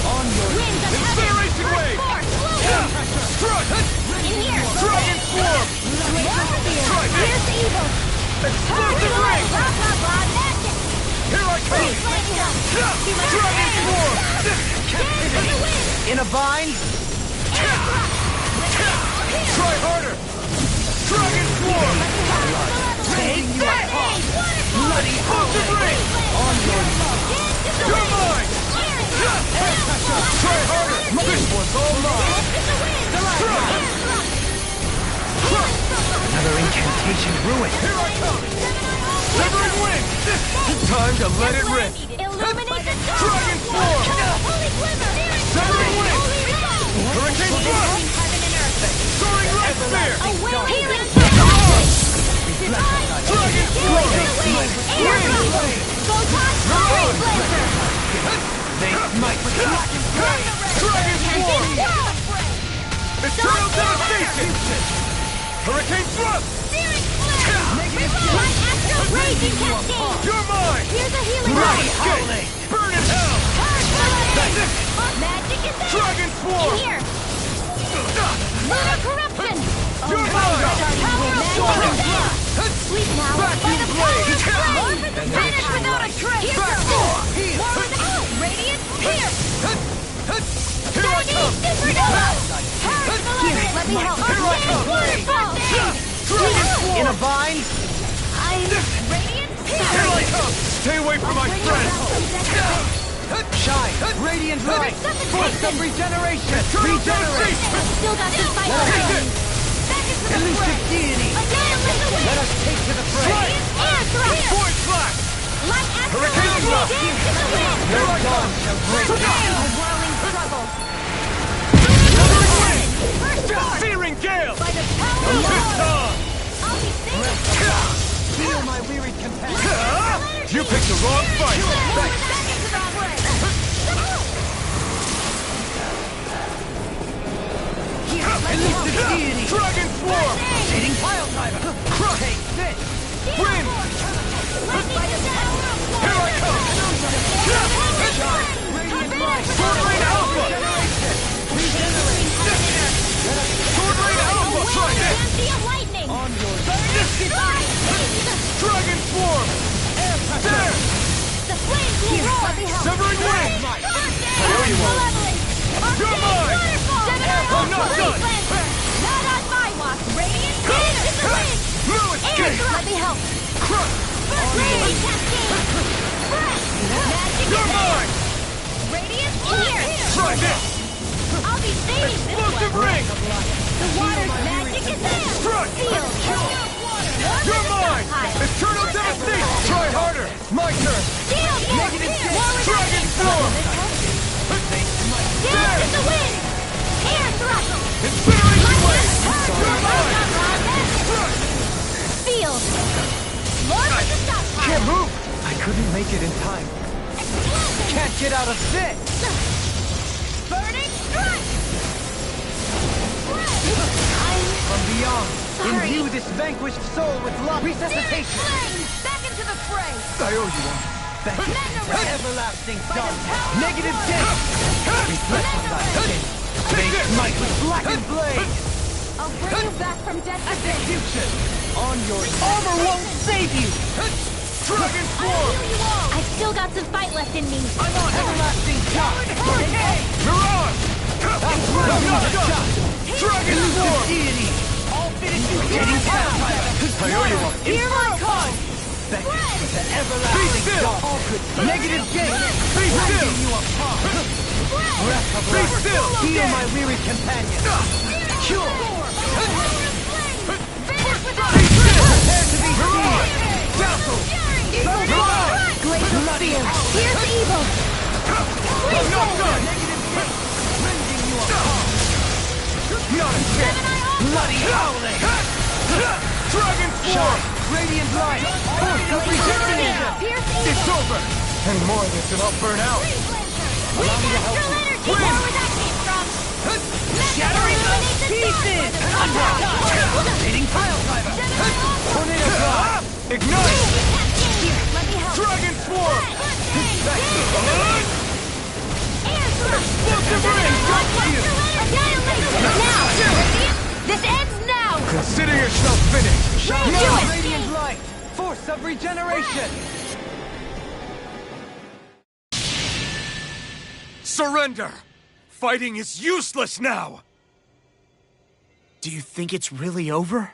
On your... Winds of heaven! Incineration wave! Force! Flow! Strike! In here! Dragon Swarm! Try this! Here's the evil! Explosive ring! Blah, blah, blah, magic! Here I come! Dragon Swarm! Dance in the wind! In a bind? Try harder! Dragon Swarm! Take that! Bloody explosive ring! On your... You're mine! Try harder! This one's all mine! Another incantation ruined. Here I come! Severing wing! Time to let it rip! Illuminate the dark! Dragon Swarm! Holy glimmer! Severing wing! Hurricane Thrust! Heaven and earth! Soaring Red Spear! A healing circle! Divine! Dragon Swarm! Airdrop! Photon Fire Blazer! They smite with blackened flame! Dragon Swarm! Eternal Dark devastation! Hurricane Thrust! Searing Flare! One Astral Raging Cascade! You're mine! Here's a healing Right! arm! Escape! Burn in hell! That's it! Magic is there! Dragon Swarm! In here! Lunar Corruption! You're mine! Power of Sword! Sleep now! By the power of flame! Finish without a trace! More without! Radiant Pierce! Here I come! Supernova! Here, let me help! Here I come! Waterfall! Dragon Swarm! In a bind? Radiant Pierce! Here I come! Stay away from my friend! Shine! Radiant light! Force of regeneration! Regenerate! Still got this fight Take it! Back into the Elusive fray! deity! Annihilate the Let wind! us take to the fray! Radiant Air Thrust! Void Slash! Light Astral Hurricane Rage! Thrust! Dance in the wind! Here I Dawn come! shall break A down! whirling struggle! Severing wing! First force! Searing Gale! By the power of It's Lord! on! I'll be safe! Feel my wearied companion! You picked the wrong fight! Back into the fray! Here, let me help! Elusive deity! Dragon Swarm! Eating pile driver! Take this! Win! Let me do the power of Lord! Here I come! Radiant light! Sword Rain Alpha! Sword Rain Alpha! Try this! Banshee of lightning! On your... Dragon Swarm! There! The flames will roar! Let me help! Severing wing! There you are! You're mine! I'm not done! Not on my watch! Radiant dance in the wind! Blue escape! Let me help! Crush! Radiant cascade! Breath! Magic You're is there! mine! Radiant in here! Try this! I'll be saving this Explosive one! ring! The water's magic is there! Strike! Field! You're mine! Eternal devastation! Try harder! My turn! Shield! Negative 6! Dragon Swarm! in the wind! Air thrust! Incineration wave! Field! Lord of the stockpile! Can't move! I couldn't make it in time. Can't get out of this! Burning strike! From beyond, imbue this vanquished soul with love. Resuscitation! Back into the fray! I owe you one. Thank you. Everlasting sun. Negative date. Reflect on thy skin. Make smite with blackened blade. I'll bring you back from death to death! Execution! On your armor won't save you! Dragon Swarm! I've still got some fight left in me. I'm on everlasting shot! Mirage! Dragon Swarm! Deity! All fitted to getting down! I owe you one. Here I come! Back to everlasting shot! All good. Negative gate! Be still! You apart! Breath of life! Be still! Heal my weary companion! Cure! Prepare to be seen! Dazzle! Glacial Spear! Here's evil! Not done! Negative gate! Rending you apart! Not a chance! Bloody howling! Dragon Swarm! Radiant light! Force of regeneration! It's over! And more of this and I'll burn out! Allow me to help you! Win! Shattering the pieces! Rotating pile driver! Tornado drive! Ignite! Dragon Swarm! Explosive ring! Now! This ends now! Consider yourself finished! Do it! Radiant light! Force of regeneration! Surrender! Fighting is useless now! Do you think it's really over?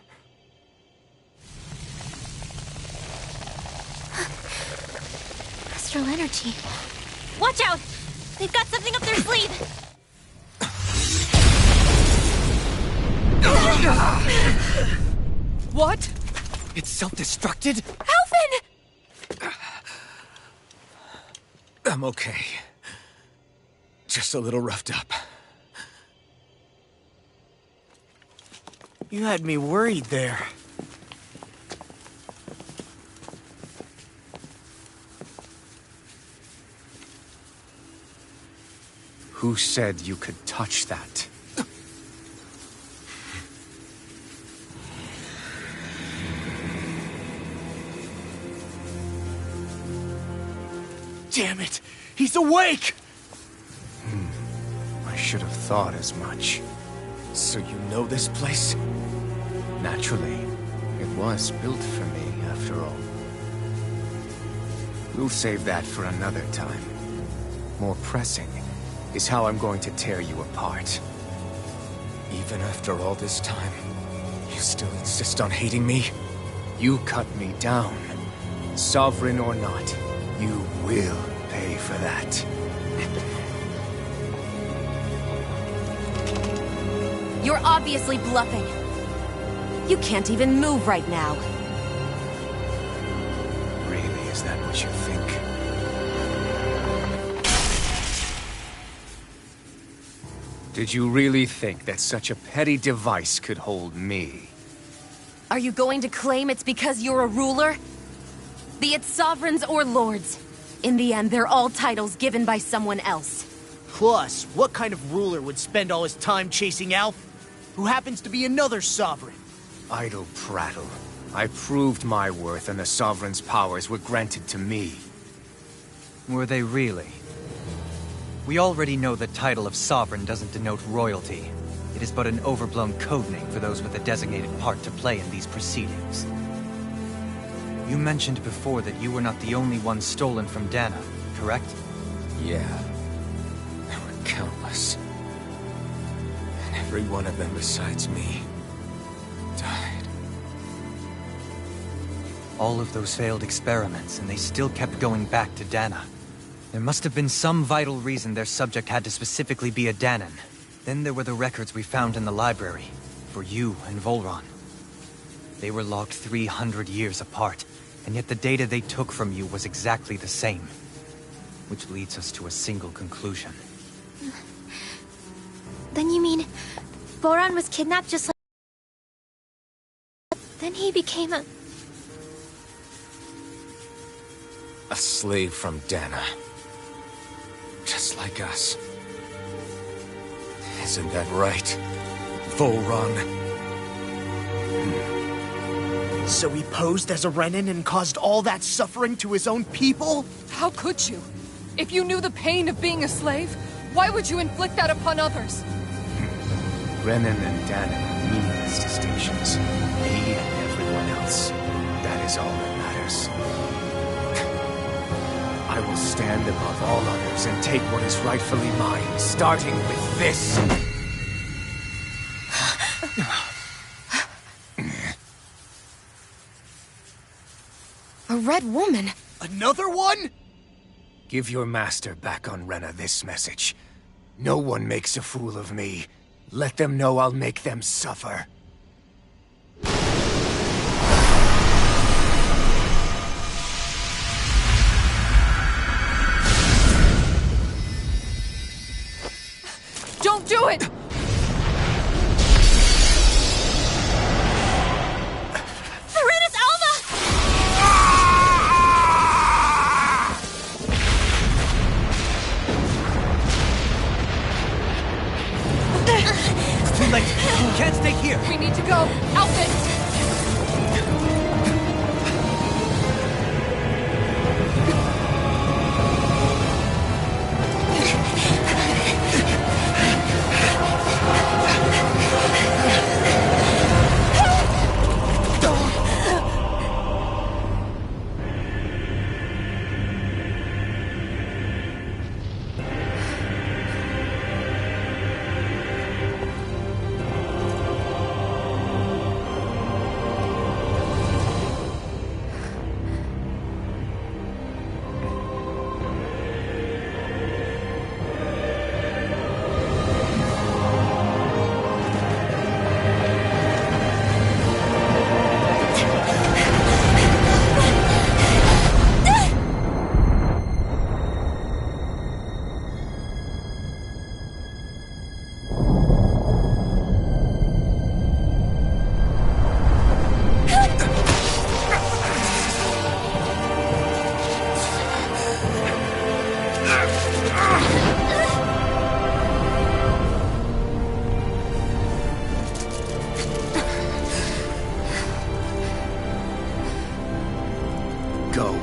Astral energy. Watch out! They've got something up their sleeve! What? It's self-destructed? Alphen! I'm okay. Just a little roughed up. You had me worried there. Who said you could touch that? Damn it! He's awake! I should have thought as much. So you know this place? Naturally. It was built for me, after all. We'll save that for another time. More pressing is how I'm going to tear you apart. Even after all this time, you still insist on hating me? You cut me down. Sovereign or not, you will pay for that. You're obviously bluffing. You can't even move right now. Really, is that what you think? Did you really think that such a petty device could hold me? Are you going to claim it's because you're a ruler? Be it sovereigns or lords. In the end, they're all titles given by someone else. Plus, what kind of ruler would spend all his time chasing Alph, who happens to be another sovereign? Idle prattle. I proved my worth and the Sovereign's powers were granted to me. Were they really? We already know the title of Sovereign doesn't denote royalty. It is but an overblown codename for those with a designated part to play in these proceedings. You mentioned before that you were not the only one stolen from Dana, correct? Yeah. There were countless. And every one of them besides me died. All of those failed experiments, and they still kept going back to Dana. There must have been some vital reason their subject had to specifically be a Danan. Then there were the records we found in the library, for you and Volron. They were logged 300 years apart, and yet the data they took from you was exactly the same. Which leads us to a single conclusion. Then you mean Voron was kidnapped just like... Then he became a slave from Dana. Just like us. Isn't that right, Voron? So he posed as a Renan and caused all that suffering to his own people? How could you? If you knew the pain of being a slave, why would you inflict that upon others? Renan and Dana are meaningless distinctions. Me and everyone else. That is all that matters. I will stand above all others and take what is rightfully mine, starting with this. A red woman? Another one? Give your master back on Rena this message. No one makes a fool of me. Let them know I'll make them suffer. Don't do it! Serenus Alma! It's too late. You can't stay here. We need to go. Outfit! Go.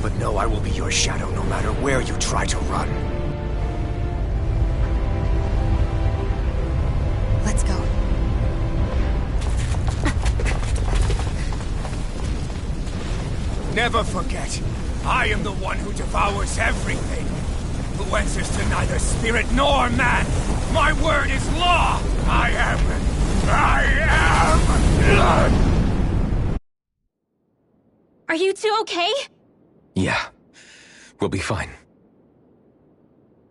But know I will be your shadow no matter where you try to run. Let's go. Never forget, I am the one who devours everything. Who answers to neither spirit nor man. My word is law. I am... Are you two okay? Yeah. We'll be fine.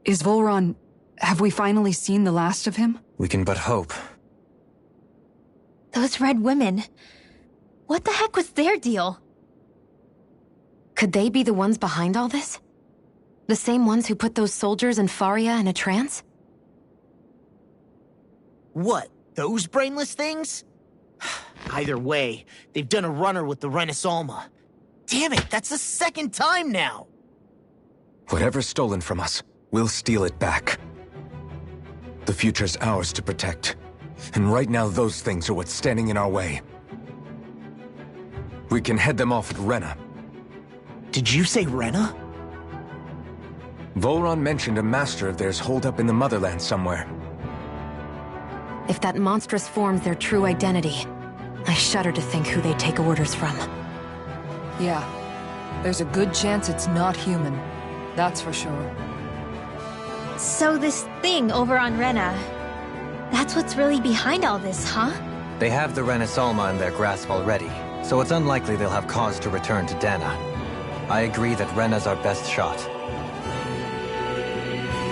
Is Voron... Have we finally seen the last of him? We can but hope. Those red women. What the heck was their deal? Could they be the ones behind all this? The same ones who put those soldiers in Faria in a trance? What? Those brainless things? Either way, they've done a runner with the Renis Alma. Damn it, that's the second time now! Whatever's stolen from us, we'll steal it back. The future's ours to protect. And right now those things are what's standing in our way. We can head them off at Rena. Did you say Rena? Voron mentioned a master of theirs holed up in the motherland somewhere. If that monstrous form's their true identity, I shudder to think who they take orders from. Yeah. There's a good chance it's not human. That's for sure. So this thing over on Rena, that's what's really behind all this, huh? They have the Renis Alma in their grasp already, so it's unlikely they'll have cause to return to Dana. I agree that Rena's our best shot.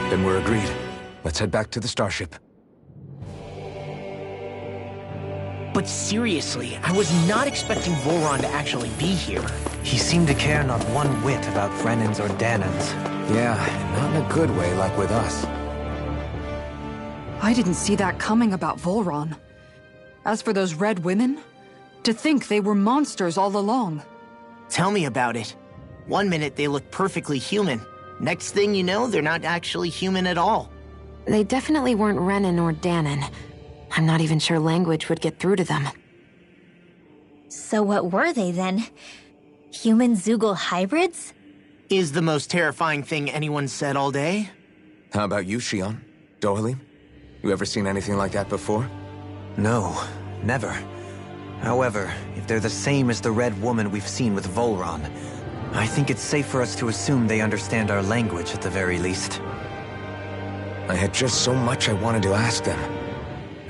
Then we're agreed. Let's head back to the starship. But seriously, I was not expecting Voron to actually be here. He seemed to care not one whit about Renans or Danans. Yeah, and not in a good way like with us. I didn't see that coming about Volron. As for those red women, to think they were monsters all along. Tell me about it. One minute they look perfectly human. Next thing you know, they're not actually human at all. They definitely weren't Renan or Dahnan. I'm not even sure language would get through to them. So what were they then? Human Zeugal hybrids? Is the most terrifying thing anyone said all day. How about you, Shionne? Dohalim? You ever seen anything like that before? No, never. However, if they're the same as the Red Woman we've seen with Volron, I think it's safe for us to assume they understand our language at the very least. I had just so much I wanted to ask them.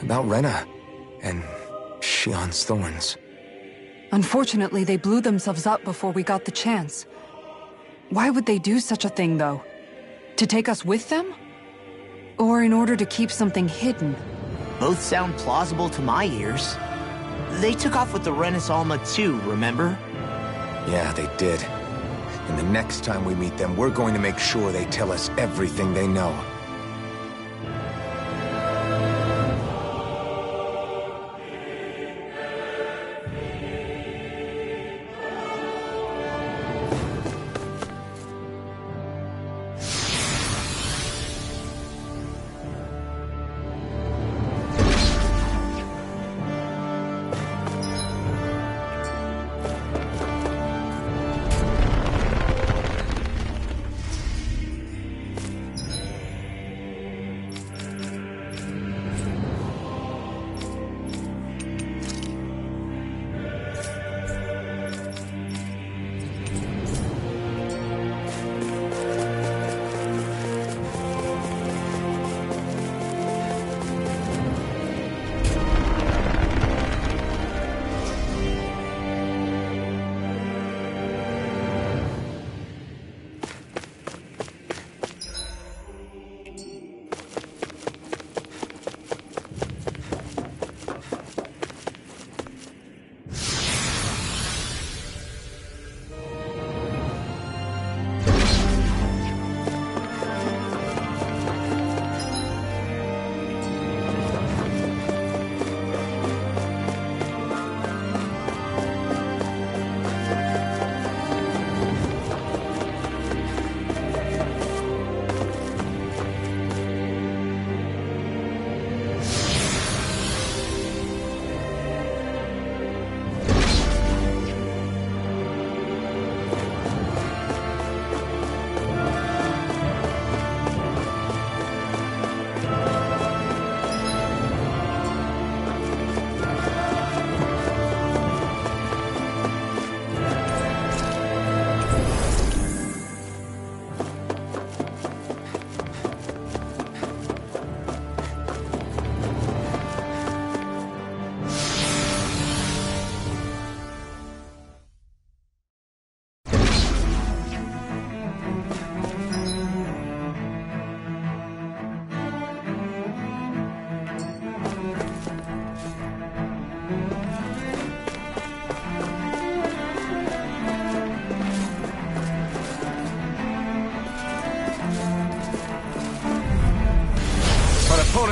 About Rena, and Shionne's thorns. Unfortunately, they blew themselves up before we got the chance. Why would they do such a thing, though? To take us with them? Or in order to keep something hidden? Both sound plausible to my ears. They took off with the Renis Alma too, remember? Yeah, they did. And the next time we meet them, we're going to make sure they tell us everything they know.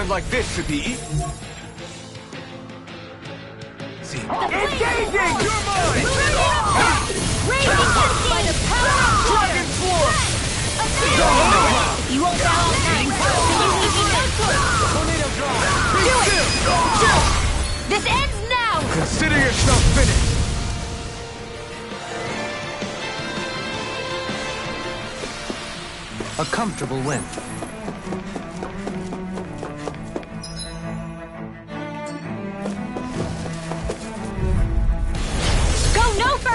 Like this should be eaten. See. Engaging! You're mine! By the power of Dragon Swarm! You won't bow now. Tornado Drive! Do it! This ends now! Consider yourself finished! A comfortable win.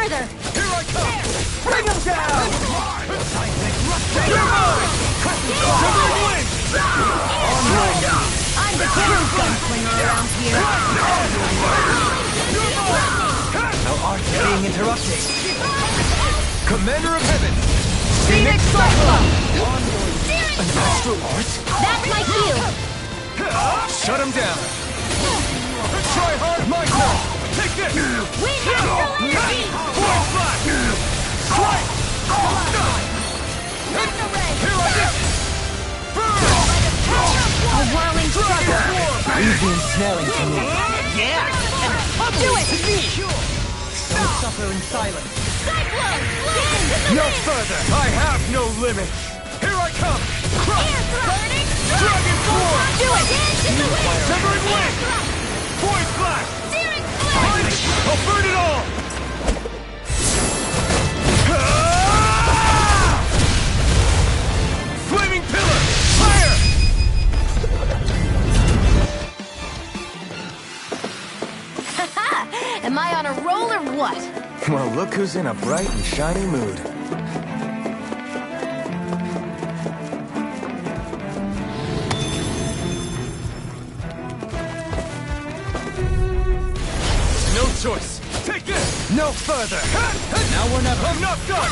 Here I come! Bring him down! You're mine! I'm the true gunslinger around here. Our art's being interrupted. Commander of Heaven! Phoenix Cyclone! An astral art? That's my cue! Shut him down! Try hard, my call! Take this! Wind astral energy! Force flash! Strike! Lightning ray! Here I am! By the power of A whirling struggle! Easy ensnaring to me. Yeah! Do it! To me! Don't suffer in silence. No further! I have no limit! Here I come! Dragon Form! Do it! Severing Wind! Void Blast! I'll burn it all! Flaming Pillar! Fire! Am I on a roll or what? Well, look who's in a bright and shiny mood. No choice! Take this! No further! Now or never! I'm not done!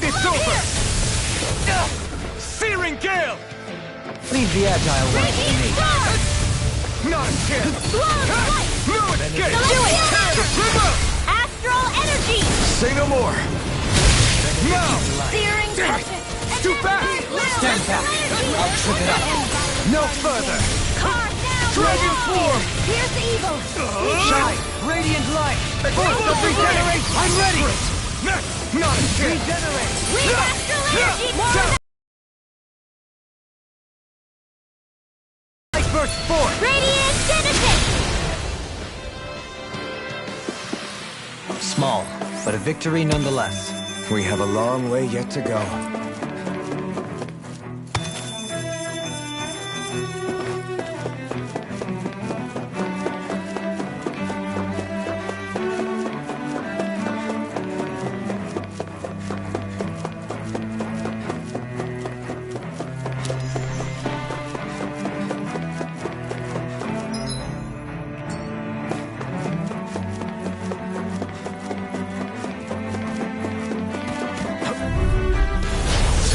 It's over! Searing Gale! Leave the agile one to me. Not a chance! No escape! Do it! Remote! Astral energy! Say no more! Now! Searing tempest! Too fast! Stand back. I'll trip it up. No further! Carve down! Dragon Form! Here's evil! Shine! Radiant light! Force of regeneration! I'm ready! Not a chance! Regenerate! Astral energy! More Light burst forth! Radiant Genesis! Small, but a victory nonetheless. We have a long way yet to go.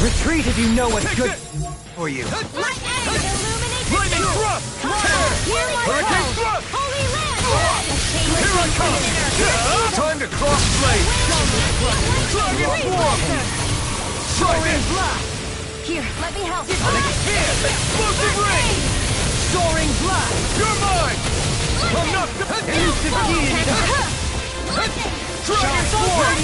Retreat if you know what's good for you. Lightning Thrust! Hurricane Thrust! Here I come! Time to cross blade! Dragon Form! Soaring Blast! Here, let me help. Explosive Ring! Soaring blast! You're mine! I'm not Elusive deity! Dragon Form!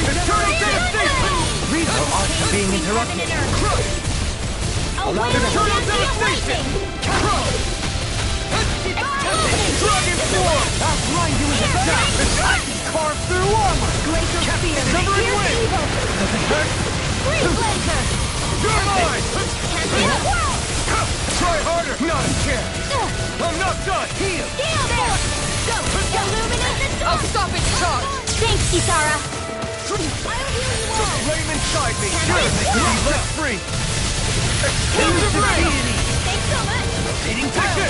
Eternal Devastation! Reason art to being interrupted. Allow me to Eternal Devastation! Dragon Form! I'll blind you with a dart! Carve through armor! Glacier Spear! Severing Wind! Does it hurt? Freeze Glacier! You're mine! Try harder! Not a chance! I'm not done! Heal! Heal there! Go! Illuminate the storm! I'll stop its charge! Thanks, Kisara! The flame inside me! Good! Be left free! Explosive Ring! Thanks so much! Rotating Take this!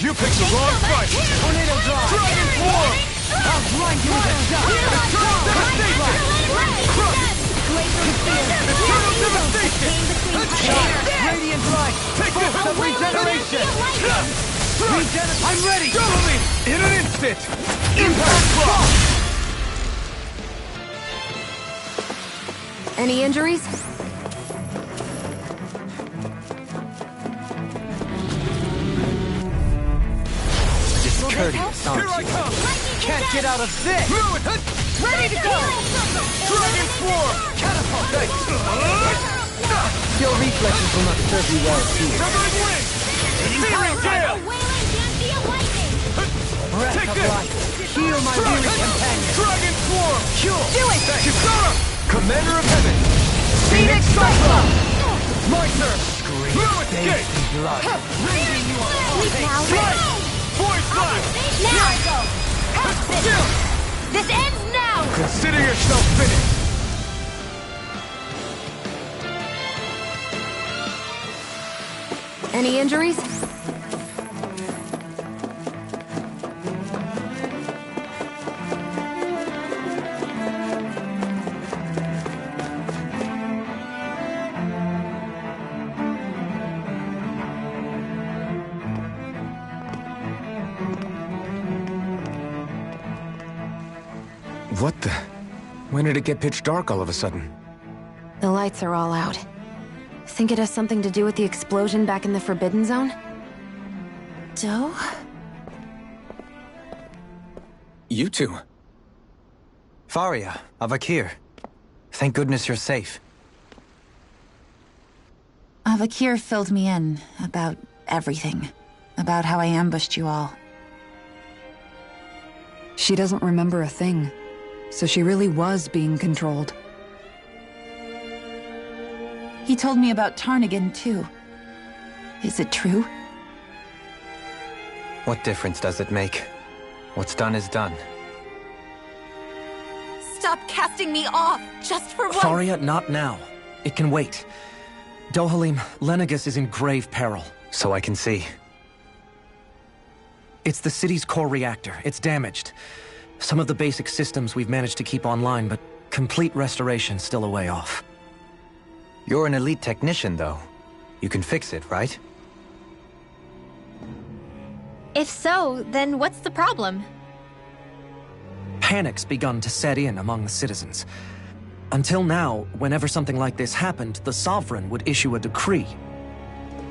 You picked the wrong fight! Tornado drive! Dragon Form! I'll blind you with a dart! Eternal Devastation! Glacier Spear! Eternal Devastation! Radiant light! Take this! Force of regeneration! I'm ready! Double me! In an instant! Impact Block! Any injuries? Discourteous, aren't Here I you? come! Can't get out of this! Ready to go! Dragon Form! Catapult! Your reflexes will not serve you well here. Severing Wind! Searing Gale! Breath Take of this! life! Heal my weary companion! Dragon Form! Cure! Do it! Kisara! Commander of Heaven! Phoenix Cyclone! My turn! No escape! Blood! Raising you Now! Void Blast! Now! Still! This ends now! Consider yourself finished! Any injuries? What the? When did it get pitch dark all of a sudden? The lights are all out. Think it has something to do with the explosion back in the Forbidden Zone? Do? You two. Faria, Avakir. Thank goodness you're safe. Avakir filled me in about everything. About how I ambushed you all. She doesn't remember a thing, so she really was being controlled. He told me about Tarnagin, too. Is it true? What difference does it make? What's done is done. Stop casting me off, just for once! Faria, not now. It can wait. Dohalim, Lenegis is in grave peril. So I can see. It's the city's core reactor. It's damaged. Some of the basic systems we've managed to keep online, but complete restoration's still a way off. You're an elite technician, though. You can fix it, right? If so, then what's the problem? Panic's begun to set in among the citizens. Until now, whenever something like this happened, the Sovereign would issue a decree.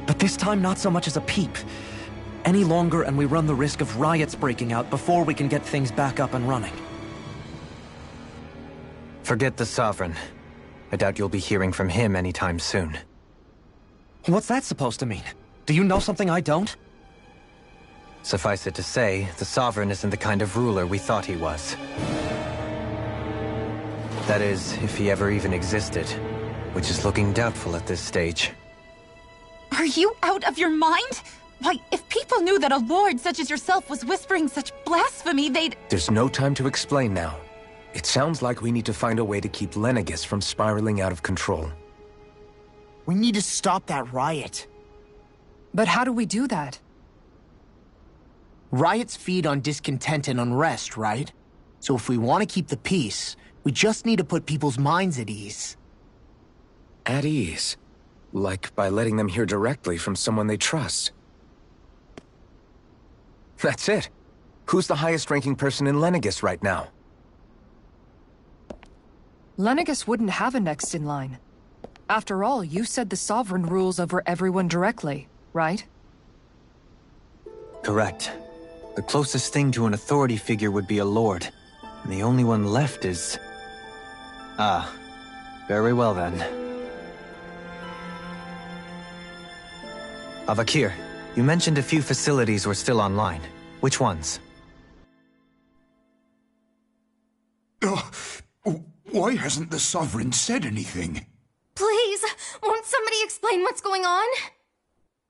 But this time, not so much as a peep. Any longer, and we run the risk of riots breaking out before we can get things back up and running. Forget the Sovereign. I doubt you'll be hearing from him anytime soon. What's that supposed to mean? Do you know something I don't? Suffice it to say, the Sovereign isn't the kind of ruler we thought he was. That is, if he ever even existed, which is looking doubtful at this stage. Are you out of your mind? Why, if people knew that a lord such as yourself was whispering such blasphemy, they'd— There's no time to explain now. It sounds like we need to find a way to keep Lenegis from spiraling out of control. We need to stop that riot. But how do we do that? Riots feed on discontent and unrest, right? So if we want to keep the peace, we just need to put people's minds at ease. At ease? Like by letting them hear directly from someone they trust. That's it. Who's the highest-ranking person in Lenegis right now? Lenegis wouldn't have a next in line. After all, you said the Sovereign rules over everyone directly, right? Correct. The closest thing to an authority figure would be a lord, and the only one left is... Ah, very well then. Avakir, you mentioned a few facilities were still online. Which ones? Why hasn't the Sovereign said anything? Please, won't somebody explain what's going on?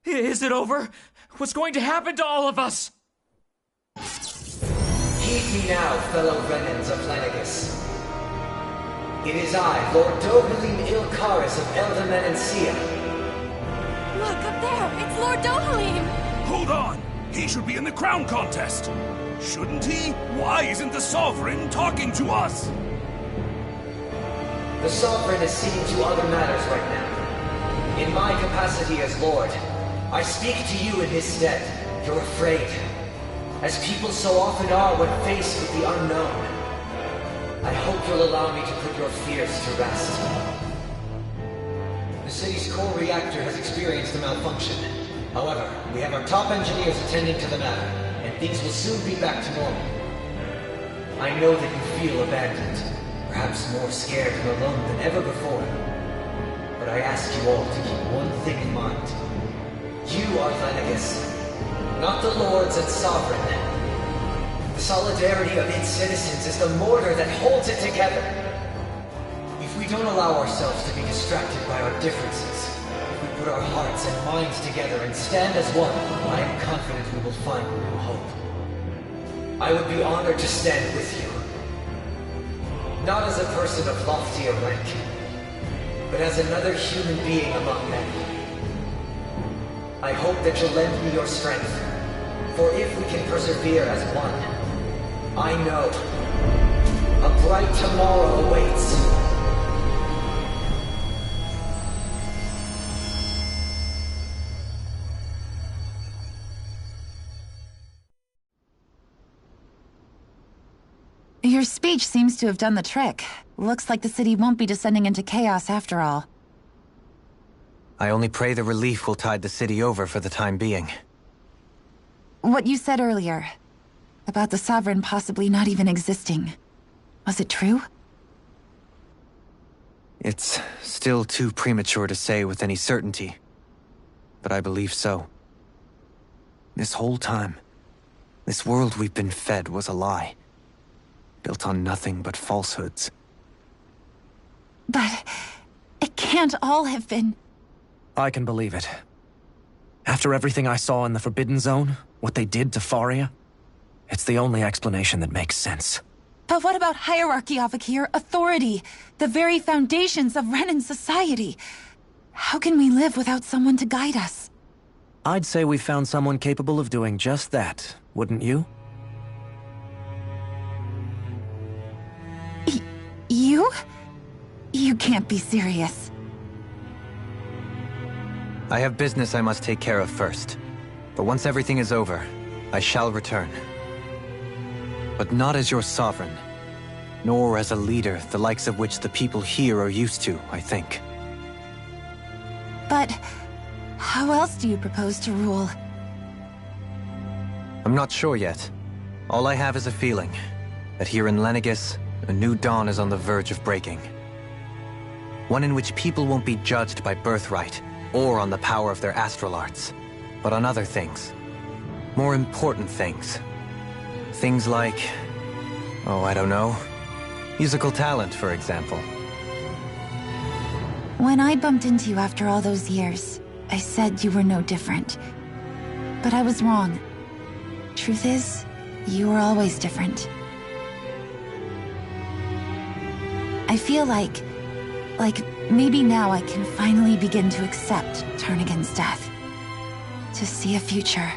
Is it over? What's going to happen to all of us? Heed me now, fellow Renans of Lenegis. It is I, Lord Dohalim Ilkaris of Eldaman and Sia. Look, up there! It's Lord Dohalim! Hold on! He should be in the crown contest! Shouldn't he? Why isn't the Sovereign talking to us? The Sovereign is seeing to other matters right now. In my capacity as Lord, I speak to you in his stead. You're afraid, as people so often are when faced with the unknown. I hope you'll allow me to put your fears to rest. The city's core reactor has experienced a malfunction. However, we have our top engineers attending to the matter, and things will soon be back to normal. I know that you feel abandoned, perhaps more scared and alone than ever before. But I ask you all to keep one thing in mind. You are Lenegis, not the Lords and Sovereign. The solidarity of its citizens is the mortar that holds it together. If we don't allow ourselves to be distracted by our differences, if we put our hearts and minds together and stand as one, I am confident we will find new hope. I would be honored to stand with you. Not as a person of loftier rank, but as another human being among many. I hope that you'll lend me your strength, for if we can persevere as one, I know a bright tomorrow awaits. Your speech seems to have done the trick. Looks like the city won't be descending into chaos after all. I only pray the relief will tide the city over for the time being. What you said earlier, about the Sovereign possibly not even existing, was it true? It's still too premature to say with any certainty, but I believe so. This whole time, this world we've been fed was a lie, built on nothing but falsehoods. But it can't all have been... I can believe it. After everything I saw in the Forbidden Zone, what they did to Faria, it's the only explanation that makes sense. But what about hierarchy, Avakir? Authority? The very foundations of Renan society? How can we live without someone to guide us? I'd say we found someone capable of doing just that, wouldn't you? You? You can't be serious. I have business I must take care of first. But once everything is over, I shall return. But not as your sovereign, nor as a leader the likes of which the people here are used to, I think. But how else do you propose to rule? I'm not sure yet. All I have is a feeling that here in Lenegis, a new dawn is on the verge of breaking. One in which people won't be judged by birthright or on the power of their astral arts, but on other things. More important things. Things like, oh, I don't know, musical talent, for example. When I bumped into you after all those years, I said you were no different. But I was wrong. Truth is, you were always different. I feel like maybe now I can finally begin to accept Turnagain's death. To see a future.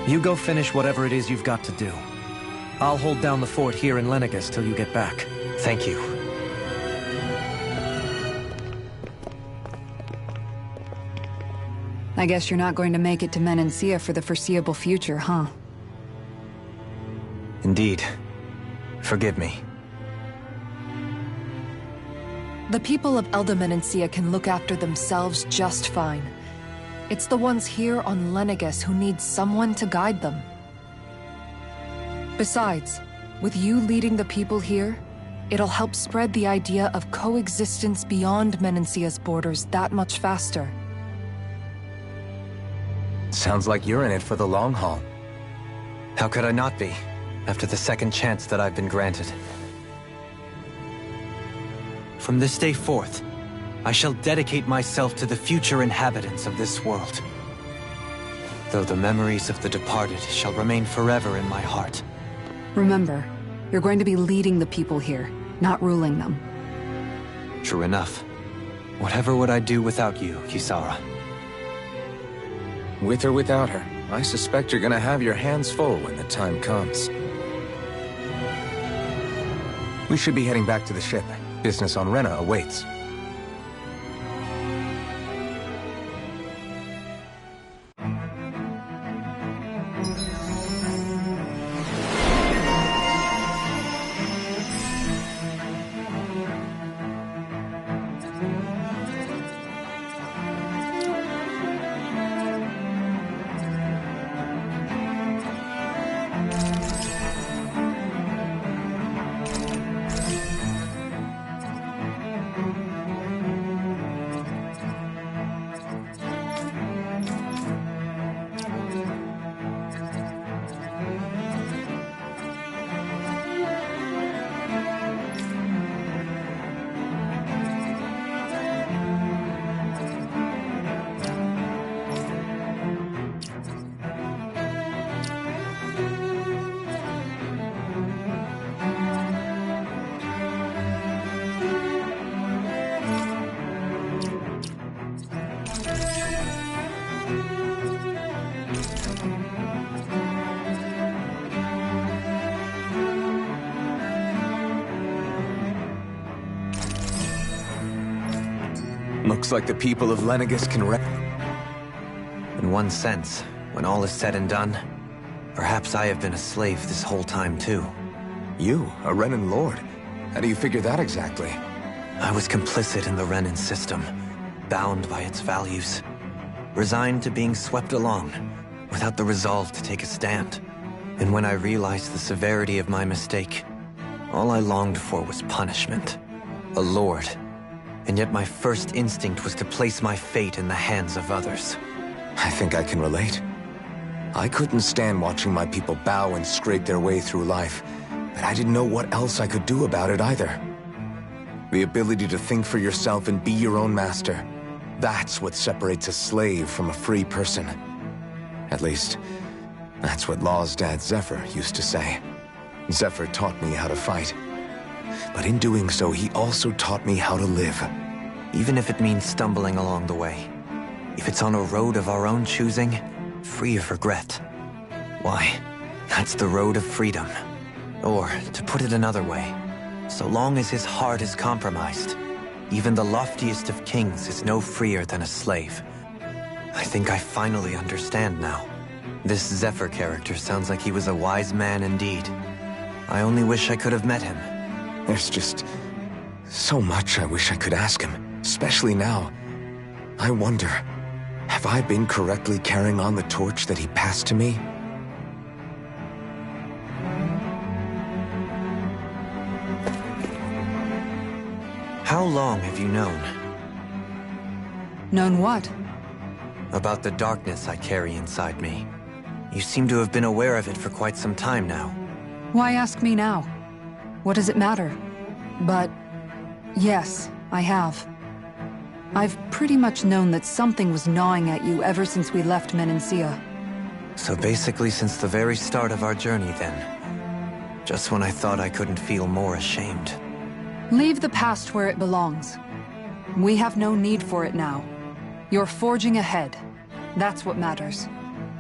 You go finish whatever it is you've got to do. I'll hold down the fort here in Lenegis till you get back. Thank you. I guess you're not going to make it to Menancia for the foreseeable future, huh? Indeed. Forgive me. The people of Elda Menancia can look after themselves just fine. It's the ones here on Lenegis who need someone to guide them. Besides, with you leading the people here, it'll help spread the idea of coexistence beyond Menancia's borders that much faster. Sounds like you're in it for the long haul. How could I not be, after the second chance that I've been granted? From this day forth, I shall dedicate myself to the future inhabitants of this world. Though the memories of the departed shall remain forever in my heart. Remember, you're going to be leading the people here, not ruling them. True enough. Whatever would I do without you, Kisara? With or without her, I suspect you're gonna have your hands full when the time comes. We should be heading back to the ship. Business on Rena awaits. Looks like the people of Lenegis can In one sense, when all is said and done, perhaps I have been a slave this whole time too. You, a Renan Lord? How do you figure that exactly? I was complicit in the Renan system, bound by its values, resigned to being swept along, without the resolve to take a stand. And when I realized the severity of my mistake, all I longed for was punishment. A lord. And yet my first instinct was to place my fate in the hands of others. I think I can relate. I couldn't stand watching my people bow and scrape their way through life, but I didn't know what else I could do about it either. The ability to think for yourself and be your own master, that's what separates a slave from a free person. At least, that's what Law's dad Zephyr used to say. Zephyr taught me how to fight. But in doing so, he also taught me how to live. Even if it means stumbling along the way. If it's on a road of our own choosing, free of regret. Why, that's the road of freedom. Or, to put it another way, so long as his heart is compromised, even the loftiest of kings is no freer than a slave. I think I finally understand now. This Zephyr character sounds like he was a wise man indeed. I only wish I could have met him. There's just so much I wish I could ask him, especially now. I wonder, have I been correctly carrying on the torch that he passed to me? How long have you known? Known what? About the darkness I carry inside me. You seem to have been aware of it for quite some time now. Why ask me now? What does it matter? But yes, I have. I've pretty much known that something was gnawing at you ever since we left Menancia. So basically since the very start of our journey then. Just when I thought I couldn't feel more ashamed. Leave the past where it belongs. We have no need for it now. You're forging ahead. That's what matters.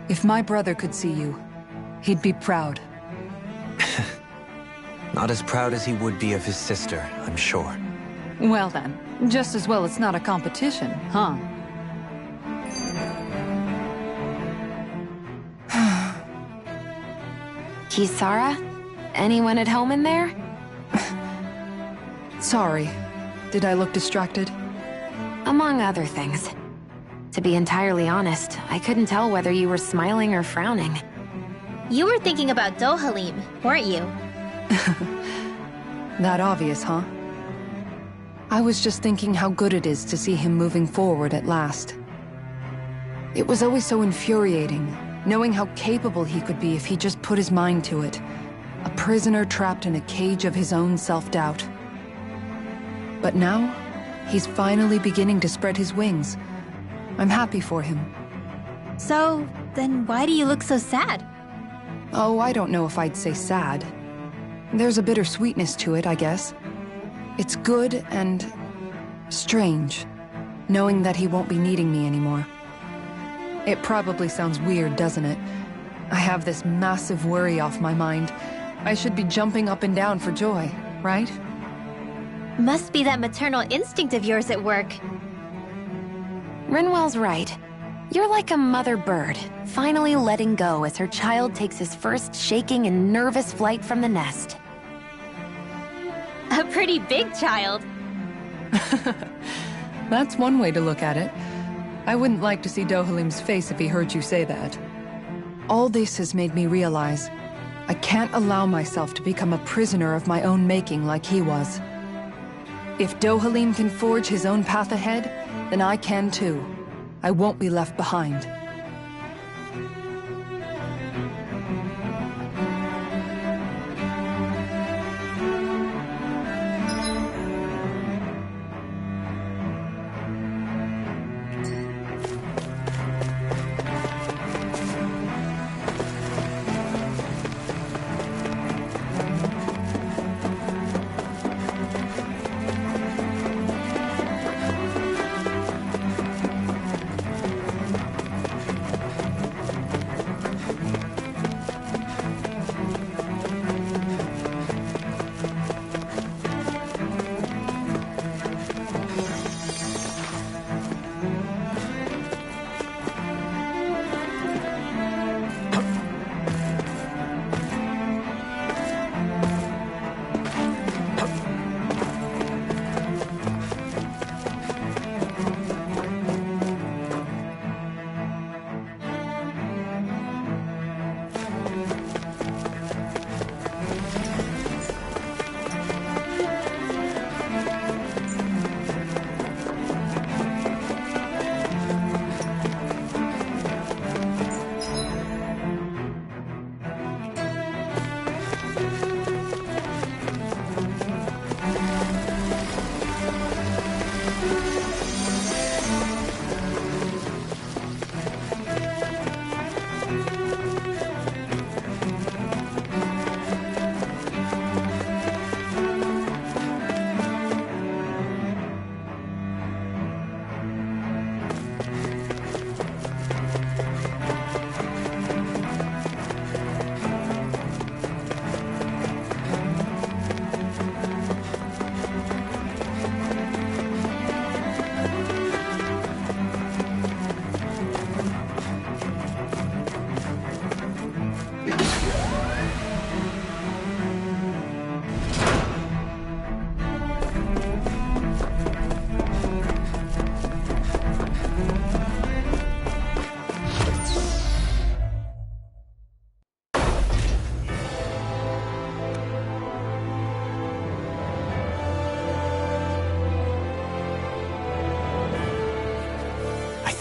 If my brother could see you, he'd be proud. Not as proud as he would be of his sister, I'm sure. Well then, just as well it's not a competition, huh? Kisara? Anyone at home in there? Sorry. Did I look distracted? Among other things. To be entirely honest, I couldn't tell whether you were smiling or frowning. You were thinking about Dohalim, weren't you? That obvious, huh? I was just thinking how good it is to see him moving forward at last. It was always so infuriating, knowing how capable he could be if he just put his mind to it. A prisoner trapped in a cage of his own self-doubt. But now, he's finally beginning to spread his wings. I'm happy for him. So, then why do you look so sad? Oh, I don't know if I'd say sad. There's a bittersweetness to it, I guess. It's good and strange, knowing that he won't be needing me anymore. It probably sounds weird, doesn't it? I have this massive worry off my mind. I should be jumping up and down for joy, right? Must be that maternal instinct of yours at work. Rinwell's right. You're like a mother bird, finally letting go as her child takes his first shaking and nervous flight from the nest. A pretty big child. That's one way to look at it. I wouldn't like to see Dohalim's face if he heard you say that. All this has made me realize I can't allow myself to become a prisoner of my own making like he was. If Dohalim can forge his own path ahead, then I can too. I won't be left behind.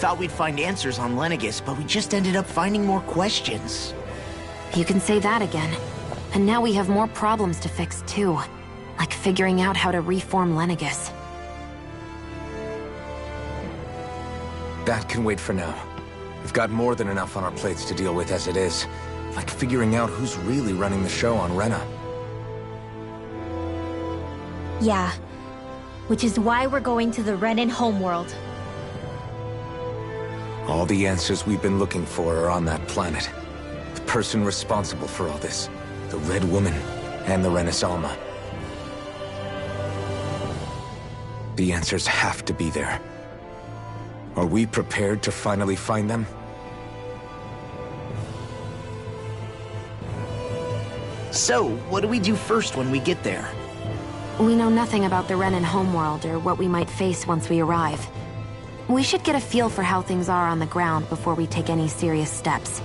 thought we'd find answers on Lenegis, but we just ended up finding more questions. You can say that again. And now we have more problems to fix, too. Like figuring out how to reform Lenegis. That can wait for now. We've got more than enough on our plates to deal with as it is. Like figuring out who's really running the show on Rena. Yeah. Which is why we're going to the Renan homeworld. All the answers we've been looking for are on that planet. The person responsible for all this. The Red Woman and the Renis Alma. The answers have to be there. Are we prepared to finally find them? So, what do we do first when we get there? We know nothing about the Renan homeworld or what we might face once we arrive. We should get a feel for how things are on the ground before we take any serious steps.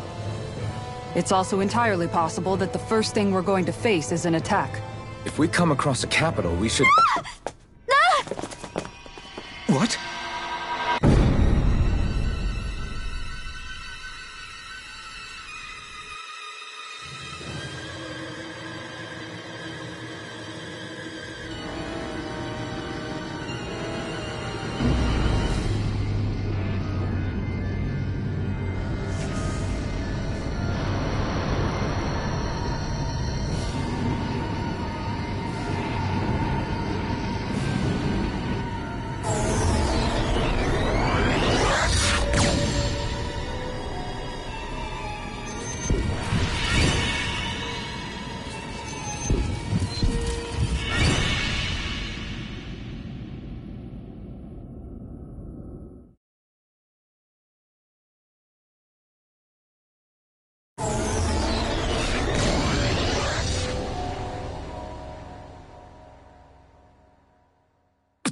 It's also entirely possible that the first thing we're going to face is an attack. If we come across a capital, we should... What?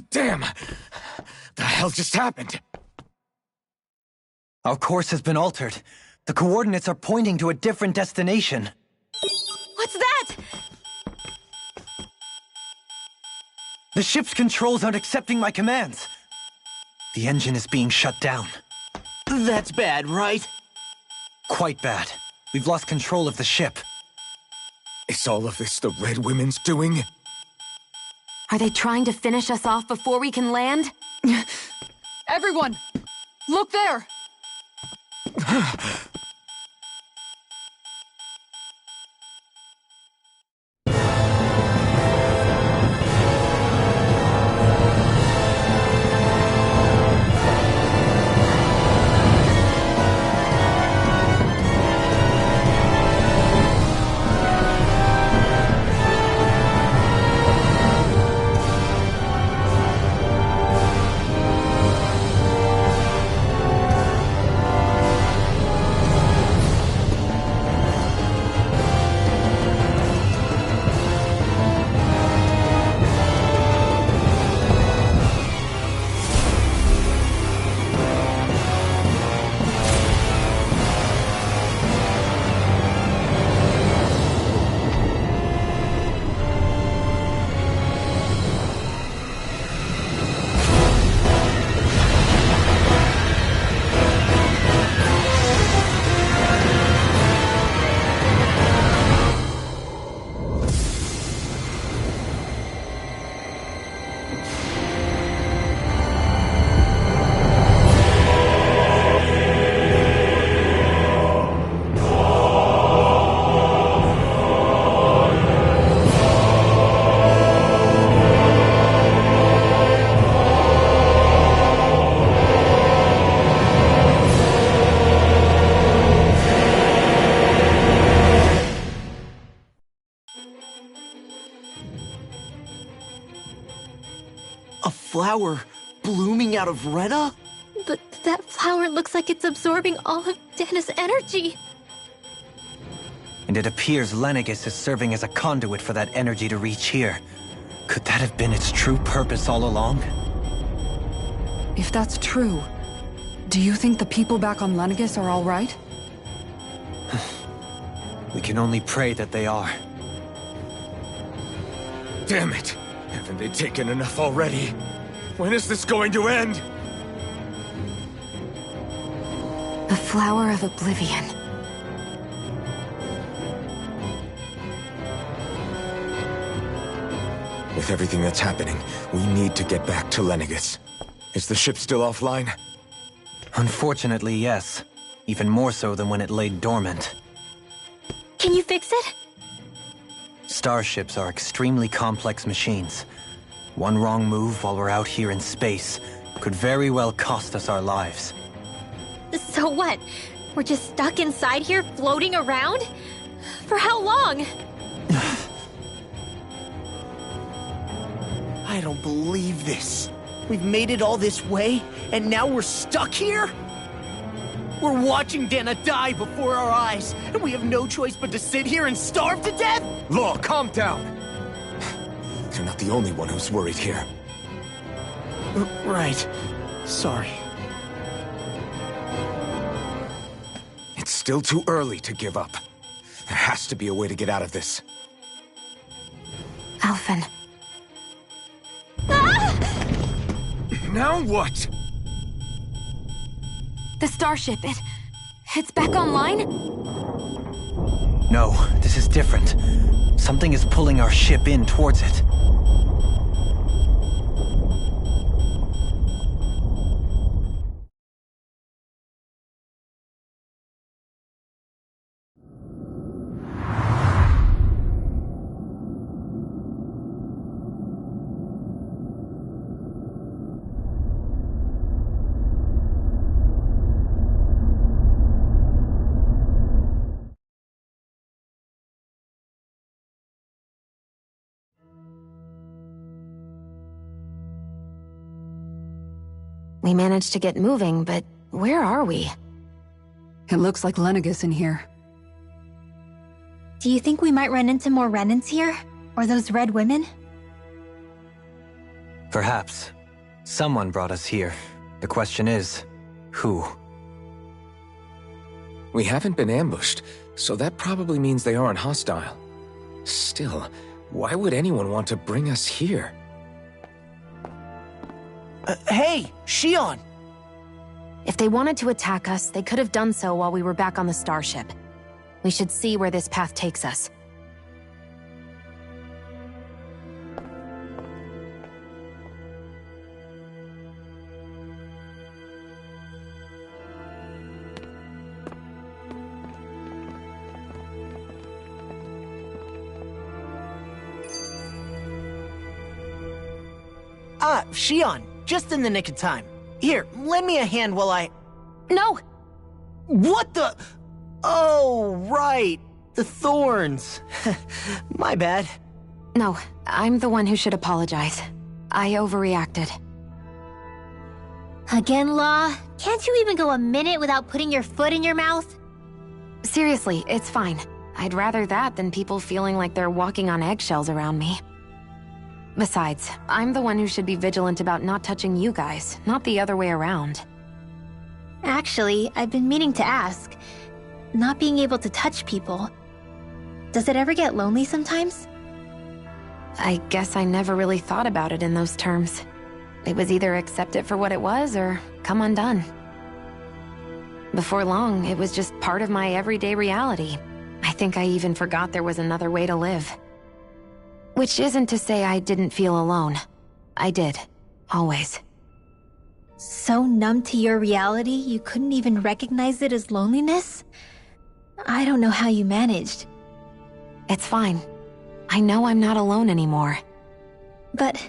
Damn! The hell just happened? Our course has been altered. The coordinates are pointing to a different destination. What's that? The ship's controls aren't accepting my commands. The engine is being shut down. That's bad, right? Quite bad. We've lost control of the ship. Is all of this the Red Women's doing? Are they trying to finish us off before we can land? Everyone! Look there! Flower blooming out of Rena? But that flower looks like it's absorbing all of Dana's energy. And it appears Lenegis is serving as a conduit for that energy to reach here. Could that have been its true purpose all along? If that's true, do you think the people back on Lenegis are all right? We can only pray that they are. Damn it! Haven't they taken enough already? When is this going to end? Flower of Oblivion. With everything that's happening, we need to get back to Lenegis. Is the ship still offline? Unfortunately, yes. Even more so than when it lay dormant. Can you fix it? Starships are extremely complex machines. One wrong move while we're out here in space could very well cost us our lives. So what? We're just stuck inside here, floating around? For how long? I don't believe this. We've made it all this way, and now we're stuck here? We're watching Dana die before our eyes, and we have no choice but to sit here and starve to death? Law, calm down! You're not the only one who's worried here. Right. Sorry. It's still too early to give up. There has to be a way to get out of this. Alphen. Now what? The starship, it's back online? No, this is different. Something is pulling our ship in towards it. We managed to get moving, but where are we? It looks like Lenegis in here. Do you think we might run into more Renans here? Or those red women? Perhaps. Someone brought us here. The question is, who? We haven't been ambushed, so that probably means they aren't hostile. Still, why would anyone want to bring us here? Hey, Shion! If they wanted to attack us, they could have done so while we were back on the starship. We should see where this path takes us. Ah, Shion, just in the nick of time. Here, lend me a hand while I... No! What the... Oh, right. The thorns. My bad. No, I'm the one who should apologize. I overreacted. Again, Law? Can't you even go a minute without putting your foot in your mouth? Seriously, it's fine. I'd rather that than people feeling like they're walking on eggshells around me. Besides, I'm the one who should be vigilant about not touching you guys, not the other way around. Actually, I've been meaning to ask. Not being able to touch people, does it ever get lonely sometimes? I guess I never really thought about it in those terms. It was either accept it for what it was or come undone. Before long, it was just part of my everyday reality. I think I even forgot there was another way to live. Which isn't to say I didn't feel alone. I did. Always. So numb to your reality, you couldn't even recognize it as loneliness? I don't know how you managed. It's fine. I know I'm not alone anymore. But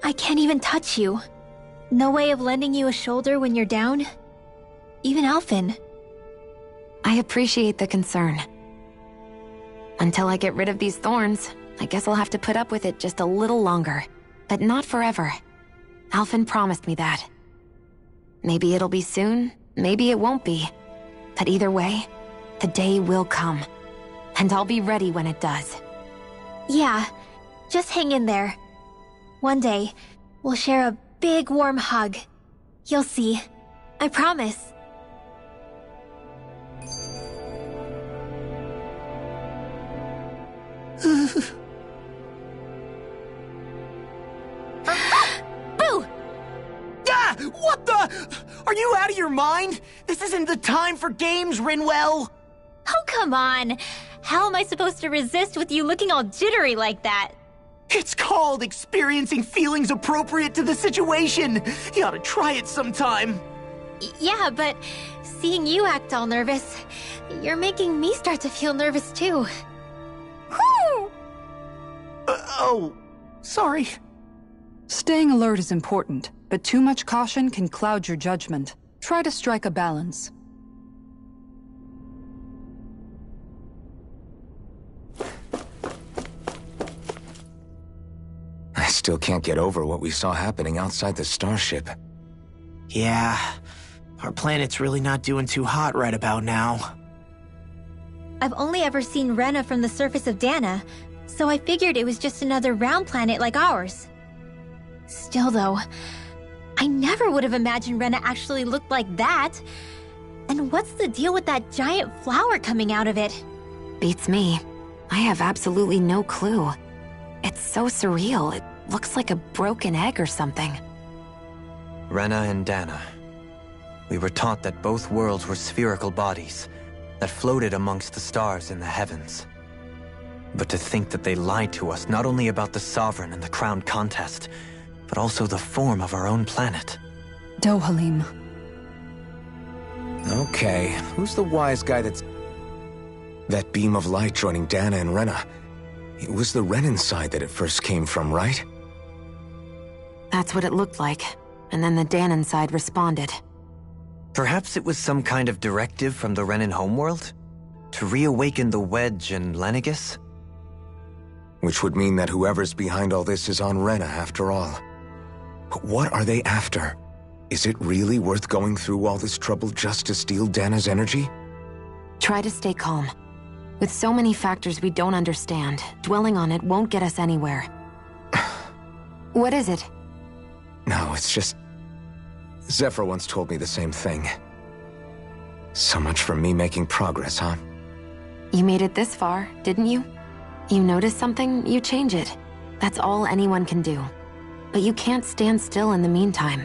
I can't even touch you. No way of lending you a shoulder when you're down? Even Alphen. I appreciate the concern. Until I get rid of these thorns, I guess I'll have to put up with it just a little longer. But not forever. Alphen promised me that. Maybe it'll be soon, maybe it won't be. But either way, the day will come. And I'll be ready when it does. Yeah, just hang in there. One day, we'll share a big warm hug. You'll see. I promise. Boo! Ah! What the? Are you out of your mind? This isn't the time for games, Rinwell! Oh, come on. How am I supposed to resist with you looking all jittery like that? It's called experiencing feelings appropriate to the situation. You ought to try it sometime. Yeah, but seeing you act all nervous, you're making me start to feel nervous too. Whew! Oh, sorry. Staying alert is important, but too much caution can cloud your judgment. Try to strike a balance. I still can't get over what we saw happening outside the starship. Yeah, our planet's really not doing too hot right about now. I've only ever seen Rena from the surface of Dana, so I figured it was just another round planet like ours. Still though, I never would have imagined Rena actually looked like that. And what's the deal with that giant flower coming out of it? Beats me. I have absolutely no clue. It's so surreal. It looks like a broken egg or something. Rena and Dana. We were taught that both worlds were spherical bodies that floated amongst the stars in the heavens. But to think that they lied to us not only about the Sovereign and the Crown contest, but also the form of our own planet. Dohalim. Okay, who's the wise guy that's... That beam of light joining Dana and Rena. It was the Renan side that it first came from, right? That's what it looked like. And then the Danan side responded. Perhaps it was some kind of directive from the Renan homeworld? To reawaken the Wedge and Lenegis? Which would mean that whoever's behind all this is on Rena after all. But what are they after? Is it really worth going through all this trouble just to steal Dana's energy? Try to stay calm. With so many factors we don't understand, dwelling on it won't get us anywhere. What is it? No, it's just... Zephyr once told me the same thing. So much for me making progress, huh? You made it this far, didn't you? You notice something, you change it. That's all anyone can do. But you can't stand still in the meantime.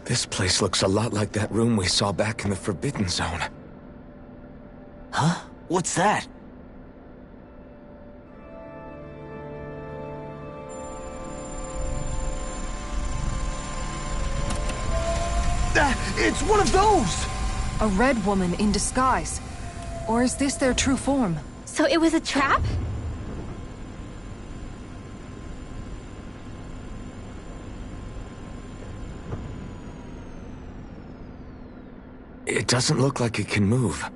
This place looks a lot like that room we saw back in the Forbidden Zone. Huh? What's that? It's one of those! A red woman in disguise. Or is this their true form? So it was a trap? It doesn't look like it can move.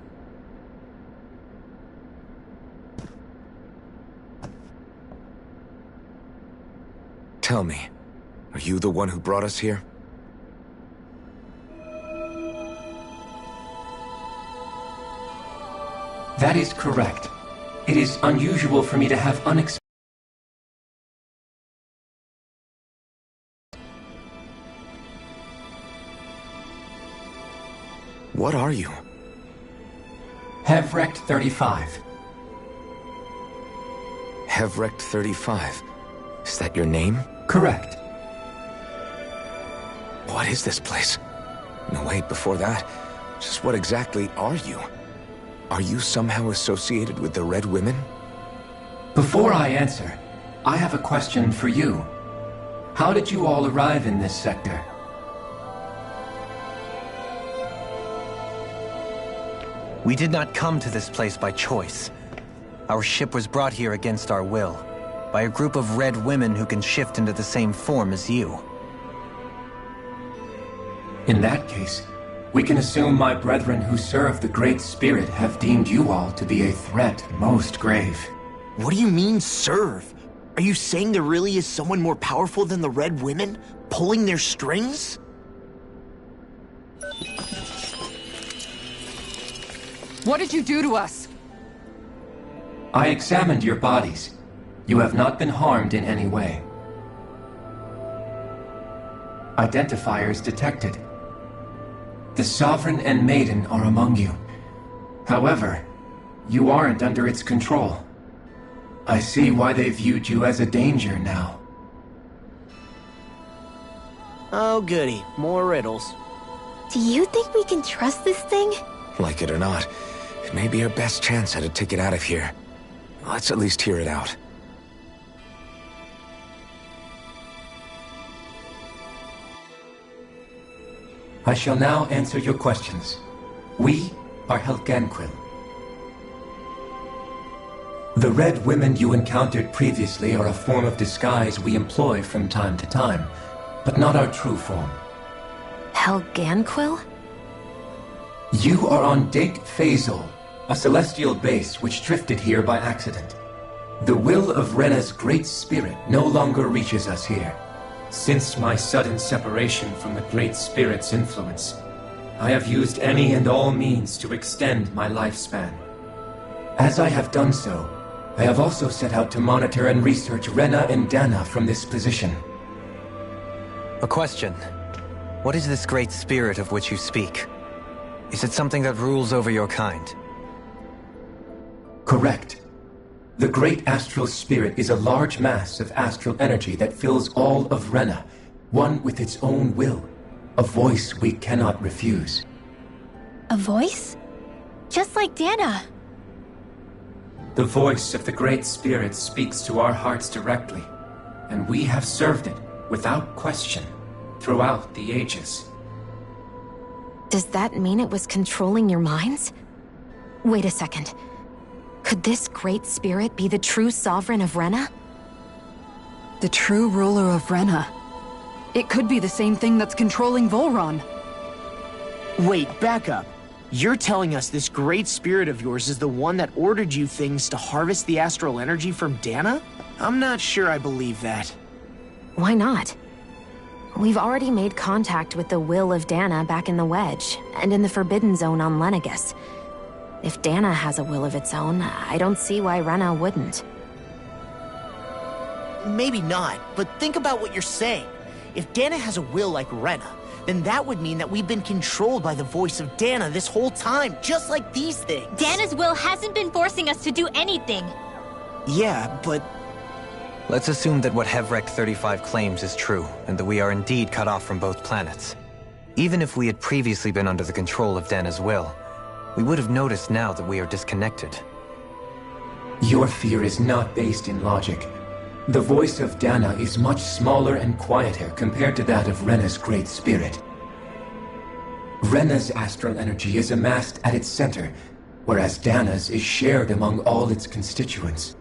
Tell me, are you the one who brought us here? That is correct. It is unusual for me to have unexpected... What are you? Hevrect 35. Hevrect 35. Is that your name? Correct. What is this place? No, wait, before that, just what exactly are you? Are you somehow associated with the Red Women? Before I answer, I have a question for you. How did you all arrive in this sector? We did not come to this place by choice. Our ship was brought here against our will, by a group of Red Women who can shift into the same form as you. In that case, we can assume my brethren who serve the Great Spirit have deemed you all to be a threat most grave. What do you mean, serve? Are you saying there really is someone more powerful than the Red Women, pulling their strings? What did you do to us? I examined your bodies. You have not been harmed in any way. Identifiers detected. The Sovereign and Maiden are among you. However, you aren't under its control. I see why they viewed you as a danger now. Oh goody, more riddles. Do you think we can trust this thing? Like it or not, it may be our best chance at a ticket out of here. Let's at least hear it out. I shall now answer your questions. We are Helganquil. The Red Women you encountered previously are a form of disguise we employ from time to time, but not our true form. Helganquil? You are on Dake Phasol, a celestial base which drifted here by accident. The will of Rena's Great Spirit no longer reaches us here. Since my sudden separation from the Great Spirit's influence, I have used any and all means to extend my lifespan. As I have done so, I have also set out to monitor and research Rena and Dana from this position. A question. What is this Great Spirit of which you speak? Is it something that rules over your kind? Correct. The Great Astral Spirit is a large mass of astral energy that fills all of Rena, one with its own will, a voice we cannot refuse. A voice? Just like Dana. The voice of the Great Spirit speaks to our hearts directly, and we have served it, without question, throughout the ages. Does that mean it was controlling your minds? Wait a second. Could this Great Spirit be the true Sovereign of Rena? The true ruler of Rena. It could be the same thing that's controlling Volron. Wait, back up. You're telling us this Great Spirit of yours is the one that ordered you things to harvest the astral energy from Dana? I'm not sure I believe that. Why not? We've already made contact with the will of Dana back in the Wedge, and in the Forbidden Zone on Lenegus. If Dana has a will of its own, I don't see why Rena wouldn't. Maybe not, but think about what you're saying. If Dana has a will like Rena, then that would mean that we've been controlled by the voice of Dana this whole time, just like these things. Dana's will hasn't been forcing us to do anything. Yeah, but... Let's assume that what Hevrek 35 claims is true, and that we are indeed cut off from both planets. Even if we had previously been under the control of Dana's will, we would have noticed now that we are disconnected. Your fear is not based in logic. The voice of Dana is much smaller and quieter compared to that of Rena's Great Spirit. Rena's astral energy is amassed at its center, whereas Dana's is shared among all its constituents.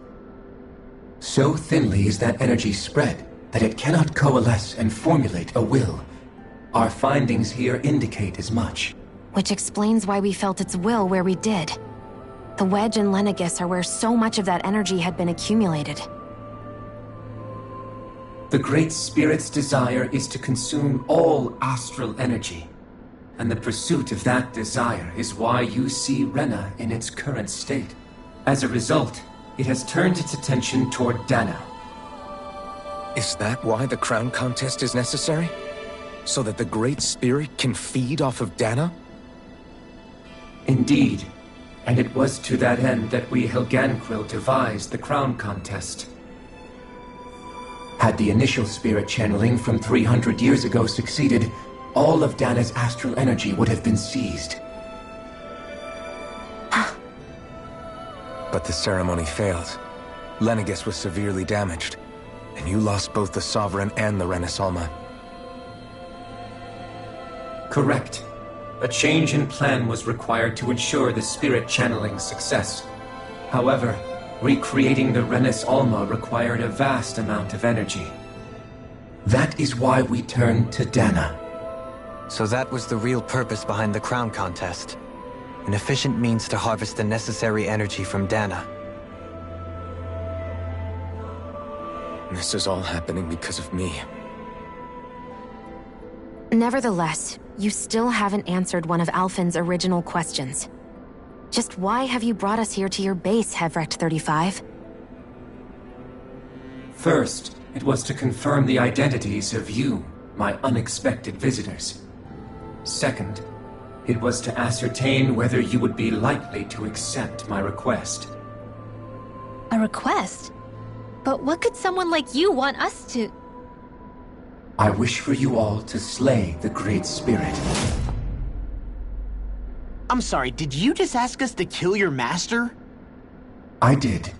So thinly is that energy spread that it cannot coalesce and formulate a will. Our findings here indicate as much. Which explains why we felt its will where we did. The Wedge and Lenegus are where so much of that energy had been accumulated. The Great Spirit's desire is to consume all astral energy. And the pursuit of that desire is why you see Rena in its current state. As a result, it has turned its attention toward Dana. Is that why the crown contest is necessary? So that the Great Spirit can feed off of Dana? Indeed. And it was to that end that we Helganquil devised the crown contest. Had the initial spirit channeling from 300 years ago succeeded, all of Dana's astral energy would have been seized. But the ceremony failed. Lenegis was severely damaged, and you lost both the Sovereign and the Renis Alma. Correct. A change in plan was required to ensure the spirit channeling's success. However, recreating the Renis Alma required a vast amount of energy. That is why we turned to Dana. So that was the real purpose behind the crown contest. An efficient means to harvest the necessary energy from Dana. This is all happening because of me. Nevertheless, you still haven't answered one of Alphen's original questions. Just why have you brought us here to your base, Hevrecht 35? First, it was to confirm the identities of you, my unexpected visitors. Second, it was to ascertain whether you would be likely to accept my request. A request? But what could someone like you want us to... I wish for you all to slay the Great Spirit. I'm sorry, did you just ask us to kill your master? I did.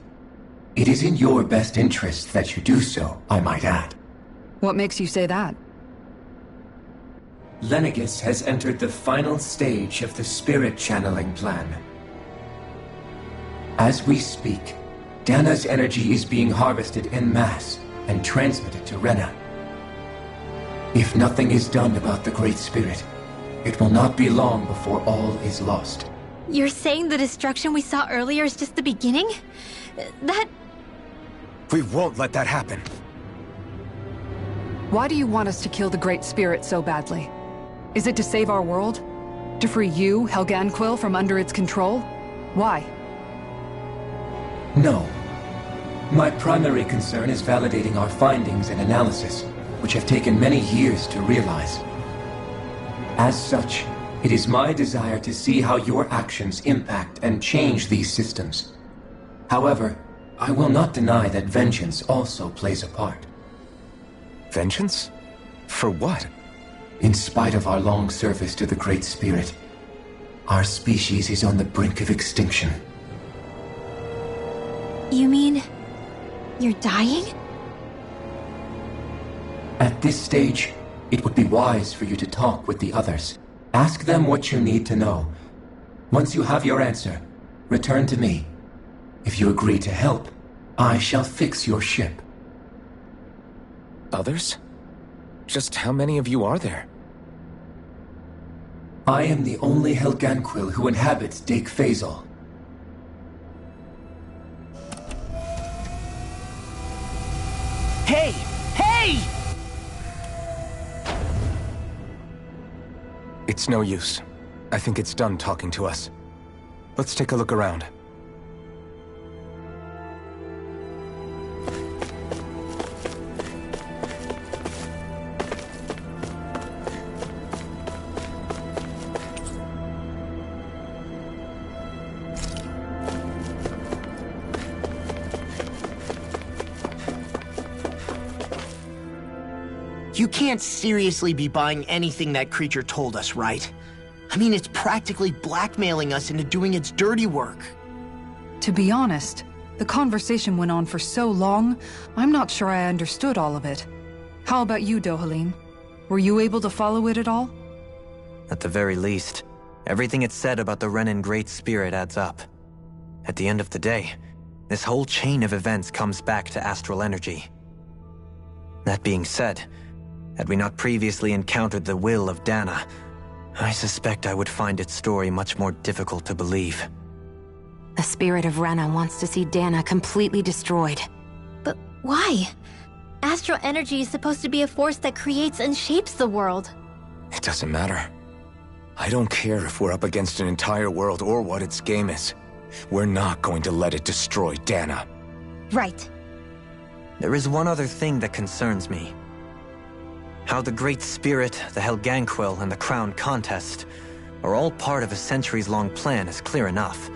It is in your best interest that you do so, I might add. What makes you say that? Lenegis has entered the final stage of the spirit channeling plan. As we speak, Dana's energy is being harvested en masse and transmitted to Rena. If nothing is done about the Great Spirit, it will not be long before all is lost. You're saying the destruction we saw earlier is just the beginning? That... We won't let that happen. Why do you want us to kill the Great Spirit so badly? Is it to save our world? To free you, Helganquil, from under its control? Why? No. My primary concern is validating our findings and analysis, which have taken many years to realize. As such, it is my desire to see how your actions impact and change these systems. However, I will not deny that vengeance also plays a part. Vengeance? For what? In spite of our long service to the Great Spirit, our species is on the brink of extinction. You mean... you're dying? At this stage, it would be wise for you to talk with the others. Ask them what you need to know. Once you have your answer, return to me. If you agree to help, I shall fix your ship. Others? Just how many of you are there? I am the only Helganquil who inhabits Dake Faisal. Hey! Hey! It's no use. I think it's done talking to us. Let's take a look around. You can't seriously be buying anything that creature told us, right? I mean, it's practically blackmailing us into doing its dirty work. To be honest, the conversation went on for so long, I'm not sure I understood all of it. How about you, Dohalim? Were you able to follow it at all? At the very least, everything it said about the Renan Great Spirit adds up. At the end of the day, this whole chain of events comes back to astral energy. That being said, had we not previously encountered the will of Dana, I suspect I would find its story much more difficult to believe. The spirit of Rena wants to see Dana completely destroyed. But why? Astral energy is supposed to be a force that creates and shapes the world. It doesn't matter. I don't care if we're up against an entire world or what its game is. We're not going to let it destroy Dana. Right. There is one other thing that concerns me. How the Great Spirit, the Helganquil, and the Crown Contest are all part of a centuries-long plan is clear enough.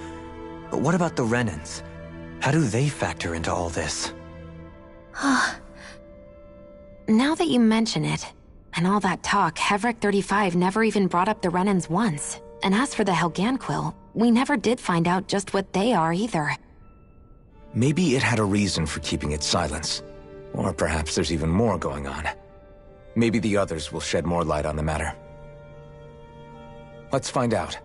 But what about the Renans? How do they factor into all this? Now that you mention it, And all that talk, Hevrek 35 never even brought up the Renans once. And as for the Helganquil, we never did find out just what they are either. Maybe it had a reason for keeping its silence. Or perhaps there's even more going on. Maybe the others will shed more light on the matter. Let's find out.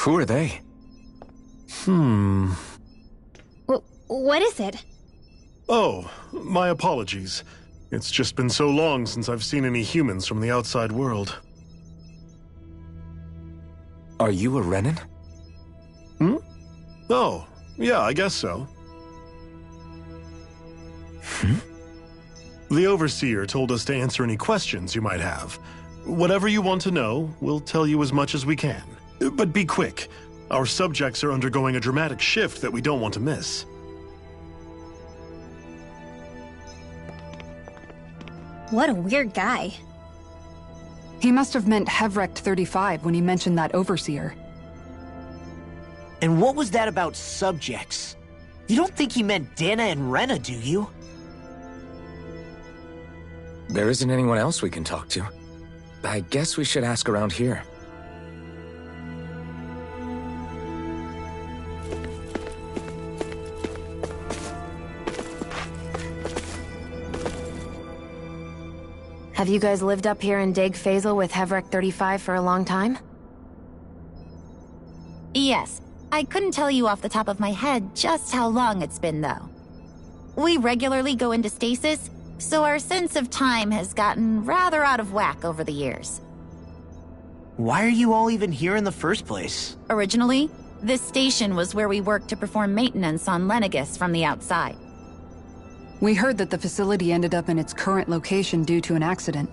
Who are they? What is it? Oh, my apologies. It's just been so long since I've seen any humans from the outside world. Are you a Renan? Oh, yeah, I guess so. The Overseer told us to answer any questions you might have. Whatever you want to know, we'll tell you as much as we can. But be quick. Our subjects are undergoing a dramatic shift that we don't want to miss. What a weird guy. He must have meant Hevrek 35 when he mentioned that Overseer. And what was that about subjects? You don't think he meant Dana and Rena, do you? There isn't anyone else we can talk to. I guess we should ask around here. Have you guys lived up here in Deg Faisal with Hevrek 35 for a long time? Yes. I couldn't tell you off the top of my head just how long it's been, though. We regularly go into stasis, so our sense of time has gotten rather out of whack over the years. Why are you all even here in the first place? Originally, this station was where we worked to perform maintenance on Lenegis from the outside. We heard that the facility ended up in its current location due to an accident.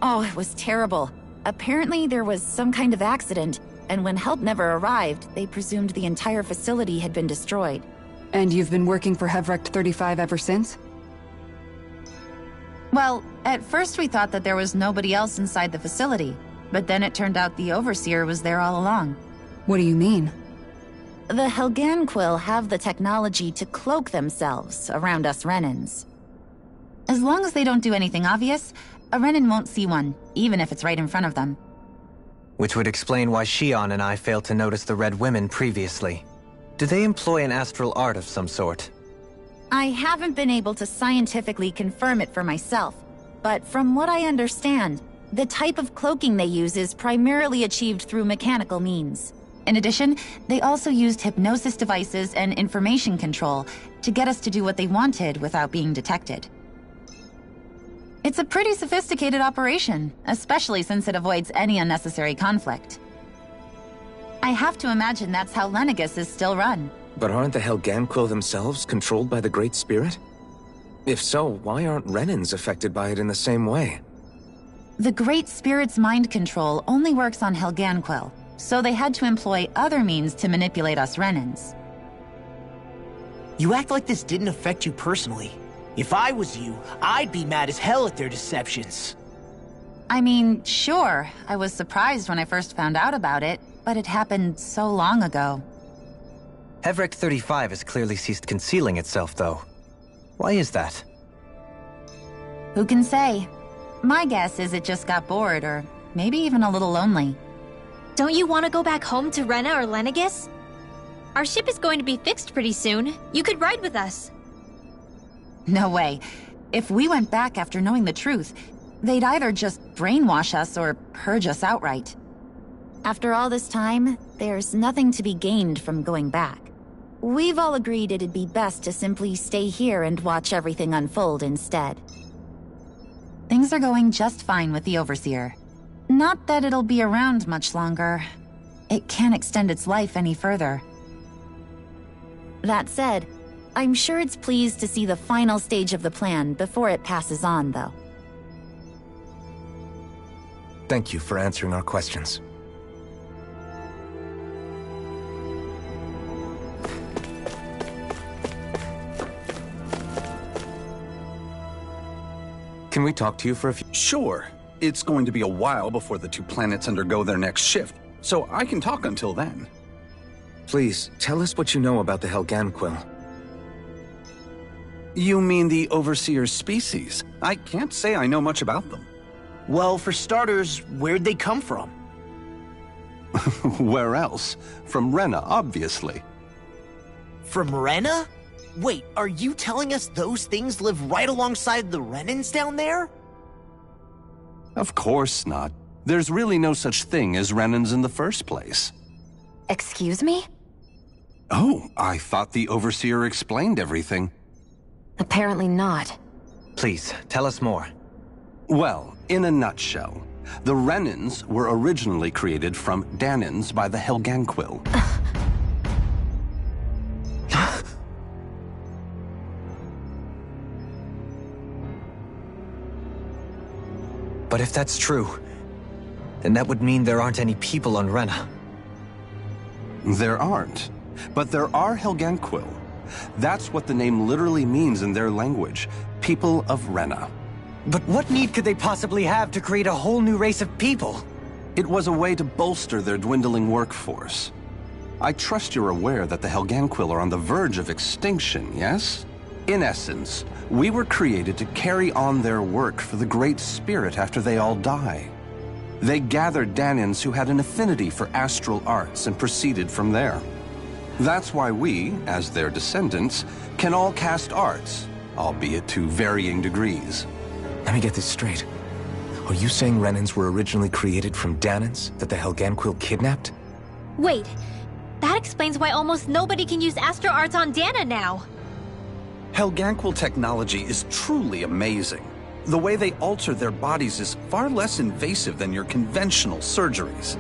Oh, it was terrible. Apparently there was some kind of accident, and when help never arrived, they presumed the entire facility had been destroyed. And you've been working for Hevrek 35 ever since? Well, at first we thought that there was nobody else inside the facility, but then it turned out the Overseer was there all along. What do you mean? The Helganquil have the technology to cloak themselves around us Renans. As long as they don't do anything obvious, a Renan won't see one, even if it's right in front of them. Which would explain why Shion and I failed to notice the Red Women previously. Do they employ an astral art of some sort? I haven't been able to scientifically confirm it for myself, but from what I understand, the type of cloaking they use is primarily achieved through mechanical means. In addition, they also used hypnosis devices and information control to get us to do what they wanted without being detected. It's a pretty sophisticated operation, especially since it avoids any unnecessary conflict. I have to imagine that's how Lenegis is still run. But aren't the Helganquil themselves controlled by the Great Spirit? If so, why aren't Renans affected by it in the same way? The Great Spirit's mind control only works on Helganquil, so they had to employ other means to manipulate us Renans. You act like this didn't affect you personally. If I was you, I'd be mad as hell at their deceptions. I mean, sure, I was surprised when I first found out about it, but it happened so long ago. Hevrek 35 has clearly ceased concealing itself, though. Why is that? Who can say? My guess is it just got bored, or maybe even a little lonely. Don't you want to go back home to Rena or Lenegis? Our ship is going to be fixed pretty soon. You could ride with us. No way. If we went back after knowing the truth, they'd either just brainwash us or purge us outright. After all this time, there's nothing to be gained from going back. We've all agreed it'd be best to simply stay here and watch everything unfold instead. Things are going just fine with the Overseer. Not that it'll be around much longer. It can't extend its life any further. That said, I'm sure it's pleased to see the final stage of the plan before it passes on, though. Thank you for answering our questions. Can we talk to you for a few? Sure. It's going to be a while before the two planets undergo their next shift, so I can talk until then. Please, tell us what you know about the Helganquil. You mean the Overseer's species? I can't say I know much about them. Well, for starters, where'd they come from? Where else? From Rena, obviously. From Rena? Wait, are you telling us those things live right alongside the Renans down there? Of course not. There's really no such thing as Renans in the first place. Excuse me? Oh, I thought the Overseer explained everything. Apparently not. Please, tell us more. Well, in a nutshell, the Renans were originally created from Danans by the Helganquil. But if that's true, then that would mean there aren't any people on Rena. There aren't. But there are Helganquil. That's what the name literally means in their language. People of Rena. But what need could they possibly have to create a whole new race of people? It was a way to bolster their dwindling workforce. I trust you're aware that the Helganquil are on the verge of extinction, yes? In essence, we were created to carry on their work for the Great Spirit after they all die. They gathered Danans who had an affinity for astral arts and proceeded from there. That's why we, as their descendants, can all cast arts, albeit to varying degrees. Let me get this straight. Are you saying Renans were originally created from Danans that the Helganquil kidnapped? Wait, that explains why almost nobody can use Astro Arts on Dana now. Helganquil technology is truly amazing. The way they alter their bodies is far less invasive than your conventional surgeries.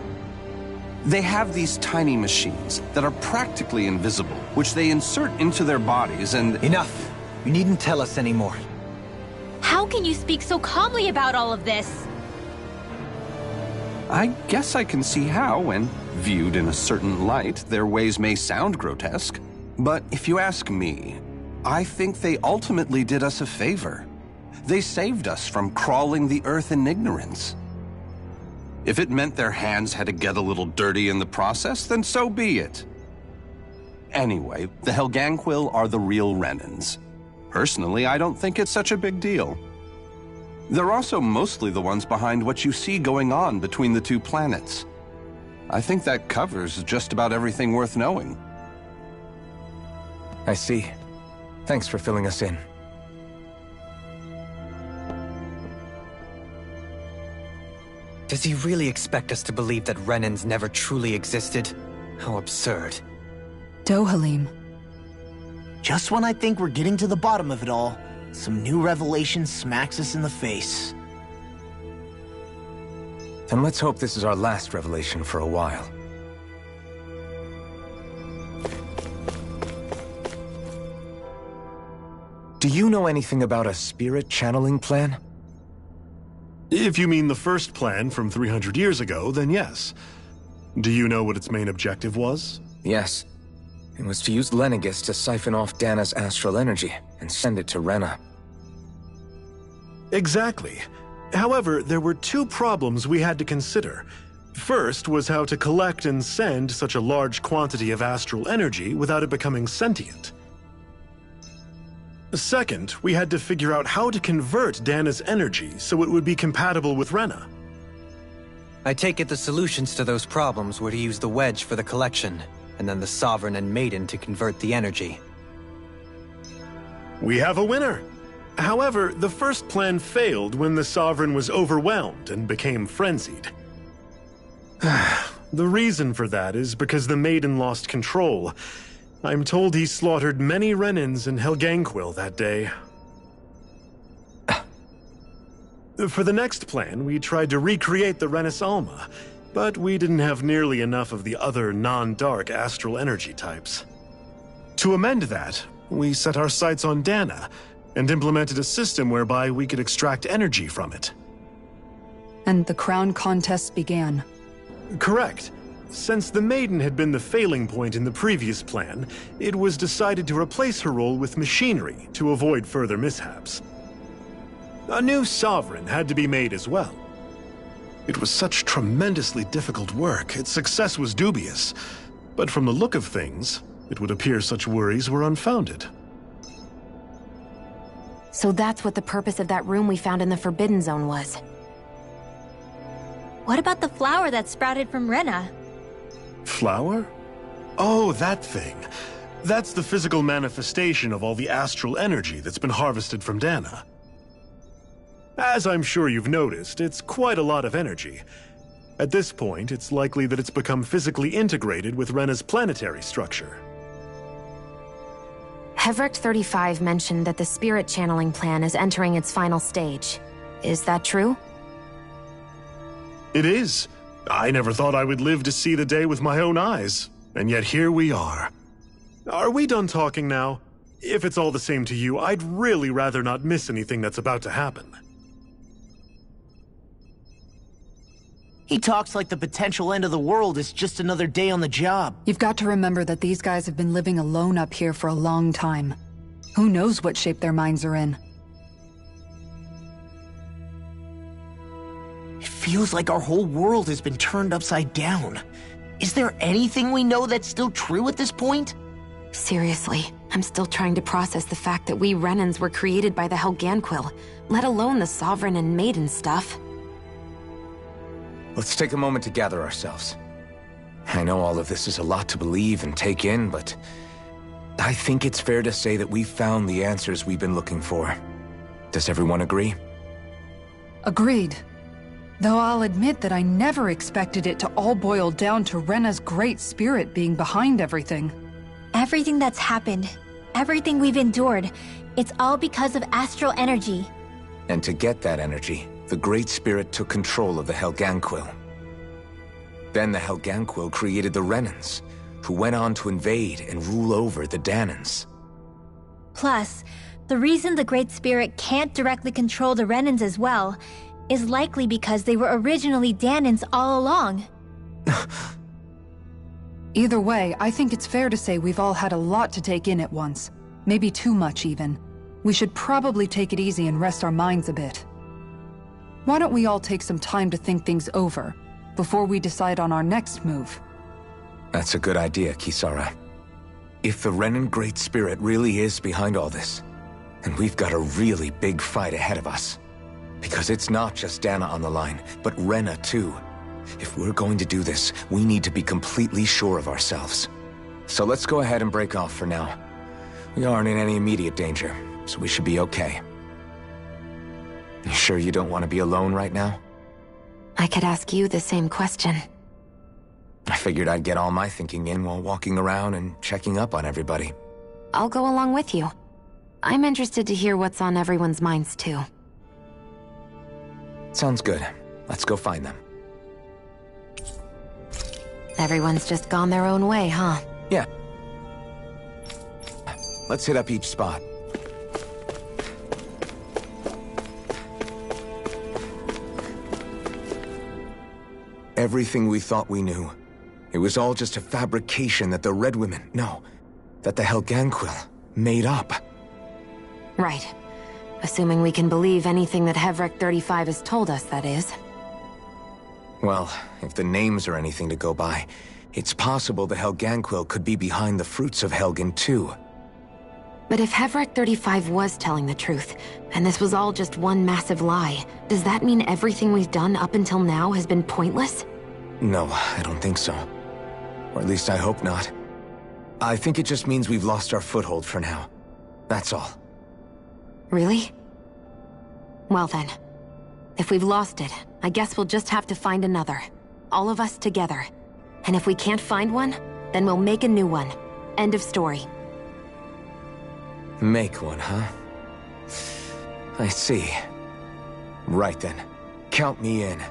They have these tiny machines that are practically invisible, which they insert into their bodies and— Enough! You needn't tell us anymore. How can you speak so calmly about all of this? I guess I can see how, when viewed in a certain light, their ways may sound grotesque. But if you ask me, I think they ultimately did us a favor. They saved us from crawling the earth in ignorance. If it meant their hands had to get a little dirty in the process, then so be it. Anyway, the Helganquil are the real Renans. Personally, I don't think it's such a big deal. They're also mostly the ones behind what you see going on between the two planets. I think that covers just about everything worth knowing. I see. Thanks for filling us in. Does he really expect us to believe that Renans never truly existed? How absurd. Dohalim. Just when I think we're getting to the bottom of it all, some new revelation smacks us in the face. Then let's hope this is our last revelation for a while. Do you know anything about a spirit channeling plan? If you mean the first plan from 300 years ago, then yes. Do you know what its main objective was? Yes. It was to use Lenegis to siphon off Dana's astral energy and send it to Rena. Exactly. However, there were two problems we had to consider. First was how to collect and send such a large quantity of astral energy without it becoming sentient. Second, we had to figure out how to convert Dana's energy so it would be compatible with Rena. I take it the solutions to those problems were to use the wedge for the collection, and then the Sovereign and Maiden to convert the energy. We have a winner! However, the first plan failed when the Sovereign was overwhelmed and became frenzied. The reason for that is because the Maiden lost control. I'm told he slaughtered many Renans in Helganquil that day. For the next plan, we tried to recreate the Renis Alma, but we didn't have nearly enough of the other non-dark astral energy types. To amend that, we set our sights on Dana, and implemented a system whereby we could extract energy from it. And the crown contests began. Correct. Since the Maiden had been the failing point in the previous plan, it was decided to replace her role with machinery to avoid further mishaps. A new Sovereign had to be made as well. It was such tremendously difficult work, its success was dubious. But from the look of things, it would appear such worries were unfounded. So that's what the purpose of that room we found in the Forbidden Zone was. What about the flower that sprouted from Rena? Flower? Oh, that thing. That's the physical manifestation of all the astral energy that's been harvested from Dana. As I'm sure you've noticed, it's quite a lot of energy. At this point, it's likely that it's become physically integrated with Rena's planetary structure. Hevrecht 35 mentioned that the spirit channeling plan is entering its final stage. Is that true? It is. I never thought I would live to see the day with my own eyes, and yet here we are. Are we done talking now? If it's all the same to you, I'd really rather not miss anything that's about to happen. He talks like the potential end of the world is just another day on the job. You've got to remember that these guys have been living alone up here for a long time. Who knows what shape their minds are in? It feels like our whole world has been turned upside down. Is there anything we know that's still true at this point? Seriously, I'm still trying to process the fact that we Renans were created by the Helganquil, let alone the Sovereign and Maiden stuff. Let's take a moment to gather ourselves. I know all of this is a lot to believe and take in, but I think it's fair to say that we've found the answers we've been looking for. Does everyone agree? Agreed. Though I'll admit that I never expected it to all boil down to Rena's great spirit being behind everything. Everything that's happened, everything we've endured, it's all because of astral energy. And to get that energy, the Great Spirit took control of the Helganquil. Then the Helganquil created the Renans, who went on to invade and rule over the Danans. Plus, the reason the Great Spirit can't directly control the Renans as well is likely because they were originally Danans all along. Either way, I think it's fair to say we've all had a lot to take in at once. Maybe too much, even. We should probably take it easy and rest our minds a bit. Why don't we all take some time to think things over, before we decide on our next move? That's a good idea, Kisara. If the Renan Great Spirit really is behind all this, then we've got a really big fight ahead of us. Because it's not just Dana on the line, but Rena too. If we're going to do this, we need to be completely sure of ourselves. So let's go ahead and break off for now. We aren't in any immediate danger, so we should be okay. You sure you don't want to be alone right now? I could ask you the same question. I figured I'd get all my thinking in while walking around and checking up on everybody. I'll go along with you. I'm interested to hear what's on everyone's minds too. Sounds good. Let's go find them. Everyone's just gone their own way, huh? Yeah. Let's hit up each spot. Everything we thought we knew. It was all just a fabrication that the Red Women, that the Helganquil made up. Right. Assuming we can believe anything that Hevrecht 35 has told us, that is. Well, if the names are anything to go by, it's possible the Helganquil could be behind the fruits of Helgen too. But if Hevrek 35 was telling the truth, and this was all just one massive lie, does that mean everything we've done up until now has been pointless? No, I don't think so. Or at least I hope not. I think it just means we've lost our foothold for now. That's all. Really? Well then, if we've lost it, I guess we'll just have to find another. All of us together. And if we can't find one, then we'll make a new one. End of story. Make one, huh? I see. Right then. Count me in.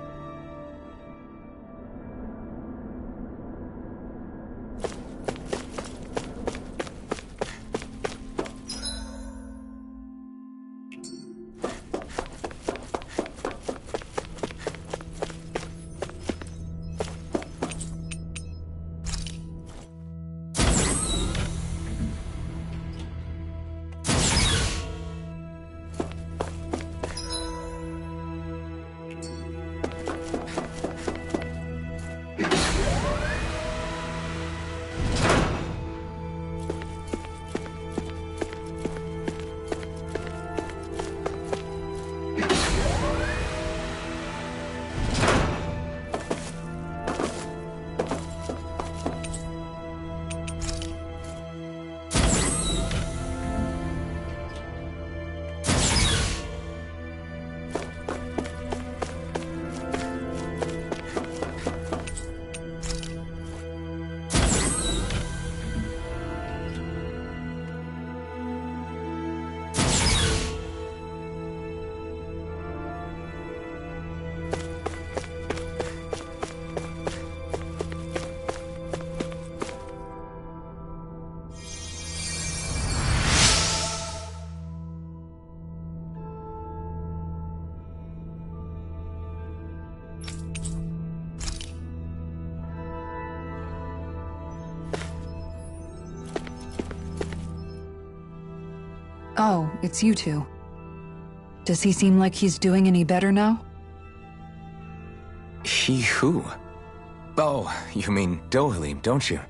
Oh, it's you two. Does he seem like he's doing any better now? He who? Oh, you mean Dohalim, don't you?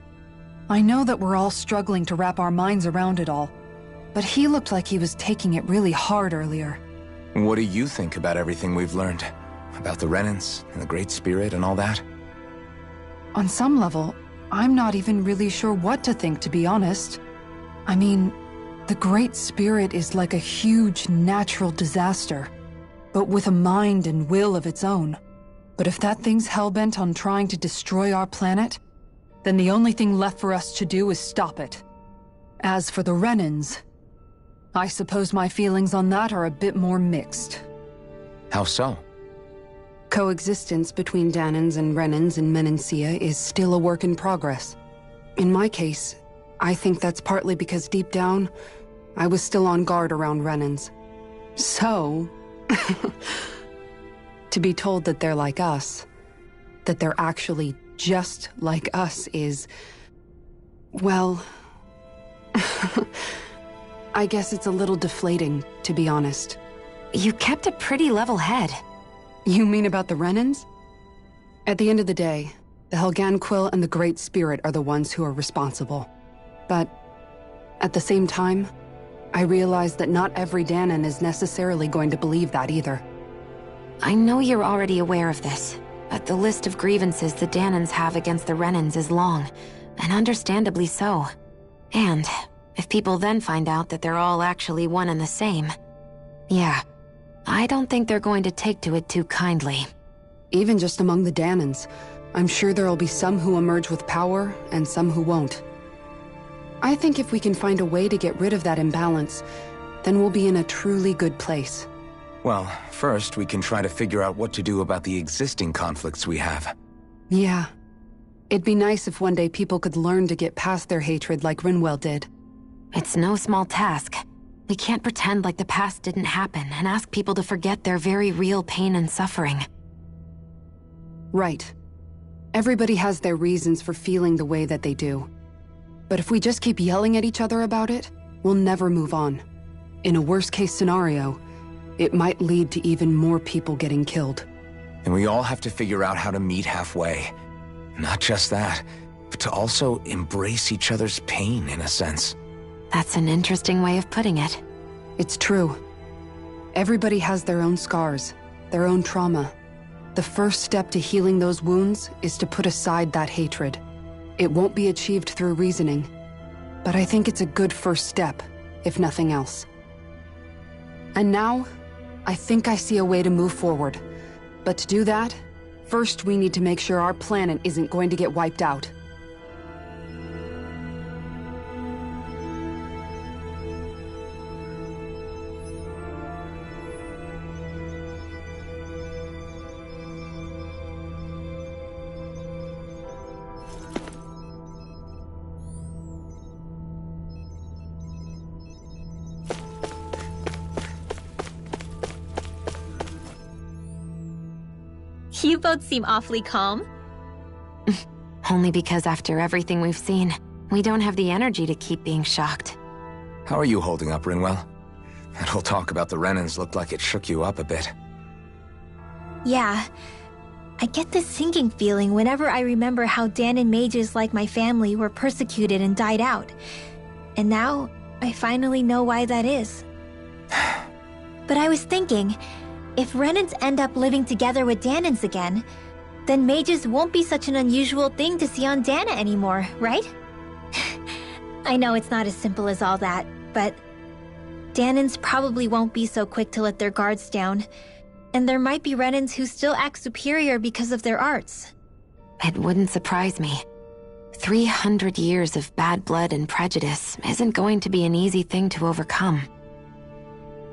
I know that we're all struggling to wrap our minds around it all, but he looked like he was taking it really hard earlier. What do you think about everything we've learned? About the Renans and the Great Spirit and all that? On some level, I'm not even really sure what to think, to be honest. I mean, the Great Spirit is like a huge natural disaster, but with a mind and will of its own. But if that thing's hellbent on trying to destroy our planet, then the only thing left for us to do is stop it. As for the Renans, I suppose my feelings on that are a bit more mixed. How so? Coexistence between Dahnans and Renans in Menancia is still a work in progress. In my case, I think that's partly because deep down, I was still on guard around Renans. So, to be told that they're like us, that they're actually just like us is, well, I guess it's a little deflating, to be honest. You kept a pretty level head. You mean about the Renans? At the end of the day, the Helganquil and the Great Spirit are the ones who are responsible. But at the same time, I realize that not every Dahnan is necessarily going to believe that either. I know you're already aware of this, but the list of grievances the Dahnans have against the Renans is long, and understandably so. And if people then find out that they're all actually one and the same, yeah, I don't think they're going to take to it too kindly. Even just among the Dahnans, I'm sure there'll be some who emerge with power and some who won't. I think if we can find a way to get rid of that imbalance, then we'll be in a truly good place. Well, first we can try to figure out what to do about the existing conflicts we have. Yeah. It'd be nice if one day people could learn to get past their hatred like Rinwell did. It's no small task. We can't pretend like the past didn't happen and ask people to forget their very real pain and suffering. Right. Everybody has their reasons for feeling the way that they do. But if we just keep yelling at each other about it, we'll never move on. In a worst-case scenario, it might lead to even more people getting killed. And we all have to figure out how to meet halfway. Not just that, but to also embrace each other's pain, in a sense. That's an interesting way of putting it. It's true. Everybody has their own scars, their own trauma. The first step to healing those wounds is to put aside that hatred. It won't be achieved through reasoning, but I think it's a good first step, if nothing else. And now, I think I see a way to move forward. But to do that, first we need to make sure our planet isn't going to get wiped out. You both seem awfully calm. Only because after everything we've seen, we don't have the energy to keep being shocked. How are you holding up, Rinwell? That whole talk about the Renans looked like it shook you up a bit. Yeah. I get this sinking feeling whenever I remember how Dahnan mages like my family were persecuted and died out. And now, I finally know why that is. But I was thinking, if Renans end up living together with Dahnans again, then mages won't be such an unusual thing to see on Dahna anymore, right? I know it's not as simple as all that, but Dahnans probably won't be so quick to let their guards down, and there might be Renans who still act superior because of their arts. It wouldn't surprise me. 300 years of bad blood and prejudice isn't going to be an easy thing to overcome.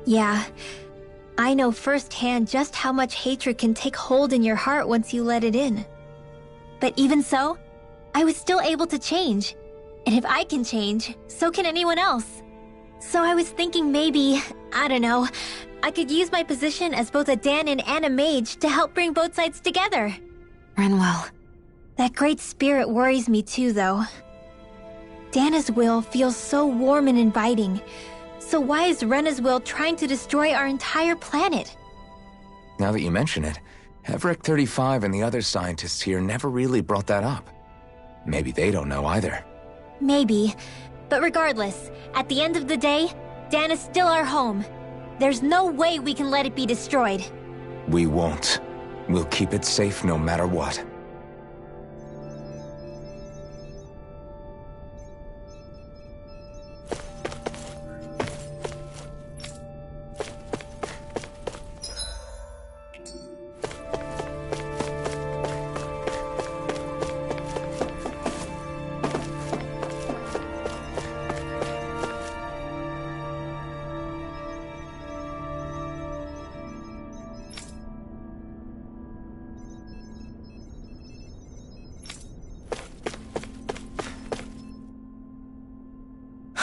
Yeah. I know firsthand just how much hatred can take hold in your heart once you let it in. But even so, I was still able to change. And if I can change, so can anyone else. So I was thinking maybe, I don't know, I could use my position as both a Dahnan and a mage to help bring both sides together. Rinwell. That great spirit worries me too, though. Dahna's will feels so warm and inviting. So why is Rena's will trying to destroy our entire planet? Now that you mention it, Everett 35 and the other scientists here never really brought that up. Maybe they don't know either. Maybe. But regardless, at the end of the day, Dahna's still our home. There's no way we can let it be destroyed. We won't. We'll keep it safe no matter what.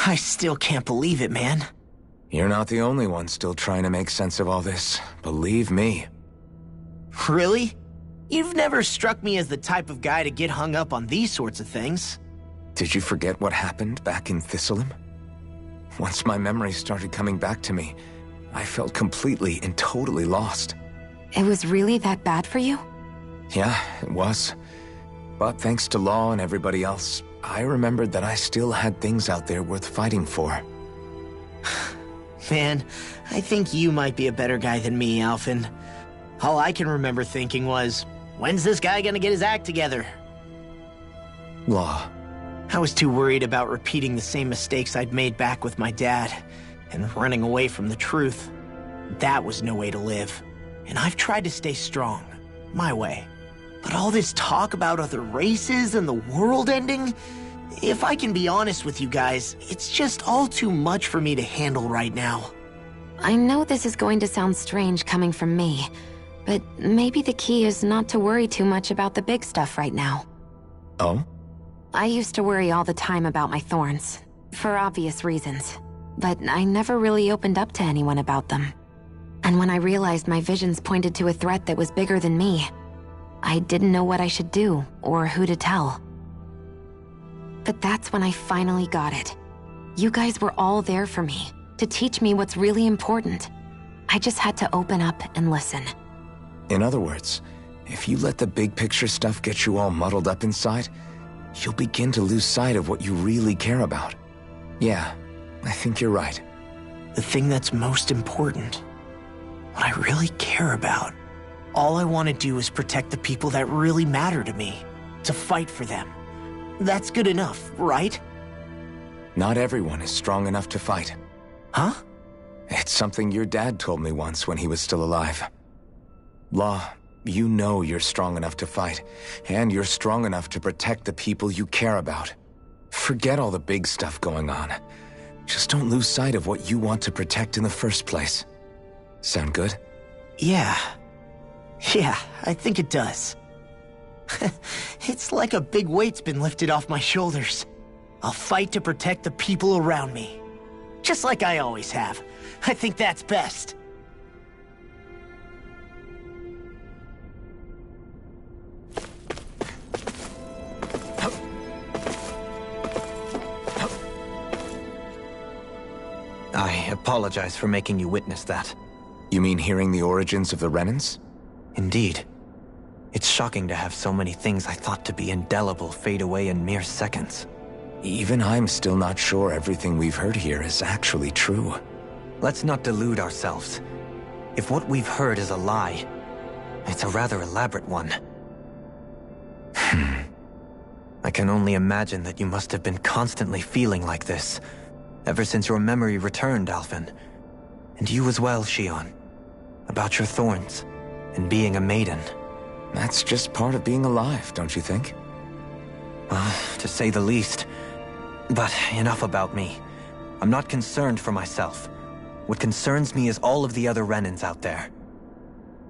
I still can't believe it, man. You're not the only one still trying to make sense of all this. Believe me. Really? You've never struck me as the type of guy to get hung up on these sorts of things. Did you forget what happened back in Thistleum? Once my memories started coming back to me, I felt completely and totally lost. It was really that bad for you? Yeah, it was. But thanks to Law and everybody else, I remembered that I still had things out there worth fighting for. Man, I think you might be a better guy than me, Alphen. All I can remember thinking was, when's this guy gonna get his act together? Law. I was too worried about repeating the same mistakes I'd made back with my dad, and running away from the truth. That was no way to live. And I've tried to stay strong, my way. But all this talk about other races and the world ending, if I can be honest with you guys, it's just all too much for me to handle right now. I know this is going to sound strange coming from me, but maybe the key is not to worry too much about the big stuff right now. Oh? I used to worry all the time about my thorns, for obvious reasons, but I never really opened up to anyone about them. And when I realized my visions pointed to a threat that was bigger than me, I didn't know what I should do or who to tell. But that's when I finally got it. You guys were all there for me, to teach me what's really important. I just had to open up and listen. In other words, if you let the big picture stuff get you all muddled up inside, you'll begin to lose sight of what you really care about. Yeah, I think you're right. The thing that's most important, what I really care about, all I want to do is protect the people that really matter to me, to fight for them. That's good enough, right? Not everyone is strong enough to fight. Huh? It's something your dad told me once when he was still alive. Law, you know you're strong enough to fight, and you're strong enough to protect the people you care about. Forget all the big stuff going on. Just don't lose sight of what you want to protect in the first place. Sound good? Yeah, I think it does. It's like a big weight's been lifted off my shoulders. I'll fight to protect the people around me. Just like I always have. I think that's best. I apologize for making you witness that. You mean hearing the origins of the Renans? Indeed. It's shocking to have so many things I thought to be indelible fade away in mere seconds. Even I'm still not sure everything we've heard here is actually true. Let's not delude ourselves. If what we've heard is a lie, it's a rather elaborate one. I can only imagine that you must have been constantly feeling like this, ever since your memory returned, Alphen. And you as well, Shionne. About your thorns, and being a maiden. That's just part of being alive, don't you think? To say the least. But enough about me. I'm not concerned for myself. What concerns me is all of the other Renans out there.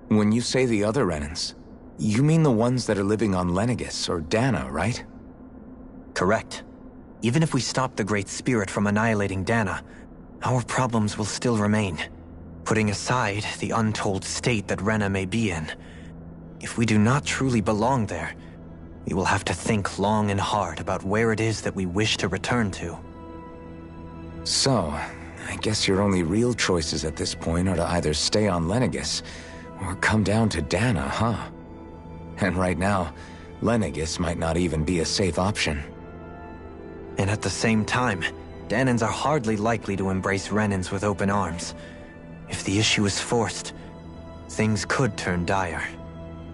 When you say the other Renans, you mean the ones that are living on Lenegis or Dana, right? Correct. Even if we stop the Great Spirit from annihilating Dana, our problems will still remain. Putting aside the untold state that Rena may be in, if we do not truly belong there, we will have to think long and hard about where it is that we wish to return to. So, I guess your only real choices at this point are to either stay on Lenegis or come down to Dana, huh? And right now, Lenegis might not even be a safe option. And at the same time, Danans are hardly likely to embrace Renans with open arms. If the issue is forced, things could turn dire.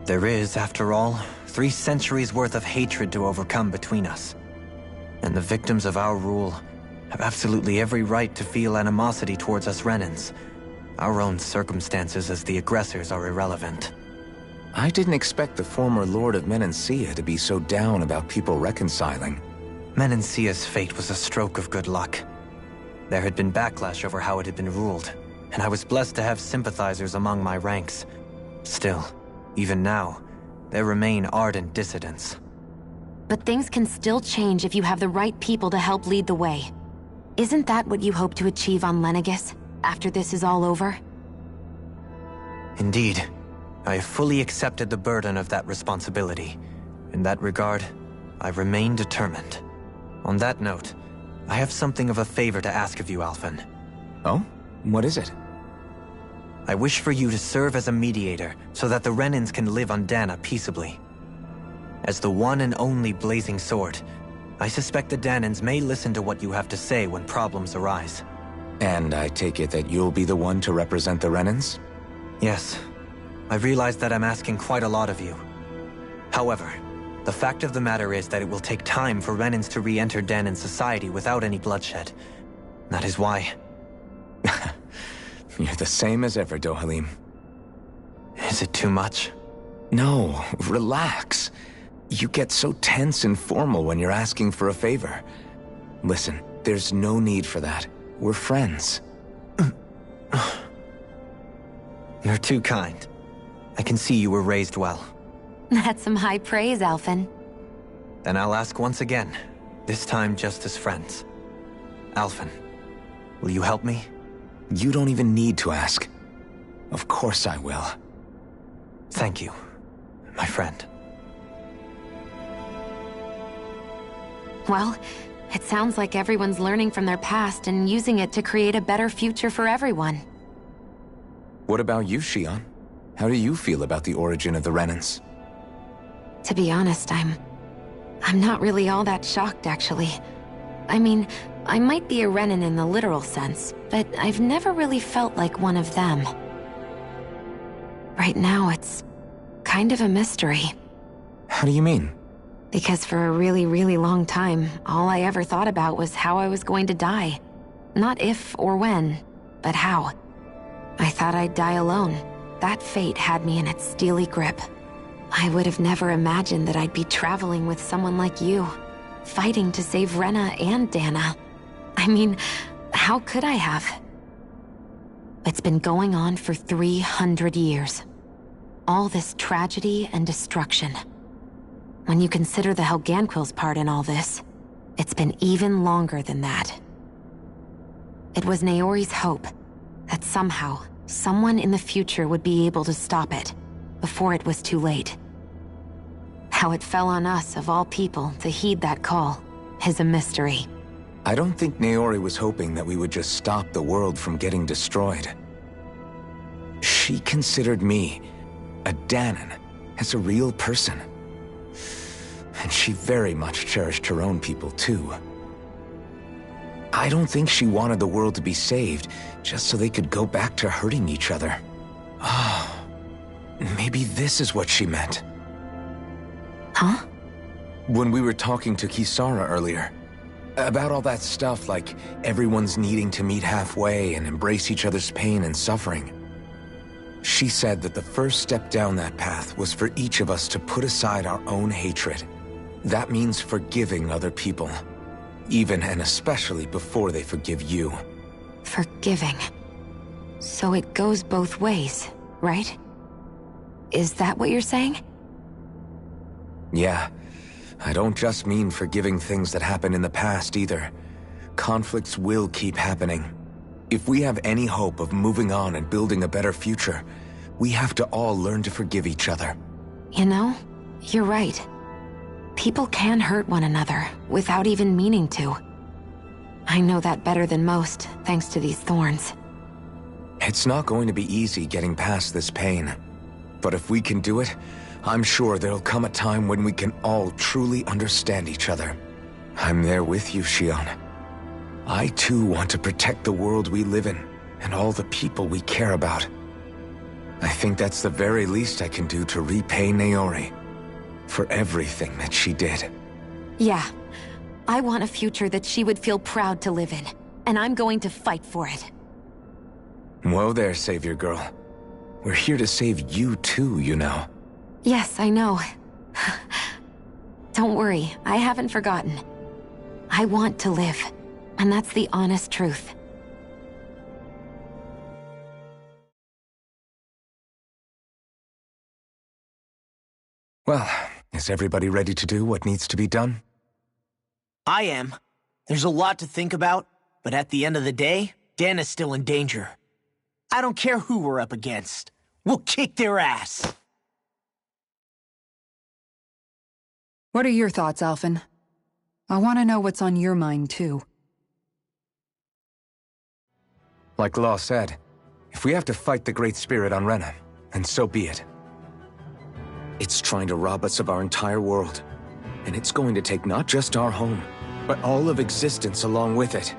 There is, after all, 3 centuries worth of hatred to overcome between us. And the victims of our rule have absolutely every right to feel animosity towards us Renans. Our own circumstances as the aggressors are irrelevant. I didn't expect the former Lord of Menancia to be so down about people reconciling. Menancia's fate was a stroke of good luck. There had been backlash over how it had been ruled, and I was blessed to have sympathizers among my ranks. Still, even now, there remain ardent dissidents. But things can still change if you have the right people to help lead the way. Isn't that what you hope to achieve on Lenegis, after this is all over? Indeed. I have fully accepted the burden of that responsibility. In that regard, I remain determined. On that note, I have something of a favor to ask of you, Alphen. Oh? What is it? I wish for you to serve as a mediator so that the Renans can live on Dana peaceably. As the one and only Blazing Sword, I suspect the Danans may listen to what you have to say when problems arise. And I take it that you'll be the one to represent the Renans? Yes. I realize that I'm asking quite a lot of you. However, the fact of the matter is that it will take time for Renans to re-enter Danan society without any bloodshed. That is why... You're the same as ever, Dohalim. Is it too much? No, relax. You get so tense and formal when you're asking for a favor. Listen, there's no need for that. We're friends. You're too kind. I can see you were raised well. That's some high praise, Alphen. Then I'll ask once again, this time just as friends. Alphen, will you help me? You don't even need to ask. Of course I will. Thank you, my friend. Well, it sounds like everyone's learning from their past and using it to create a better future for everyone. What about you, Shionne? How do you feel about the origin of the Renans? To be honest, I'm not really all that shocked, actually. I mean, I might be a Renan in the literal sense, but I've never really felt like one of them. Right now, it's kind of a mystery. How do you mean? Because for a really, really long time, all I ever thought about was how I was going to die. Not if or when, but how. I thought I'd die alone. That fate had me in its steely grip. I would have never imagined that I'd be traveling with someone like you, fighting to save Rena and Dana. I mean, how could I have? It's been going on for 300 years. All this tragedy and destruction. When you consider the Helganquil's part in all this, it's been even longer than that. It was Naori's hope that somehow, someone in the future would be able to stop it, before it was too late. How it fell on us, of all people, to heed that call, is a mystery. I don't think Naori was hoping that we would just stop the world from getting destroyed. She considered me, a Dahnan, as a real person. And she very much cherished her own people, too. I don't think she wanted the world to be saved, just so they could go back to hurting each other. Oh, maybe this is what she meant. Huh? When we were talking to Kisara earlier, about all that stuff like everyone's needing to meet halfway and embrace each other's pain and suffering. She said that the first step down that path was for each of us to put aside our own hatred. That means forgiving other people, even and especially before they forgive you. Forgiving. So it goes both ways, right? Is that what you're saying? Yeah. I don't just mean forgiving things that happened in the past either. Conflicts will keep happening. If we have any hope of moving on and building a better future, we have to all learn to forgive each other. You know, you're right. People can hurt one another without even meaning to. I know that better than most, thanks to these thorns. It's not going to be easy getting past this pain. But if we can do it, I'm sure there'll come a time when we can all truly understand each other. I'm there with you, Shion. I too want to protect the world we live in, and all the people we care about. I think that's the very least I can do to repay Naori for everything that she did. Yeah. I want a future that she would feel proud to live in, and I'm going to fight for it. Whoa there, Savior Girl. We're here to save you too, you know. Yes, I know. Don't worry, I haven't forgotten. I want to live, and that's the honest truth. Well, is everybody ready to do what needs to be done? I am. There's a lot to think about, but at the end of the day, Dana's still in danger. I don't care who we're up against. We'll kick their ass. What are your thoughts, Alphen? I want to know what's on your mind, too. Like Law said, if we have to fight the Great Spirit on Rena, then so be it. It's trying to rob us of our entire world, and it's going to take not just our home, but all of existence along with it.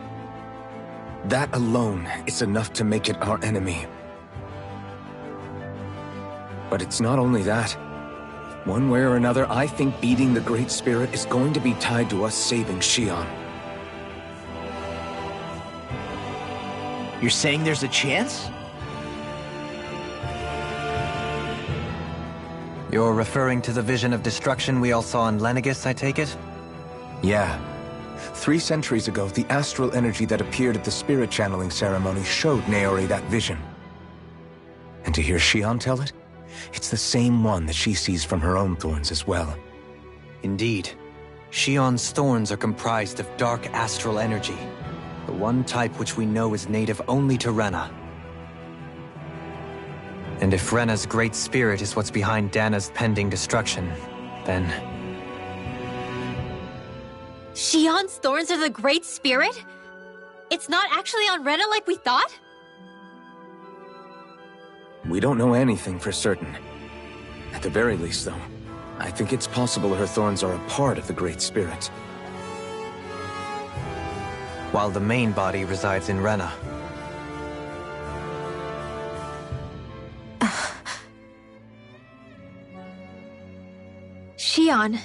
That alone is enough to make it our enemy. But it's not only that. One way or another, I think beating the Great Spirit is going to be tied to us saving Shion. You're saying there's a chance? You're referring to the vision of destruction we all saw in Lenegis, I take it? Yeah. 3 centuries ago, the astral energy that appeared at the spirit channeling ceremony showed Naori that vision. And to hear Shion tell it, it's the same one that she sees from her own thorns as well. Indeed. Shion's thorns are comprised of dark astral energy, the one type which we know is native only to Rena. And if Rena's great spirit is what's behind Dana's pending destruction, then... Shion's thorns are the Great Spirit? It's not actually on Rena like we thought? We don't know anything for certain. At the very least, though, I think it's possible her thorns are a part of the Great Spirit. while the main body resides in Rena. Shion.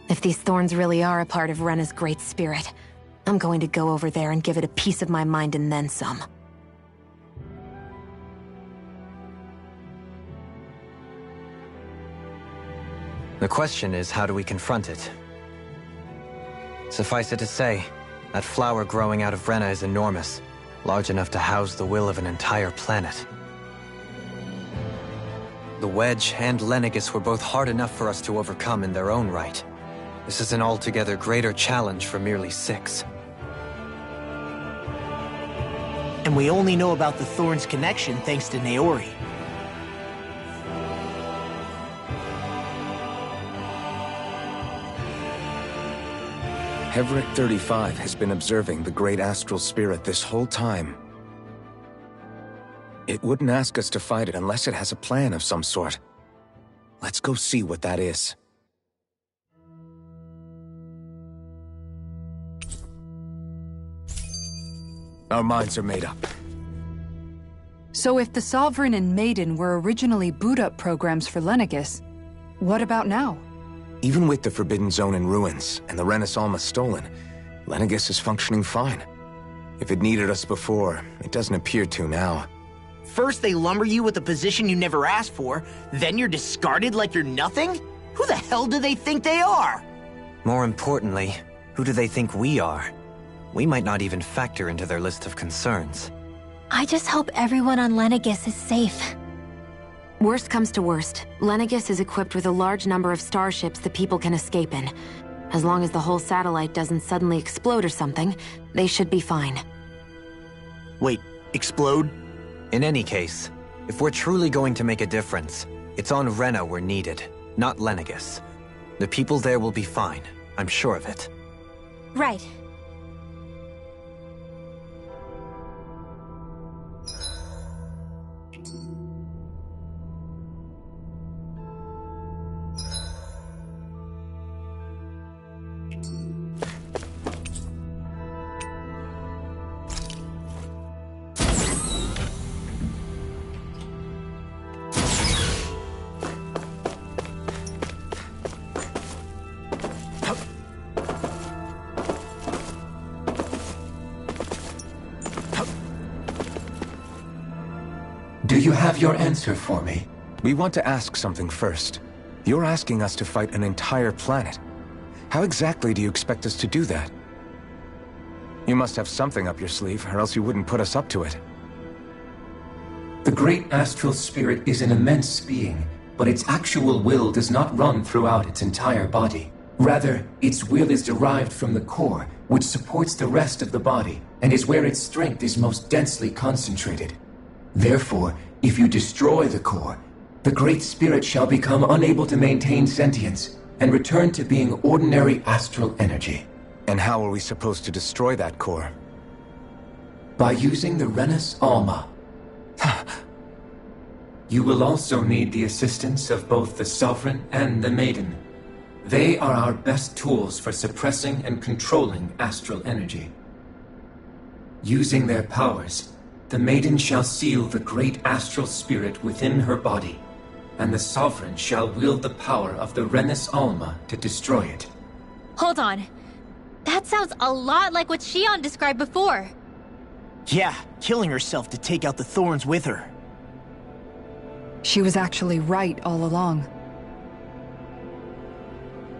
If these thorns really are a part of Rena's great spirit, I'm going to go over there and give it a piece of my mind and then some. The question is, how do we confront it? Suffice it to say, that flower growing out of Rena is enormous, large enough to house the will of an entire planet. The Wedge and Lenegis were both hard enough for us to overcome in their own right. This is an altogether greater challenge for merely 6. And we only know about the Thorns' connection thanks to Naori. Hevric 35 has been observing the great astral spirit this whole time. It wouldn't ask us to fight it unless it has a plan of some sort. Let's go see what that is. Our minds are made up. So if the Sovereign and Maiden were originally boot-up programs for Lenegis, what about now? Even with the Forbidden Zone in ruins and the Renis Alma stolen, Lenegis is functioning fine. If it needed us before, it doesn't appear to now. First they lumber you with a position you never asked for, then you're discarded like you're nothing? Who the hell do they think they are? More importantly, who do they think we are? We might not even factor into their list of concerns. I just hope everyone on Lenegis is safe. Worst comes to worst, Lenegis is equipped with a large number of starships that people can escape in. As long as the whole satellite doesn't suddenly explode or something, they should be fine. Wait, explode? In any case, if we're truly going to make a difference, it's on Rena we're needed, not Lenegis. The people there will be fine, I'm sure of it. Right. Do you have your answer for me? We want to ask something first. You're asking us to fight an entire planet. How exactly do you expect us to do that? You must have something up your sleeve, or else you wouldn't put us up to it. The great astral spirit is an immense being, but its actual will does not run throughout its entire body. Rather, its will is derived from the core, which supports the rest of the body, and is where its strength is most densely concentrated. Therefore, if you destroy the core, the Great Spirit shall become unable to maintain sentience and return to being ordinary astral energy. And how are we supposed to destroy that core? By using the Renis Alma. You will also need the assistance of both the Sovereign and the Maiden. They are our best tools for suppressing and controlling astral energy. Using their powers, the Maiden shall seal the great astral spirit within her body, and the Sovereign shall wield the power of the Renis Alma to destroy it. Hold on. That sounds a lot like what Shion described before. Yeah, killing herself to take out the Thorns with her. She was actually right all along.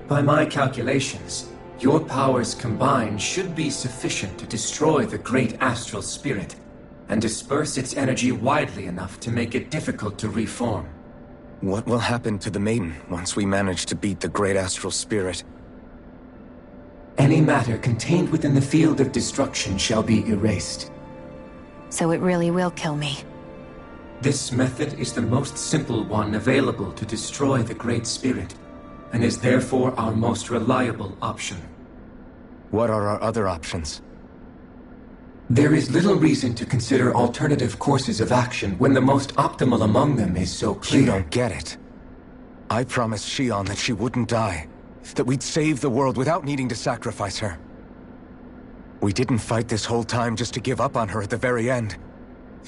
By my calculations, your powers combined should be sufficient to destroy the great astral spirit and disperse its energy widely enough to make it difficult to reform. What will happen to the Maiden once we manage to beat the great astral spirit? Any matter contained within the field of destruction shall be erased. So it really will kill me. This method is the most simple one available to destroy the Great Spirit, and is therefore our most reliable option. What are our other options? There is little reason to consider alternative courses of action when the most optimal among them is so clear. You don't get it. I promised Shion that she wouldn't die. That we'd save the world without needing to sacrifice her. We didn't fight this whole time just to give up on her at the very end.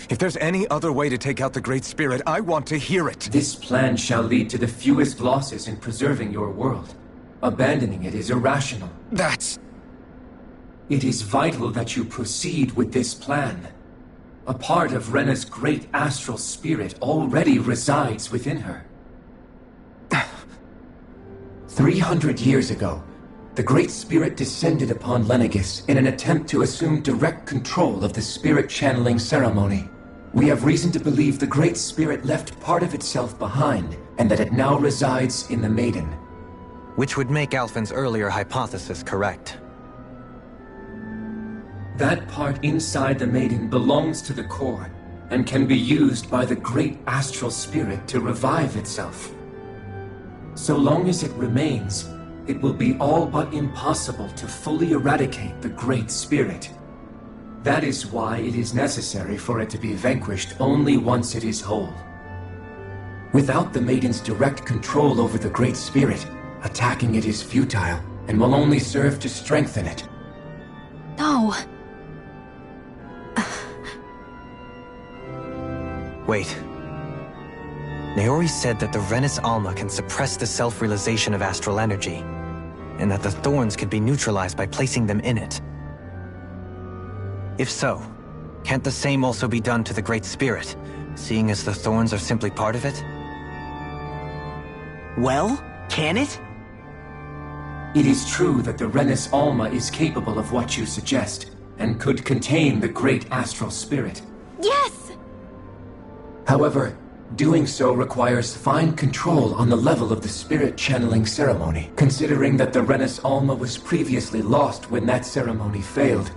If there's any other way to take out the Great Spirit, I want to hear it. This plan shall lead to the fewest losses in preserving your world. Abandoning it is irrational. It is vital that you proceed with this plan. A part of Rena's great astral spirit already resides within her. 300 years ago, the Great Spirit descended upon Lenegis in an attempt to assume direct control of the spirit channeling ceremony. We have reason to believe the Great Spirit left part of itself behind, and that it now resides in the Maiden. Which would make Alphen's earlier hypothesis correct. That part inside the Maiden belongs to the core, and can be used by the great astral spirit to revive itself. So long as it remains, it will be all but impossible to fully eradicate the Great Spirit. That is why it is necessary for it to be vanquished only once it is whole. Without the Maiden's direct control over the Great Spirit, attacking it is futile, and will only serve to strengthen it. No. Wait. Naori said that the Renis Alma can suppress the self-realization of astral energy, and that the thorns could be neutralized by placing them in it. If so, can't the same also be done to the Great Spirit, seeing as the thorns are simply part of it? Well, can it? It is true that the Renis Alma is capable of what you suggest, and could contain the great astral spirit. Yes! However, doing so requires fine control on the level of the spirit channeling ceremony. Considering that the Renis Alma was previously lost when that ceremony failed,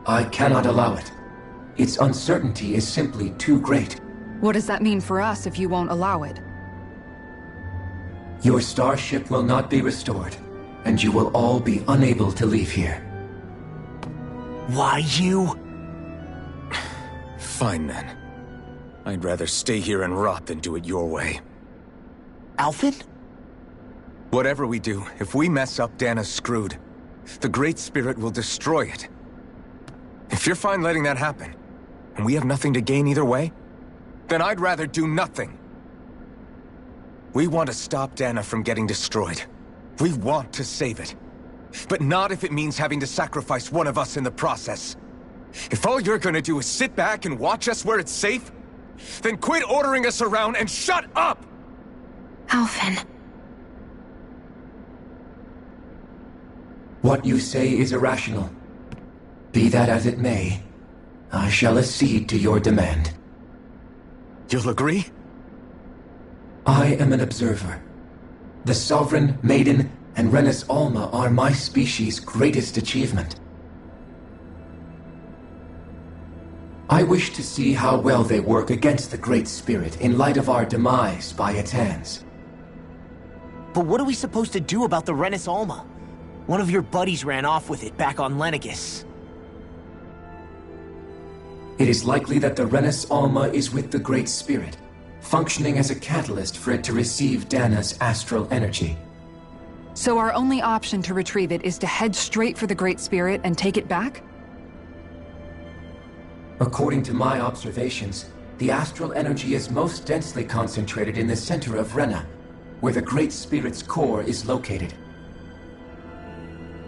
I cannot allow it. Its uncertainty is simply too great. What does that mean for us if you won't allow it? Your starship will not be restored, and you will all be unable to leave here. Why you? Fine then. I'd rather stay here and rot than do it your way. Alphen? Whatever we do, if we mess up, Dana's screwed. The Great Spirit will destroy it. If you're fine letting that happen, and we have nothing to gain either way, then I'd rather do nothing. We want to stop Dana from getting destroyed. We want to save it. But not if it means having to sacrifice one of us in the process. If all you're gonna do is sit back and watch us where it's safe, then quit ordering us around and shut up! Alphen. What you say is irrational. Be that as it may, I shall accede to your demand. You'll agree? I am an observer. The Sovereign, Maiden, and Renis Alma are my species' greatest achievement. I wish to see how well they work against the Great Spirit in light of our demise by its hands. But what are we supposed to do about the Renis Alma? One of your buddies ran off with it back on Lenegis. It is likely that the Renis Alma is with the Great Spirit, functioning as a catalyst for it to receive Dana's astral energy. So our only option to retrieve it is to head straight for the Great Spirit and take it back? According to my observations, the astral energy is most densely concentrated in the center of Rena, where the Great Spirit's core is located.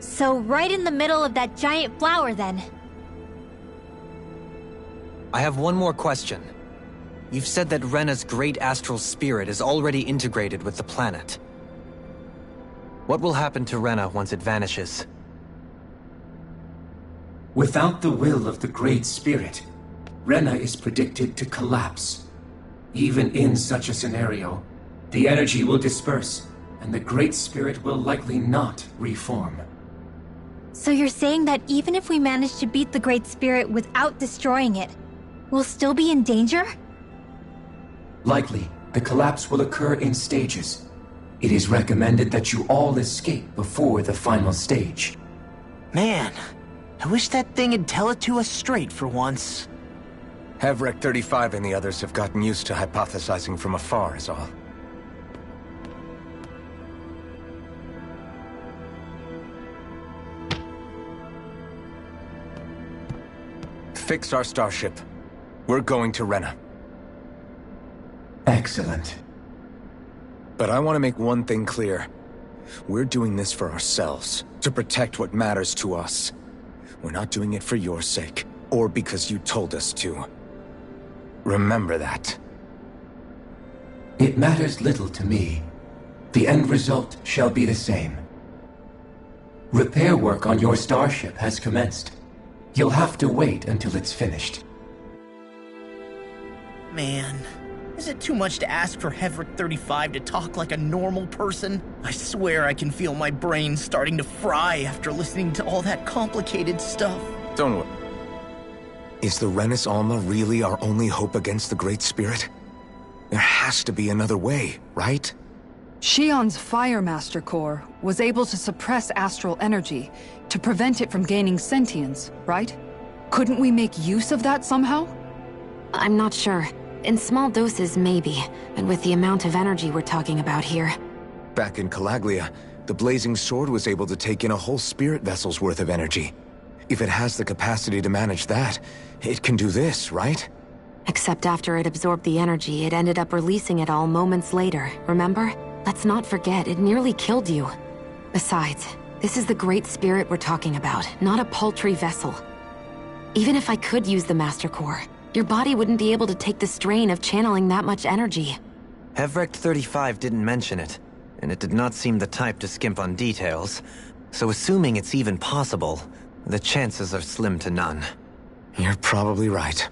So right in the middle of that giant flower, then. I have one more question. You've said that Rena's great astral spirit is already integrated with the planet. What will happen to Rena once it vanishes? Without the will of the Great Spirit, Rena is predicted to collapse. Even in such a scenario, the energy will disperse, and the Great Spirit will likely not reform. So you're saying that even if we manage to beat the Great Spirit without destroying it, we'll still be in danger? Likely, the collapse will occur in stages. It is recommended that you all escape before the final stage. Man, I wish that thing would tell it to us straight for once. Hevrek 35 and the others have gotten used to hypothesizing from afar is all. fixed our starship. We're going to Rena. Excellent. But I want to make one thing clear. We're doing this for ourselves, to protect what matters to us. We're not doing it for your sake, or because you told us to. Remember that. It matters little to me. The end result shall be the same. Repair work on your starship has commenced. You'll have to wait until it's finished. Man, is it too much to ask for Heverick 35 to talk like a normal person? I swear I can feel my brain starting to fry after listening to all that complicated stuff. Don't worry. Is the Renis Alma really our only hope against the Great Spirit? There has to be another way, right? Shion's Fire Master Core was able to suppress astral energy to prevent it from gaining sentience, right? Couldn't we make use of that somehow? I'm not sure. In small doses, maybe, but with the amount of energy we're talking about here. Back in Calaglia, the Blazing Sword was able to take in a whole spirit vessel's worth of energy. If it has the capacity to manage that, it can do this, right? Except after it absorbed the energy, it ended up releasing it all moments later, remember? Let's not forget, it nearly killed you. Besides, this is the Great Spirit we're talking about, not a paltry vessel. Even if I could use the Master Core, your body wouldn't be able to take the strain of channeling that much energy. Heverick 35 didn't mention it, and it did not seem the type to skimp on details. So assuming it's even possible, the chances are slim to none. You're probably right.